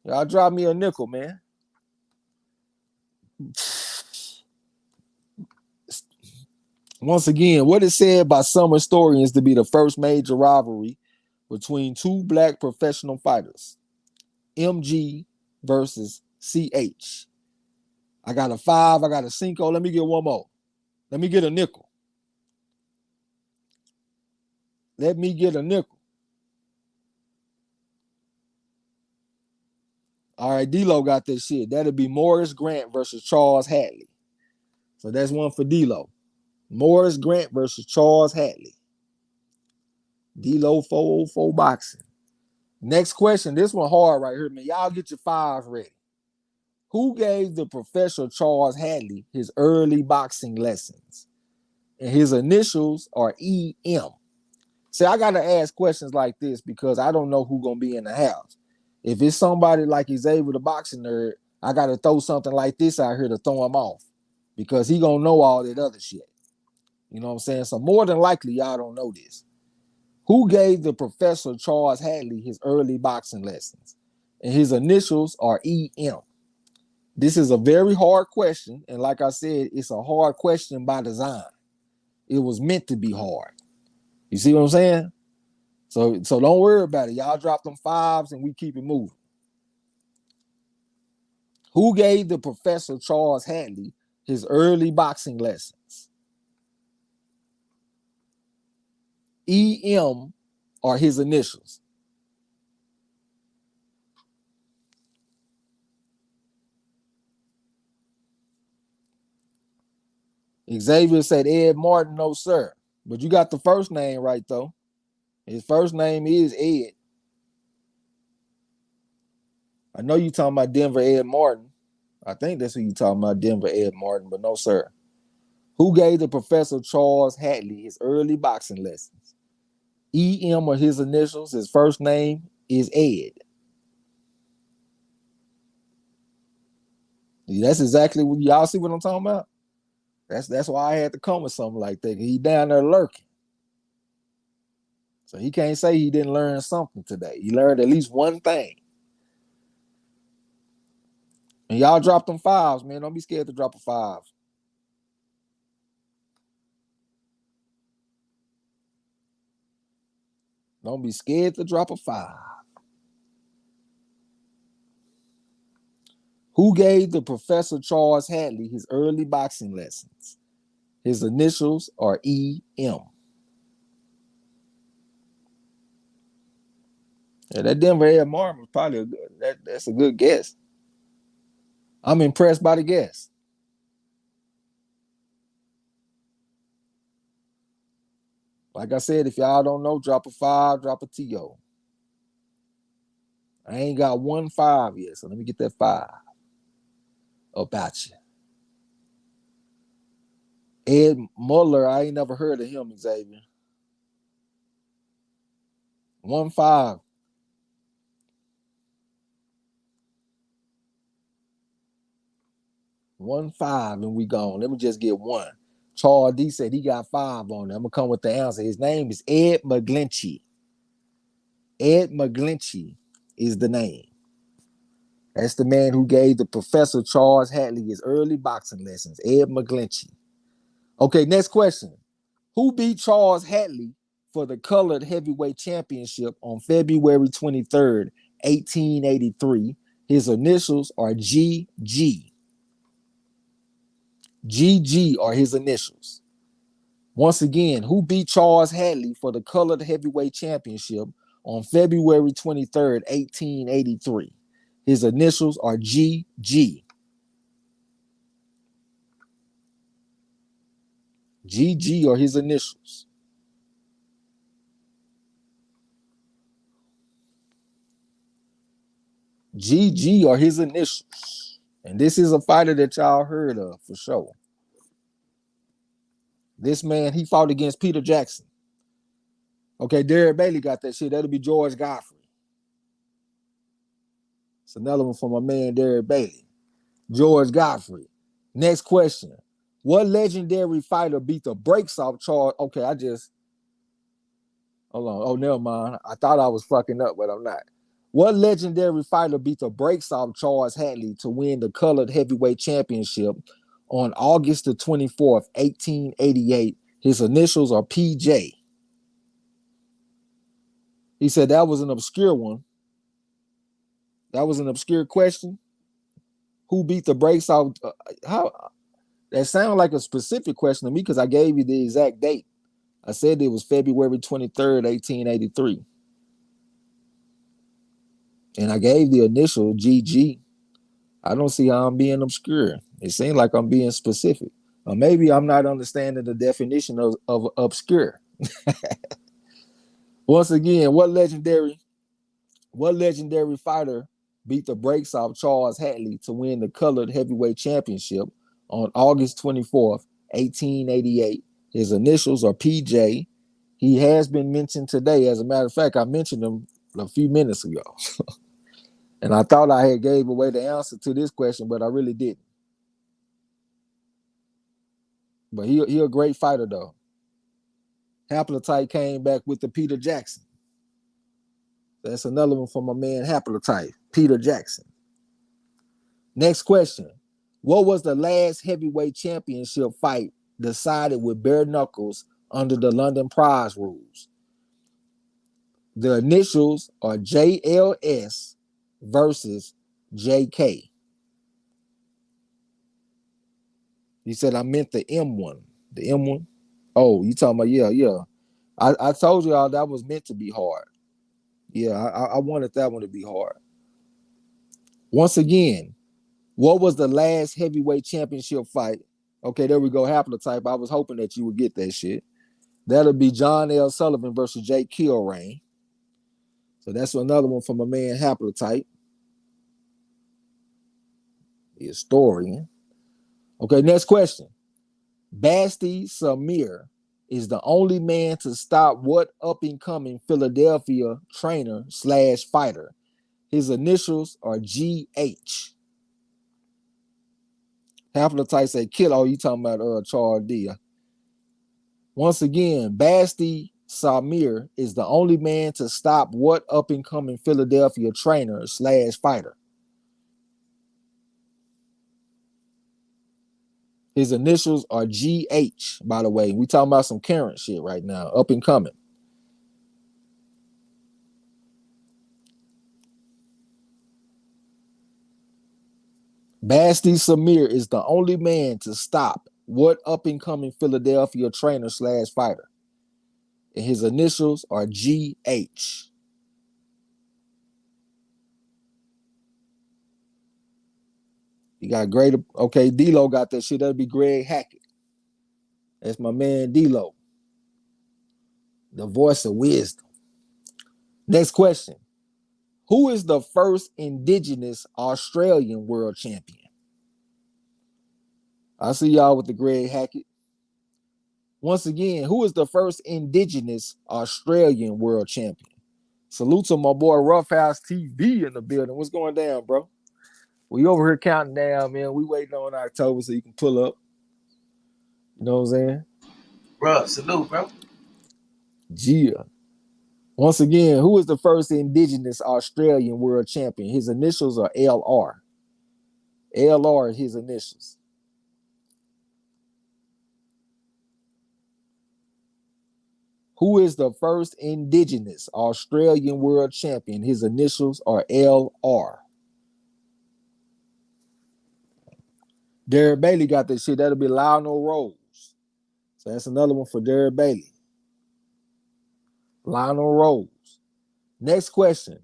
Y'all drop me a nickel, man. Once again, what is said by some historians to be the first major rivalry between 2 black professional fighters? MG versus CH. I got a 5. I got a cinco. Let me get 1 more. Let me get a nickel. Let me get a nickel. All right, D-Lo got this shit. That'll be Morris Grant versus Charles Hatley. So that's 1 for D-Lo. Morris Grant versus Charles Hatley. D-Lo 404 boxing. Next question. This one hard right here, man. Y'all get your fives ready. Who gave the Professor Charles Hadley his early boxing lessons? And his initials are EM. See, I got to ask questions like this because I don't know who's going to be in the house. If it's somebody like Xavier the boxing nerd, I got to throw something like this out here to throw him off because he going to know all that other shit. You know what I'm saying? So more than likely, y'all don't know this. Who gave the Professor Charles Hadley his early boxing lessons? And his initials are EM. This is a very hard question. And like I said, it's a hard question by design. It was meant to be hard. You see what I'm saying? So don't worry about it. Y'all drop them fives and we keep it moving. Who gave the Professor Charles Hadley his early boxing lessons? EM are his initials. Xavier said Ed Martin, no sir. But you got the first name right though. His first name is Ed. I know you talking about Denver Ed Martin. I think that's who you talking about, Denver Ed Martin, but no sir. Who gave the Professor Charles Hadley his early boxing lessons? EM are his initials. His first name is Ed. That's exactly what y'all see what I'm talking about. That's why I had to come with something like that. He down there lurking. So he can't say he didn't learn something today. He learned at least one thing. And y'all drop them fives, man. Don't be scared to drop a five. Don't be scared to drop a five. Who gave the Professor Charles Hadley his early boxing lessons? His initials are EM. Yeah, that Denver Ed Martin was probably that's a good guess. I'm impressed by the guess. Like I said, if y'all don't know, drop a five, drop a TO. I ain't got 1 5 yet, so let me get that 5 about you. Ed Muller, I ain't never heard of him, Xavier. 1 5. 1 5, and we gone. Let me just get one. Charles D said he got 5 on there. I'm gonna come with the answer. His name is Ed McGlinchey. Ed McGlinchey is the name. That's the man who gave the Professor Charles Hadley his early boxing lessons. Ed McGlinchey. Okay, next question. Who beat Charles Hadley for the colored heavyweight championship on February 23rd, 1883? His initials are GG. GG are his initials. Once again, who beat Charles Hadley for the colored heavyweight championship on February 23rd, 1883? His initials are GG. GG are his initials. GG are his initials. And this is a fighter that y'all heard of for sure. This man, he fought against Peter Jackson. Okay, Derek Bailey got that shit. That'll be George Godfrey. It's another one from my man, Derek Bailey. George Godfrey. Next question. What legendary fighter beat the brakes off Charles? Okay, hold on. Oh, never mind. I thought I was fucking up, but I'm not. What legendary fighter beat the brakes off Charles Hadley to win the colored heavyweight championship on August the 24th, 1888? His initials are PJ. He said that was an obscure one. That was an obscure question. Who beat the brakes off? How? That sounded like a specific question to me because I gave you the exact date. I said it was February 23rd, 1883. And I gave the initial GG. I don't see how I'm being obscure. It seems like I'm being specific. Or maybe I'm not understanding the definition of obscure. Once again, what legendary fighter beat the brakes off Charles Hatley to win the colored heavyweight championship on August 24th, 1888? His initials are PJ. He has been mentioned today. As a matter of fact, I mentioned him a few minutes ago. And I thought I had gave away the answer to this question, but I really didn't. But he a great fighter, though. Haplotype came back with the Peter Jackson. That's another one from my man Haplotype, Peter Jackson. Next question. What was the last heavyweight championship fight decided with bare knuckles under the London Prize rules? The initials are JLS versus JK. You said I meant the M1. The M1? Oh, you talking about, yeah. I told you all that was meant to be hard. Yeah, I wanted that one to be hard. Once again, what was the last heavyweight championship fight? Okay, there we go. Haplotype. I was hoping that you would get that shit. That'll be John L. Sullivan versus Jake Kilrain. So that's another one from a man Haplotype. The historian. Okay, next question. Basti Samir is the only man to stop what up-and-coming Philadelphia trainer / fighter? His initials are GH. Haplotype say kill. Oh, you talking about Charles D. Once again, Basti Samir is the only man to stop what up-and-coming Philadelphia trainer / fighter? His initials are GH, by the way. We talking about some current shit right now, up and coming. Basti Samir is the only man to stop what up-and-coming Philadelphia trainer / fighter? And his initials are GH. You got great. Okay, D-Lo got that shit. That'd be Greg Hackett. That's my man D-Lo. The voice of wisdom. Next question. Who is the first indigenous Australian world champion? I see y'all with the Greg Hackett. Once again, who is the first indigenous Australian world champion? Salute to my boy Roughhouse TV in the building. What's going down, bro? We over here counting down, man. We waiting on October so you can pull up. You know what I'm saying? Bro, salute, bro. Gia. Once again, who is the first indigenous Australian world champion? His initials are LR. LR is his initials. Who is the first indigenous Australian world champion? His initials are LR. Derek Bailey got this shit. That'll be Lionel Rose. So that's another one for Derek Bailey. Lionel Rose. Next question.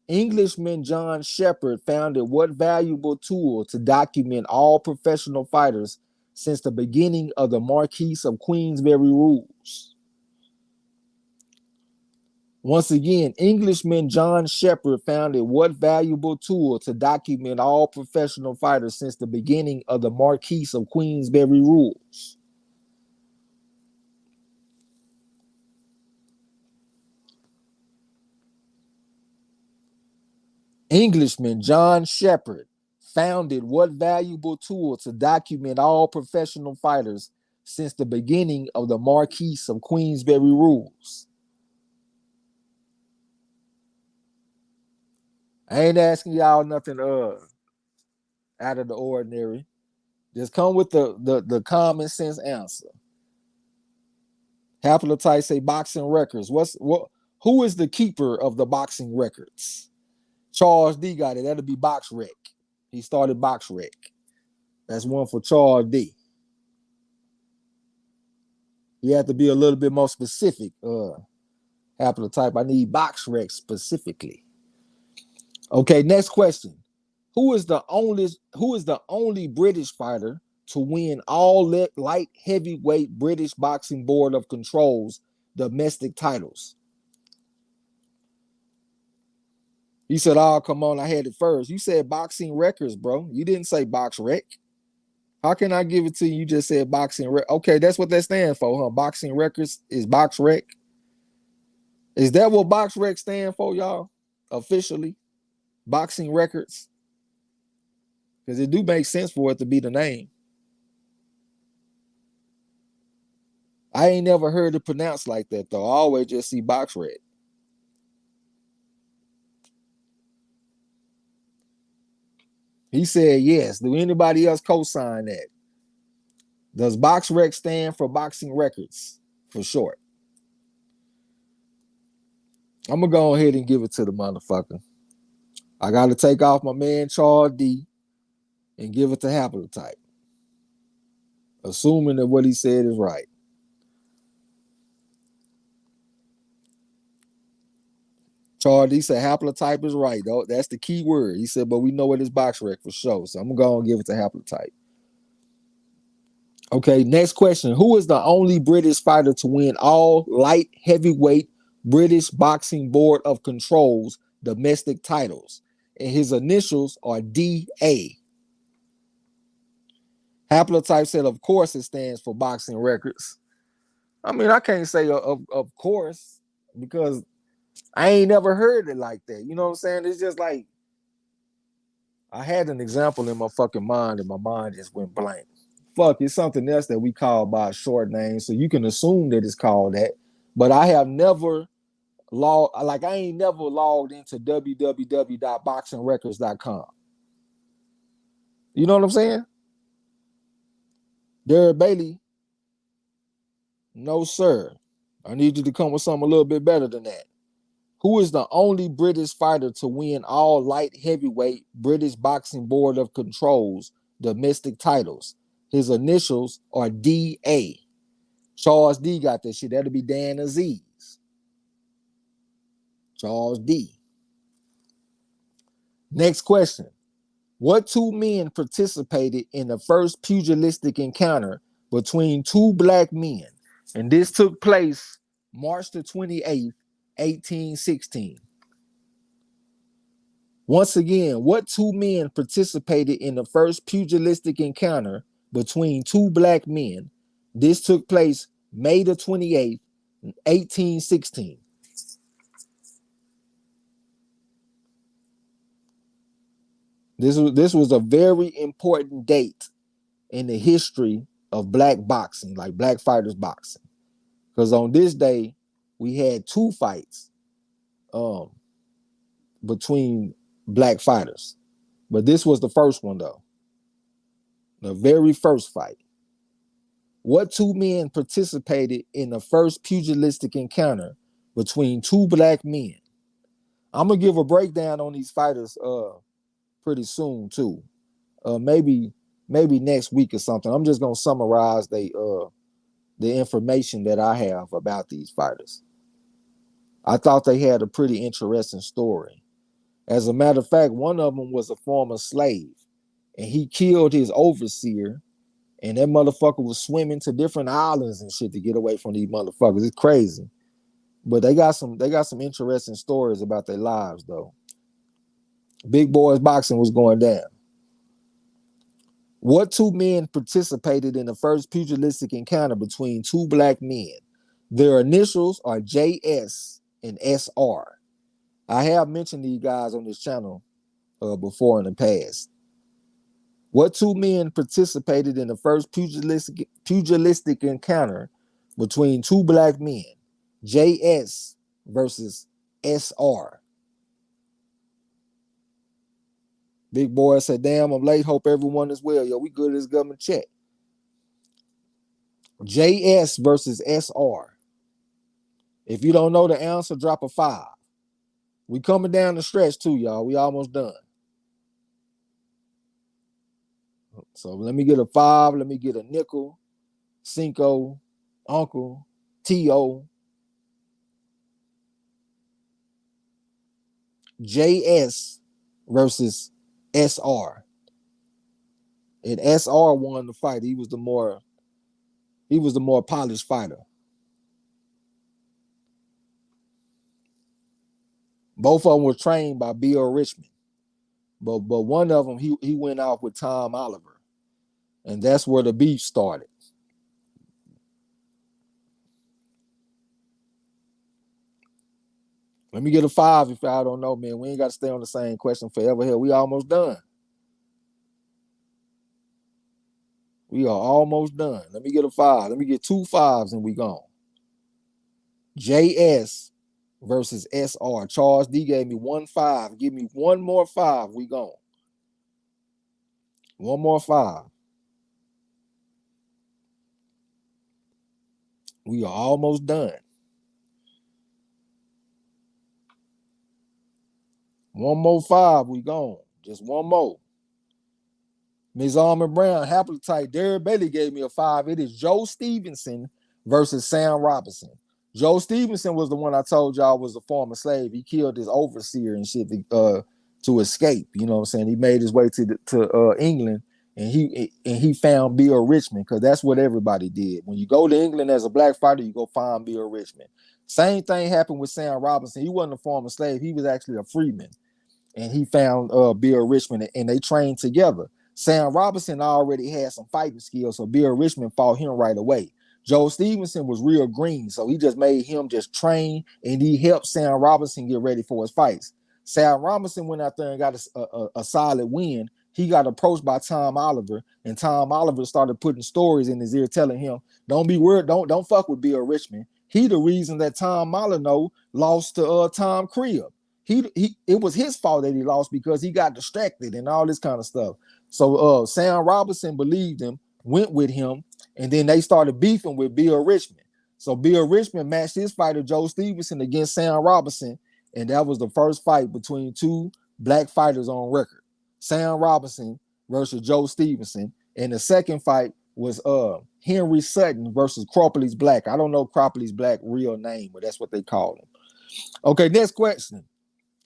Englishman John Shepard founded what valuable tool to document all professional fighters since the beginning of the Marquis of Queensberry rules? Once again, Englishman John Shepard founded what valuable tool to document all professional fighters since the beginning of the Marquis of Queensberry rules? Englishman John Shepard founded what valuable tool to document all professional fighters since the beginning of the Marquis of Queensberry rules? I ain't asking y'all nothing out of the ordinary. Just come with the common sense answer. Haplotype say boxing records. Who is the keeper of the boxing records? Charles D got it. That'll be Box Rec. He started Box Rec. That's one for Charles D. You have to be a little bit more specific. Haplotype, I need Box Rec specifically. Okay, next question. Who is the only British fighter to win all light heavyweight British Boxing Board of Control's domestic titles? He said, "Oh, come on, I had it first." You said Boxing Records, bro. You didn't say Box Rec. How can I give it to you? You just said Boxing Rec. Okay, that's what that stands for, huh? Boxing Records is Box Rec. Is that what Box Rec stand for, y'all? Officially, Boxing Records, because it do make sense for it to be the name. I ain't never heard it pronounced like that though. I always just see Box Rec. He said yes. Do anybody else co-sign that? Does Box Rec stand for Boxing Records for short? I'm gonna go ahead and give it to the motherfucker. I gotta take off my man Charles D and give it to Haplotype, assuming that what he said is right. Charles D said Haplotype is right, though. That's the key word. He said, but we know it is Box Rec for sure. So I'm gonna go and give it to Haplotype. Okay, next question. Who is the only British fighter to win all light heavyweight British Boxing Board of Control's domestic titles? And his initials are DA. Haplotype said, of course, it stands for Boxing Records. I mean, I can't say of course, because I ain't never heard it like that. You know what I'm saying? It's just like I had an example in my fucking mind and my mind just went blank. Fuck, it's something else that we call by a short name, so you can assume that it's called that. But I have never I ain't never logged into www.boxingrecords.com. You know what I'm saying? Derek Bailey, no sir. I need you to come with something a little bit better than that. Who is the only British fighter to win all light heavyweight British Boxing Board of Control's domestic titles? His initials are DA. Charles D got that shit. That'll be Dan Aziz. Charles D. Next question. What two men participated in the first pugilistic encounter between two black men? And this took place March the 28th, 1816. Once again, what two men participated in the first pugilistic encounter between two black men? This took place May the 28th, 1816. This was a very important date in the history of black boxing, like black fighters boxing. Because on this day, we had two fights between black fighters. But this was the first one, though. The very first fight. What two men participated in the first pugilistic encounter between two black men? I'm gonna give a breakdown on these fighters pretty soon too. Maybe next week or something. I'm just gonna summarize the information that I have about these fighters. I thought they had a pretty interesting story. As a matter of fact, one of them was a former slave, and he killed his overseer. And that motherfucker was swimming to different islands and shit to get away from these motherfuckers. It's crazy. But they got some interesting stories about their lives, though. Big boys boxing was going down. What two men participated in the first pugilistic encounter between two black men? Their initials are JS and SR. I have mentioned these guys on this channel before in the past. What two men participated in the first pugilistic encounter between two black men? JS versus SR. Big boy said, damn, I'm late. Hope everyone is well. Yo, we good as government check. JS versus SR. If you don't know the answer, drop a 5. We coming down the stretch too, y'all. We almost done. So let me get a 5. Let me get a nickel, cinco, uncle, T.O. JS versus SR. And SR won the fight. He was the more polished fighter. Both of them were trained by Bill Richmond. But one of them, he went off with Tom Oliver. And that's where the beef started. Let me get a 5 if y'all don't know, man. We ain't got to stay on the same question forever. Hell, we almost done. We are almost done. Let me get a 5. Let me get 2 5s and we gone. JS versus SR. Charles D gave me 1 5. Give me one more 5. We gone. One more 5. We are almost done. One more 5. We gone. Just one more. Ms. Almond Brown, haplotype. Derek Bailey gave me a 5. It is Joe Stevenson versus Sam Robinson. Joe Stevenson was the one I told y'all was a former slave. He killed his overseer and shit to escape. You know what I'm saying? He made his way to England and he found Bill Richmond because that's what everybody did. When you go to England as a black fighter, you go find Bill Richmond. Same thing happened with Sam Robinson. He wasn't a former slave. He was actually a freeman. And he found Bill Richmond and they trained together. Sam Robinson already had some fighting skills, so Bill Richmond fought him right away. Joe Stevenson was real green, so he just made him just train, and he helped Sam Robinson get ready for his fights. Sam Robinson went out there and got a solid win. He got approached by Tom Oliver, and Tom Oliver started putting stories in his ear telling him, don't be worried, don't fuck with Bill Richmond. He the reason that Tom Molyneux lost to Tom Crib. It was his fault that he lost because he got distracted and all this kind of stuff. So Sam Robinson believed him, went with him, and then they started beefing with Bill Richmond. So Bill Richmond matched his fighter Joe Stevenson against Sam Robinson, and that was the first fight between two black fighters on record. Sam Robinson versus Joe Stevenson, and the second fight was Henry Sutton versus Cropley's Black. I don't know Cropley's Black real name, but that's what they call him. Okay, next question.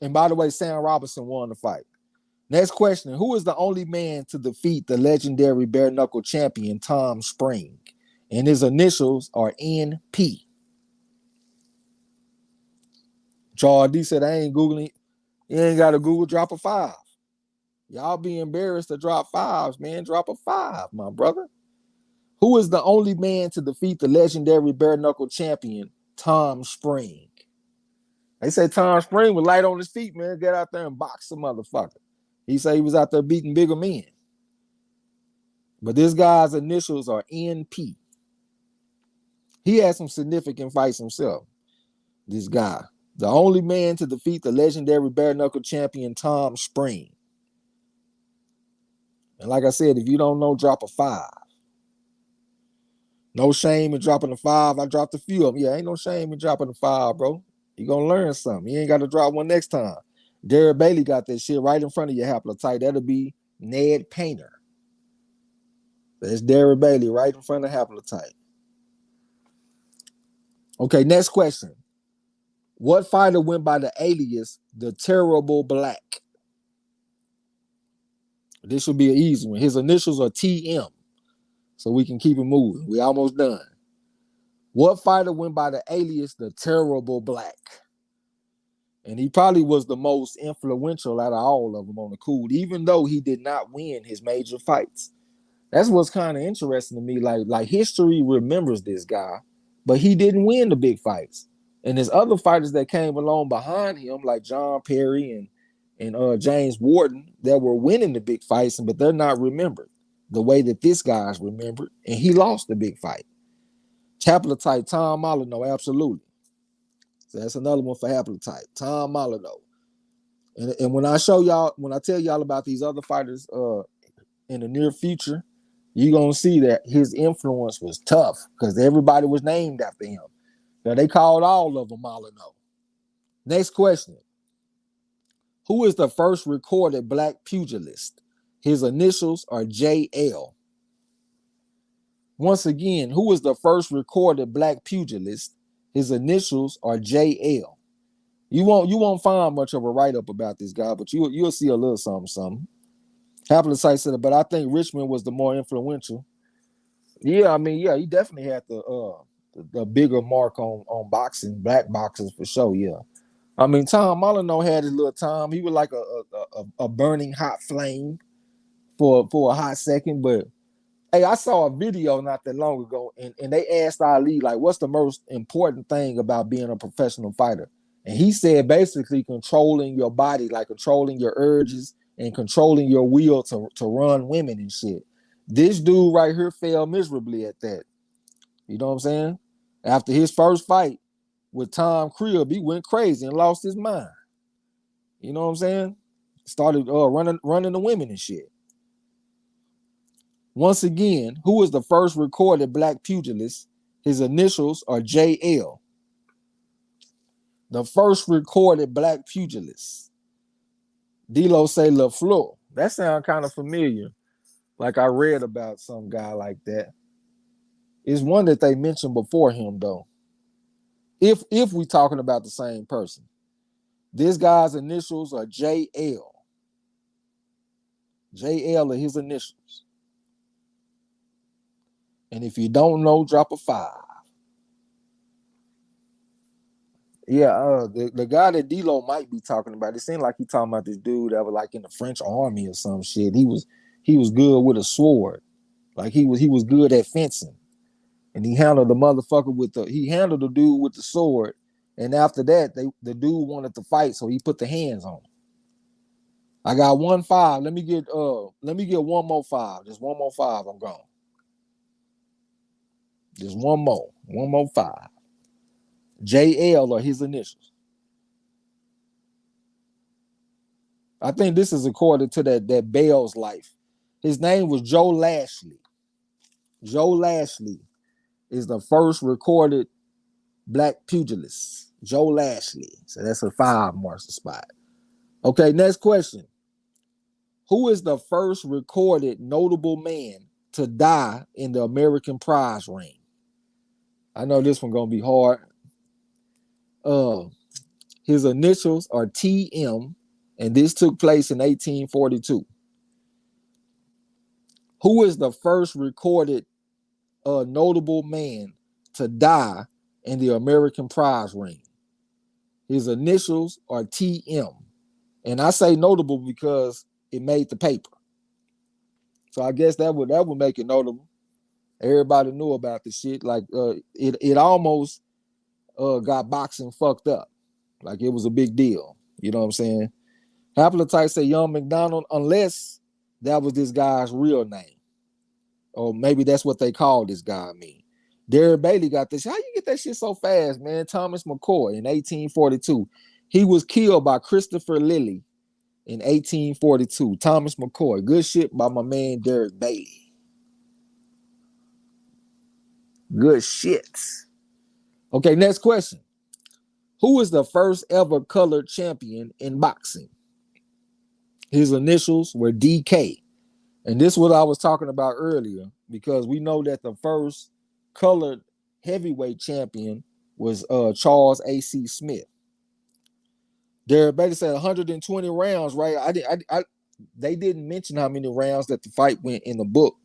And by the way, Sam Robinson won the fight. Next question. Who is the only man to defeat the legendary bare knuckle champion Tom Spring? And his initials are NP. Charles D said, I ain't Googling. You ain't got to Google, drop a 5. Y'all be embarrassed to drop 5s, man. Drop a 5, my brother. Who is the only man to defeat the legendary bare knuckle champion Tom Spring? They say Tom Spring was light on his feet, man. Get out there and box the motherfucker. He said he was out there beating bigger men. But this guy's initials are NP. He had some significant fights himself. This guy. The only man to defeat the legendary bare knuckle champion Tom Spring. And like I said, if you don't know, drop a 5. No shame in dropping a 5. I dropped a few of them. Yeah, ain't no shame in dropping a 5, bro. You're going to learn something. You ain't got to drop one next time. Derek Bailey got that shit right in front of your haplotype. That'll be Ned Painter. That's Derek Bailey right in front of haplotype. Okay, next question. What fighter went by the alias The Terrible Black? This will be an easy one. His initials are TM. So we can keep it moving. We almost done. What fighter went by the alias The Terrible Black? And he probably was the most influential out of all of them on the cool, even though he did not win his major fights. That's what's kind of interesting to me. Like history remembers this guy, but he didn't win the big fights. And there's other fighters that came along behind him, like John Perry and James Warden, that were winning the big fights, but they're not remembered the way that this guy's remembered. And he lost the big fight. Haplotype Tom Molyneux, absolutely. So that's another one for haplotype. Tom Molyneux. And when I tell y'all about these other fighters in the near future, you're gonna see that his influence was tough because everybody was named after him. Now they called all of them Molyneux. Next question. Who is the first recorded black pugilist? His initials are JL. Once again, who is the first recorded black pugilist? His initials are JL. You won't find much of a write-up about this guy, but you'll see a little something. Haplotype said, but I think Richmond was the more influential. Yeah, I mean, yeah, he definitely had the bigger mark on boxing, black boxers for sure, yeah. I mean, Tom Molyneux had his little time. He was like a burning hot flame for a hot second. But hey, I saw a video not that long ago, and they asked Ali, like, what's the most important thing about being a professional fighter? And he said basically controlling your body, like controlling your urges and controlling your will to run women and shit. This dude right here failed miserably at that. You know what I'm saying? After his first fight with Tom Cribb, he went crazy and lost his mind. You know what I'm saying? Started running the women and shit. Once again, who is the first recorded black pugilist? His initials are JL. The first recorded black pugilist. D-Lo say LaFleur. That sounds kind of familiar. Like I read about some guy like that. It's one that they mentioned before him, though. If we talking about the same person. This guy's initials are JL. JL are his initials. And if you don't know, drop a 5. Yeah, the guy that D-Lo might be talking about, it seemed like he talking about this dude that was like in the French army or some shit. He was good with a sword. Like he was good at fencing. And he handled he handled the dude with the sword. And after that, the dude wanted to fight, so he put the hands on him. I got 1-5. Let me get one more 5. Just one more 5. I'm gone. Just one more 5. JL are his initials. I think this is according to that Bell's life. His name was Joe Lashley. Joe Lashley is the first recorded black pugilist. Joe Lashley. So that's a 5 marks the spot. Okay, next question. Who is the first recorded notable man to die in the American prize ring? I know this one gonna be hard. His initials are TM, and this took place in 1842. Who is the first recorded notable man to die in the American prize ring? His initials are TM. And I say notable because it made the paper. So I guess that would make it notable. Everybody knew about the shit. Like it almost got boxing fucked up. Like it was a big deal. You know what I'm saying? Haplotype say Young McDonald, unless that was this guy's real name. Or maybe that's what they called this guy. I mean, Derek Bailey got this. How you get that shit so fast, man? Thomas McCoy in 1842. He was killed by Christopher Lilly in 1842. Thomas McCoy. Good shit by my man Derek Bailey. Good shit. Okay, next question. Who is the first ever colored champion in boxing? His initials were DK. And this is what I was talking about earlier, because we know that the first colored heavyweight champion was Charles A.C. Smith. Derek Bailey said 120 rounds, right? They didn't mention how many rounds that the fight went in the book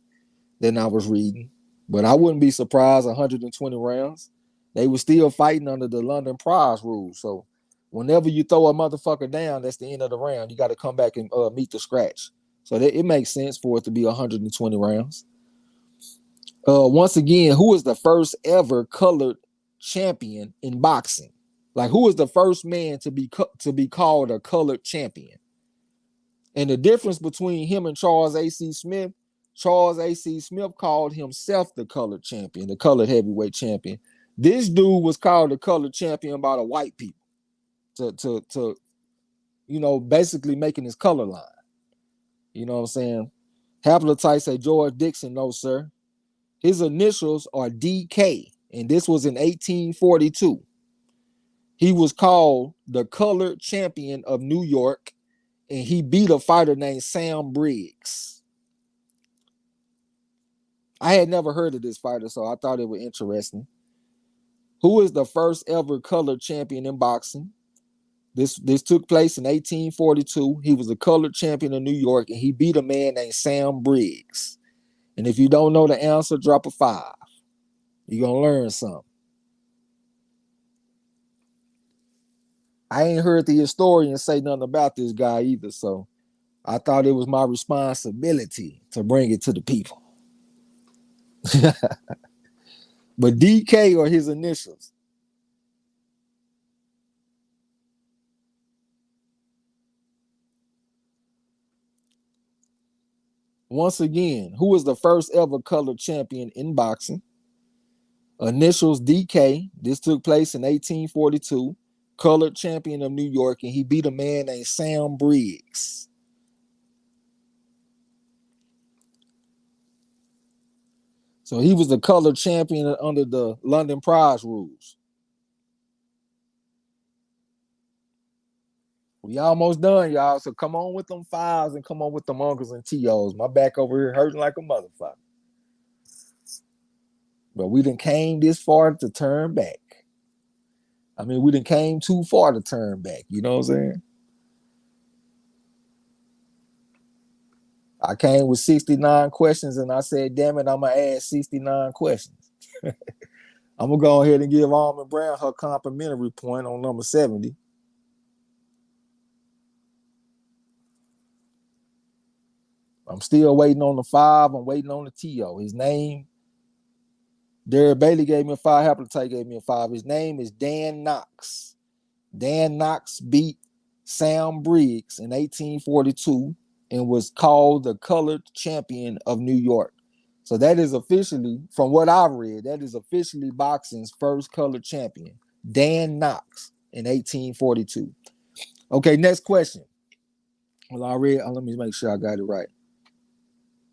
that I was reading, but I wouldn't be surprised 120 rounds. They were still fighting under the London prize rules. So whenever you throw a motherfucker down, that's the end of the round. You got to come back and meet the scratch. So it makes sense for it to be 120 rounds. Once again, who is the first ever colored champion in boxing? Like, who is the first man to be called a colored champion? And the difference between him and Charles A.C. Smith, Charles A.C. Smith called himself the colored champion, the colored heavyweight champion. This dude was called the colored champion by the white people to basically making his color line. You know what I'm saying? Haplotype say George Dixon, no, sir. His initials are DK, and this was in 1842. He was called the colored champion of New York, and he beat a fighter named Sam Briggs. I had never heard of this fighter, so I thought it was interesting. Who is the first ever colored champion in boxing? This took place in 1842. He was a colored champion of New York, and he beat a man named Sam Briggs. And if you don't know the answer, drop a 5. You're going to learn something. I ain't heard the historian say nothing about this guy either, so I thought it was my responsibility to bring it to the people. But DK are his initials. Once again, who was the first ever colored champion in boxing? Initials DK. This took place in 1842. Colored champion of New York, and he beat a man named Sam Briggs. So he was the colored champion under the London Prize rules. We almost done, y'all. So come on with them fives and come on with them uncles and TOs. My back over here hurting like a motherfucker. But we done came this far to turn back. I mean, we done came too far to turn back. You know what I'm saying? I came with 69 questions and I said, damn it, I'm going to add 69 questions. I'm going to go ahead and give Almond Brown her complimentary point on number 70. I'm still waiting on the 5. I'm waiting on the TO. His name, Derek Bailey gave me a 5. Happentate gave me a 5. His name is Dan Knox. Dan Knox beat Sam Briggs in 1842 and was called the colored champion of New York. So that is officially, from what I've read, that is officially boxing's first colored champion, Dan Knox in 1842. Okay, next question. Well, I read, let me make sure I got it right.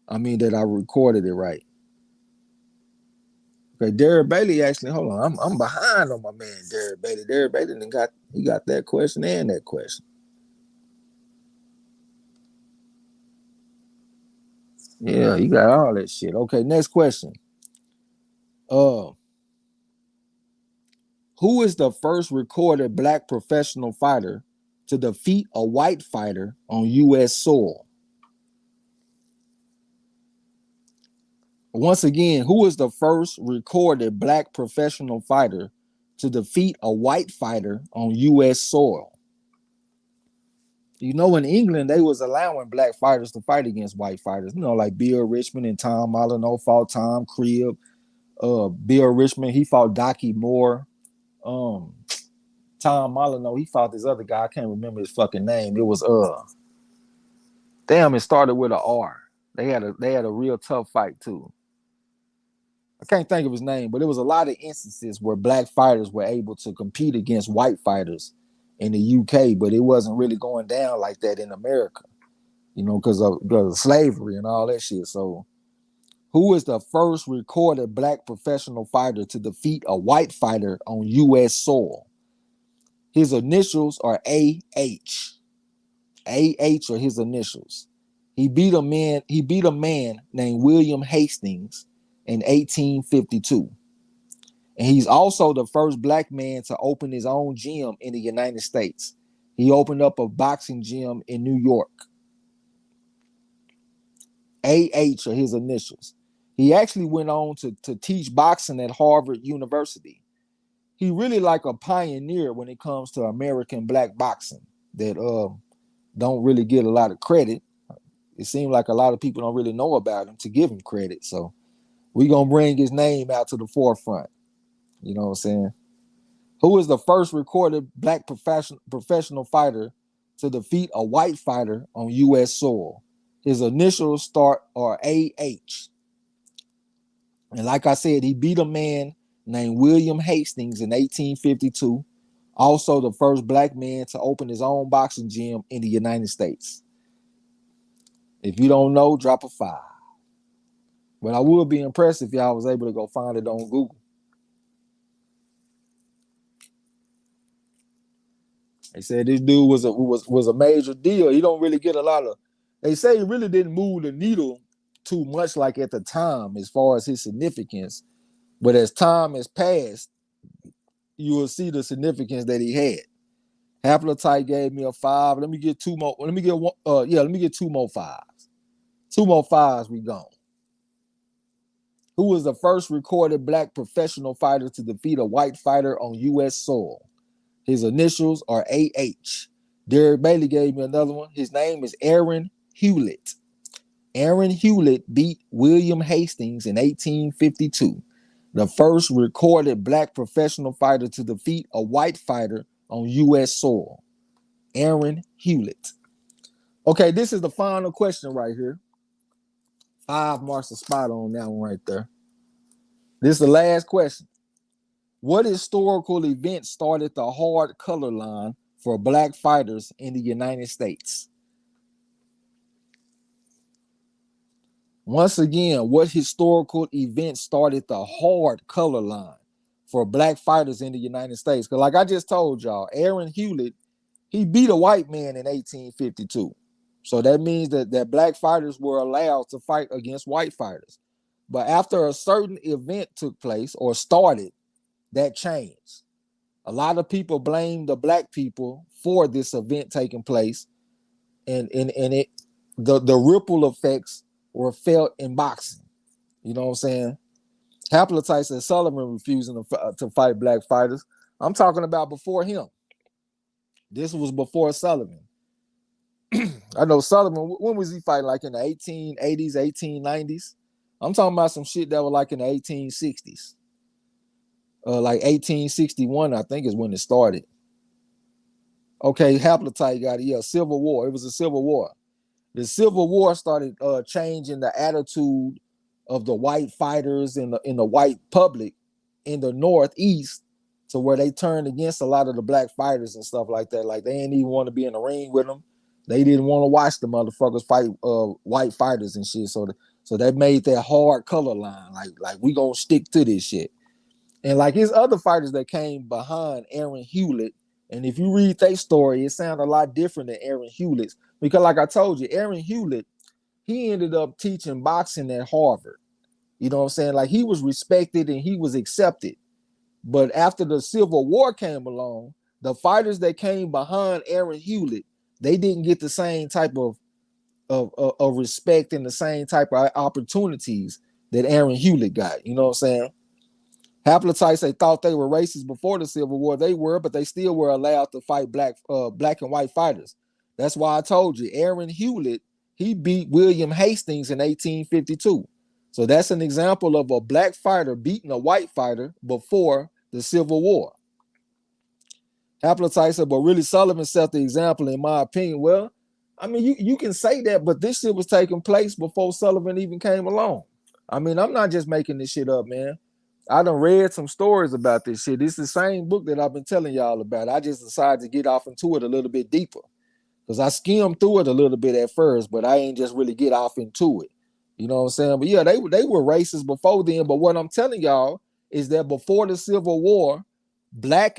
I mean that I recorded it right. Okay, Derek Bailey actually, hold on, I'm behind on my man Derek Bailey. Derek Bailey he got that question and that question. Yeah, you got all that shit. Okay, next question. Who is the first recorded black professional fighter to defeat a white fighter on U.S. soil? Once again, who is the first recorded black professional fighter to defeat a white fighter on U.S. soil? You know, in England, they was allowing black fighters to fight against white fighters. You know, like Bill Richmond and Tom Molyneux fought Tom Cribb. Bill Richmond, he fought Docky Moore. Tom Molyneux, he fought this other guy. I can't remember his fucking name. It was it started with an R. They had a real tough fight too. I can't think of his name, but it was a lot of instances where black fighters were able to compete against white fighters in the UK, but it wasn't really going down like that in America, you know, because of slavery and all that shit. So, who is the first recorded black professional fighter to defeat a white fighter on U.S. soil? His initials are AH. AH are his initials. He beat a man named William Hastings in 1852. And he's also the first black man to open his own gym in the United States. He opened up a boxing gym in New York. AH are his initials. He actually went on to teach boxing at Harvard University. He really like a pioneer when it comes to American black boxing that don't really get a lot of credit. It seems like a lot of people don't really know about him to give him credit. So we're going to bring his name out to the forefront. You know what I'm saying? Who is the first recorded black professional fighter to defeat a white fighter on U.S. soil? His initials are AH. And like I said, he beat a man named William Hastings in 1852. Also the first black man to open his own boxing gym in the United States. If you don't know, drop a 5. But I would be impressed if y'all was able to go find it on Google. They said this dude was a major deal. He don't really get a lot of. They say he really didn't move the needle too much like at the time as far as his significance. But as time has passed, you will see the significance that he had. Haplotype gave me a 5. Let me get 2 more. Let me get one. Let me get 2 more 5s. 2 more 5s. We gone. Who was the first recorded black professional fighter to defeat a white fighter on U.S. soil? His initials are AH. Derek Bailey gave me another one. His name is Aaron Hewlett. Aaron Hewlett beat William Hastings in 1852, the first recorded black professional fighter to defeat a white fighter on U.S. soil. Aaron Hewlett. Okay, this is the final question right here. 5 marks the spot on that one right there. This is the last question. What historical event started the hard color line for black fighters in the United States? Once again, what historical event started the hard color line for black fighters in the United States? Because like I just told y'all, Aaron Hewlett, he beat a white man in 1852. So that means that black fighters were allowed to fight against white fighters. But after a certain event took place or started, that changed. A lot of people blame the black people for this event taking place, and the ripple effects were felt in boxing. You know what I'm saying? Haplotype said Sullivan refusing to fight black fighters. I'm talking about before him. This was before Sullivan. I know Sullivan, when was he fighting? Like in the 1880s, 1890s? I'm talking about some shit that was like in the 1860s. Like 1861, I think is when it started. Okay, Haplotype got it. Yeah, Civil War. It was a Civil War. The Civil War started changing the attitude of the white fighters in the white public in the Northeast, to where they turned against a lot of the black fighters and stuff like that. Like they didn't even want to be in the ring with them. They didn't want to watch the motherfuckers fight white fighters and shit. So that made that hard color line. Like we gonna stick to this shit. And like his other fighters that came behind Aaron Hewlett, and if you read their story, it sounded a lot different than Aaron Hewlett's. Because like I told you, Aaron Hewlett, he ended up teaching boxing at Harvard. You know what I'm saying? Like he was respected and he was accepted. But after the Civil War came along, the fighters that came behind Aaron Hewlett, they didn't get the same type of respect and the same type of opportunities that Aaron Hewlett got. You know what I'm saying? Haplotypes, they thought they were racist before the Civil War. They were, but they still were allowed to fight black and white fighters. That's why I told you, Aaron Hewlett, he beat William Hastings in 1852. So that's an example of a black fighter beating a white fighter before the Civil War. Haplotype said, but really Sullivan set the example, in my opinion. Well, I mean, you can say that, but this shit was taking place before Sullivan even came along. I mean, I'm not just making this shit up, man. I done read some stories about this shit. This is the same book that I've been telling y'all about. I just decided to get off into it a little bit deeper because I skimmed through it a little bit at first, but I ain't just really get off into it. You know what I'm saying? But yeah, they were racist before then. But what I'm telling y'all is that before the Civil War, black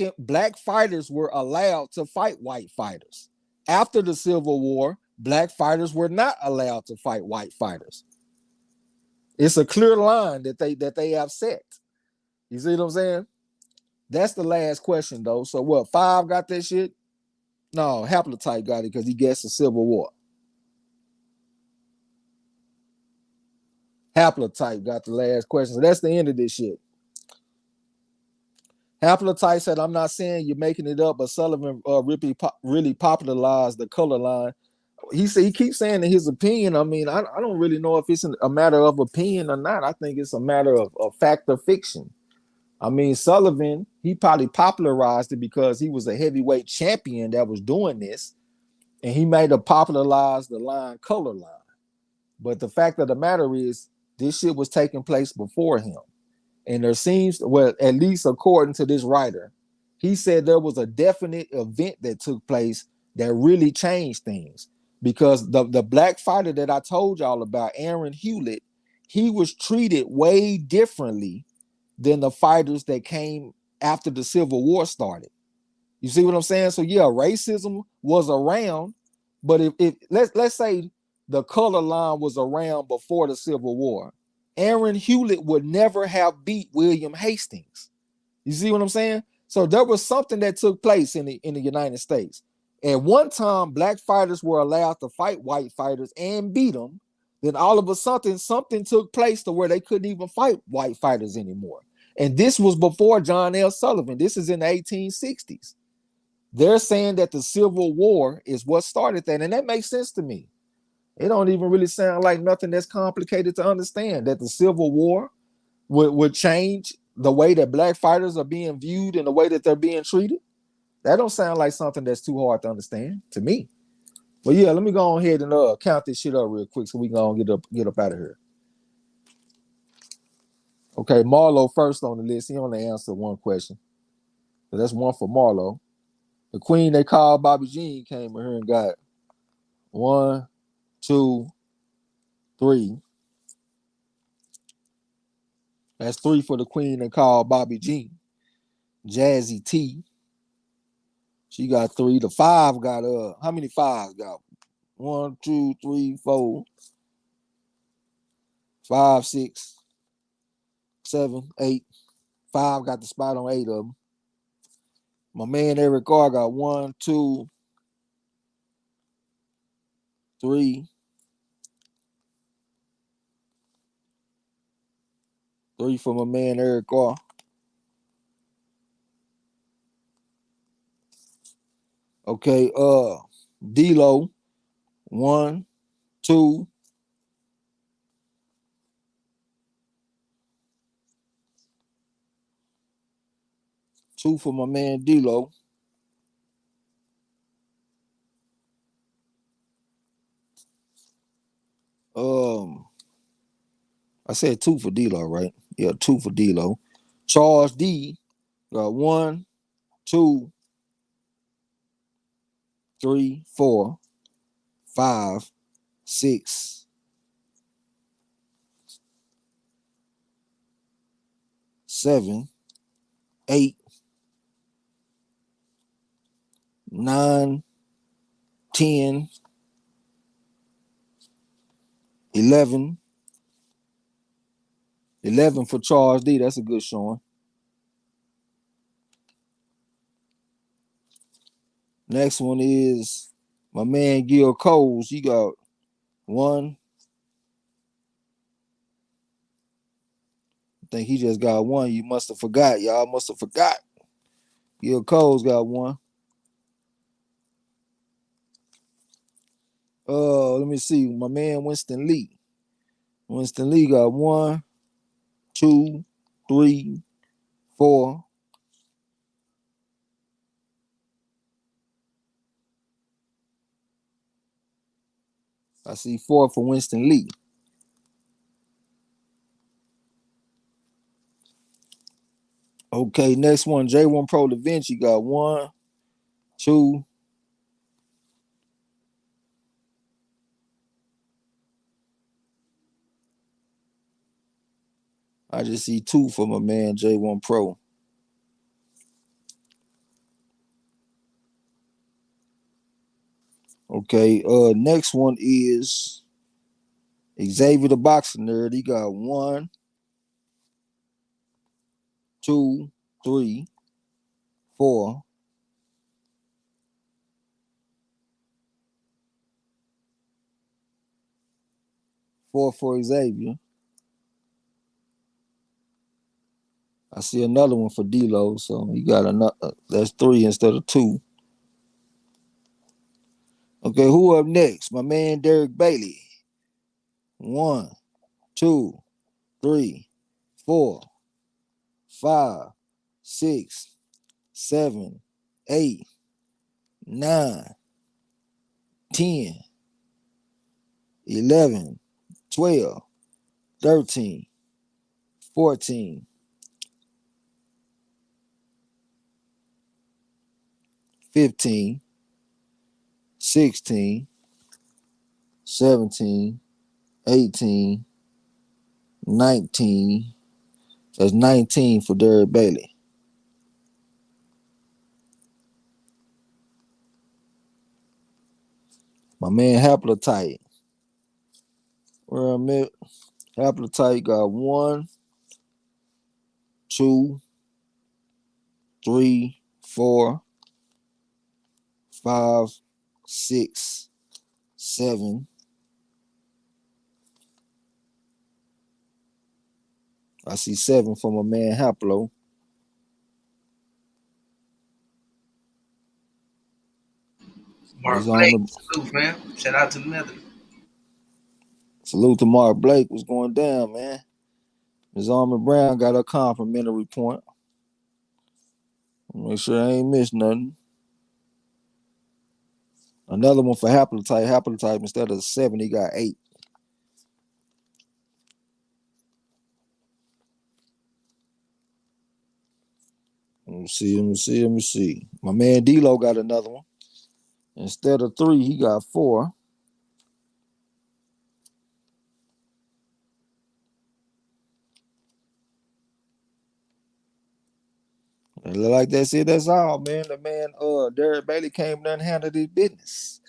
fighters were allowed to fight white fighters. After the Civil War, black fighters were not allowed to fight white fighters. It's a clear line that they have set. You see what I'm saying? That's the last question, though. So what, 5 got that shit? No, Haplotype got it because he guessed the Civil War. Haplotype got the last question. So that's the end of this shit. Haplotype said, I'm not saying you're making it up, but Sullivan really popularized the color line. He said he keeps saying in his opinion. I mean, I don't really know if it's a matter of opinion or not. I think it's a matter of fact or fiction. I mean, Sullivan, he probably popularized it because he was a heavyweight champion that was doing this, and he made it popularize the line color line. But the fact of the matter is, this shit was taking place before him. And there seems, well, at least according to this writer, he said there was a definite event that took place that really changed things. Because the black fighter that I told y'all about, Aaron Hewlett, he was treated way differently than the fighters that came after the Civil War started. You see what I'm saying? So yeah, racism was around, but if let's say the color line was around before the Civil War, Aaron Hewlett would never have beat William Hastings. You see what I'm saying? So there was something that took place in the United States. At one time, black fighters were allowed to fight white fighters and beat them. Then all of a sudden, something took place to where they couldn't even fight white fighters anymore. And this was before John L. Sullivan. This is in the 1860s. They're saying that the Civil War is what started that, and that makes sense to me. It don't even really sound like nothing that's complicated to understand, that the Civil War would change the way that black fighters are being viewed and the way that they're being treated. That don't sound like something that's too hard to understand to me. But yeah, let me go ahead and count this shit up real quick so we can go and get up out of here. Okay, Marlo first on the list. He only answered one question. So that's one for Marlo. The queen they called Bobby Jean came in here and got 1, 2, 3. That's 3 for the queen they called Bobby Jean. Jazzy T. She got 3. The 5 got how many 5s got? 1, 2, 3, 4, 5, 6, 7, 8. 5 got the spot on 8 of them. My man Eric Carr got 1, 2, 3. 3 for my man Eric Carr. Okay, D-Lo, 1, 2. 2 for my man D-Lo. I said 2 for D-Lo, right? Yeah, 2 for D-Lo. Charles D got 1, 2, 3, 4, 5, 6, 7, 8, 9, 10, 11. 11 for Charles D. That's a good showing. Next one is my man Gil Coles. He got 1. I think he just got 1. You must have forgot. Y'all must have forgot. Gil Coles got 1. Let me see. My man Winston Lee. Winston Lee got 1, 2, 3, 4. I see 4 for Winston Lee. Okay, next one, J1 Pro Da Vinci got 1, 2. I just see 2 for my man J1 Pro. Okay, next one is Xavier the Boxing Nerd. He got 1, 2, 3, 4. 4 for Xavier. I see another one for D-Lo, so he got another. That's 3 instead of 2. Okay, who up next? My man Derek Bailey. 1, 2, 3, 4, 5, 6, 7, 8, 9, 10, 11, 12, 13, 14, 15, 16, 17, 18, 19. That's 19 for Derek Bailey. My man Haplotype. Where I'm at, Haplotype got 1, 2, 3, 4, 5, 6, 7. I see 7 for my man Haplo. Mark His Blake, army. salute, man. Shout out to the Nether. Salute to Mark Blake was going down, man. His Army Brown got a complimentary point. Make sure I ain't missed nothing. Another one for haplotype. Haplotype, instead of 7, he got 8. Let me see. My man D-Lo got another one. Instead of 3, he got 4. And like that's it, that's all, man. The man, Derek Bailey came down and handled his business.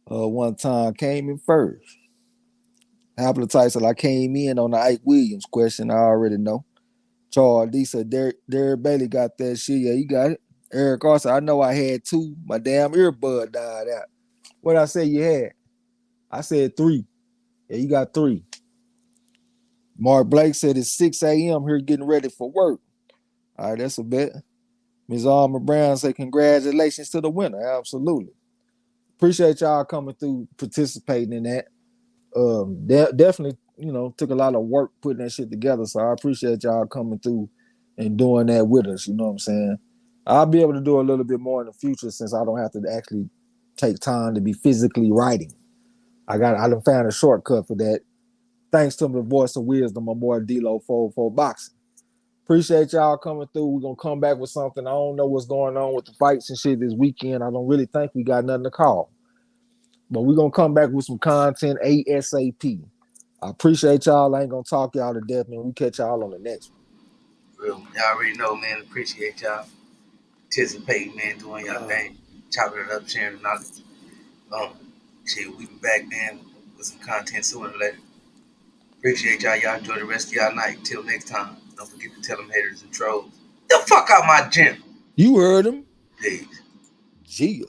One time came in first. Haplotype said I came in on the Ike Williams question. I already know. Charles D said Derek Bailey got that shit. Yeah, you got it. Eric also, I know I had 2. My damn earbud died out. What I say you had? I said 3. Yeah, you got 3. Mark Blake said it's 6 a.m. here getting ready for work. All right, that's a bet. Ms. Alma Brown said congratulations to the winner. Absolutely. Appreciate y'all coming through, participating in that. Definitely, took a lot of work putting that shit together. So I appreciate y'all coming through and doing that with us. You know what I'm saying? I'll be able to do a little bit more in the future since I don't have to actually take time to be physically writing. I done found a shortcut for that. Thanks to the voice of wisdom, my boy D-Lo 404 Boxing. Appreciate y'all coming through. We're gonna come back with something. I don't know what's going on with the fights and shit this weekend. I don't really think we got nothing to call. But we're gonna come back with some content ASAP. I appreciate y'all. I ain't gonna talk y'all to death, man. We catch y'all on the next one. Real, y'all already know, man. Appreciate y'all participating, man, doing y'all thing, chopping it up, sharing the knowledge. Shit, we be back, man, with some content sooner or later. Appreciate y'all. Y'all enjoy the rest of y'all night. Till next time. Don't forget to tell them haters and trolls. The fuck out my gym. You heard him. Peace. Gia.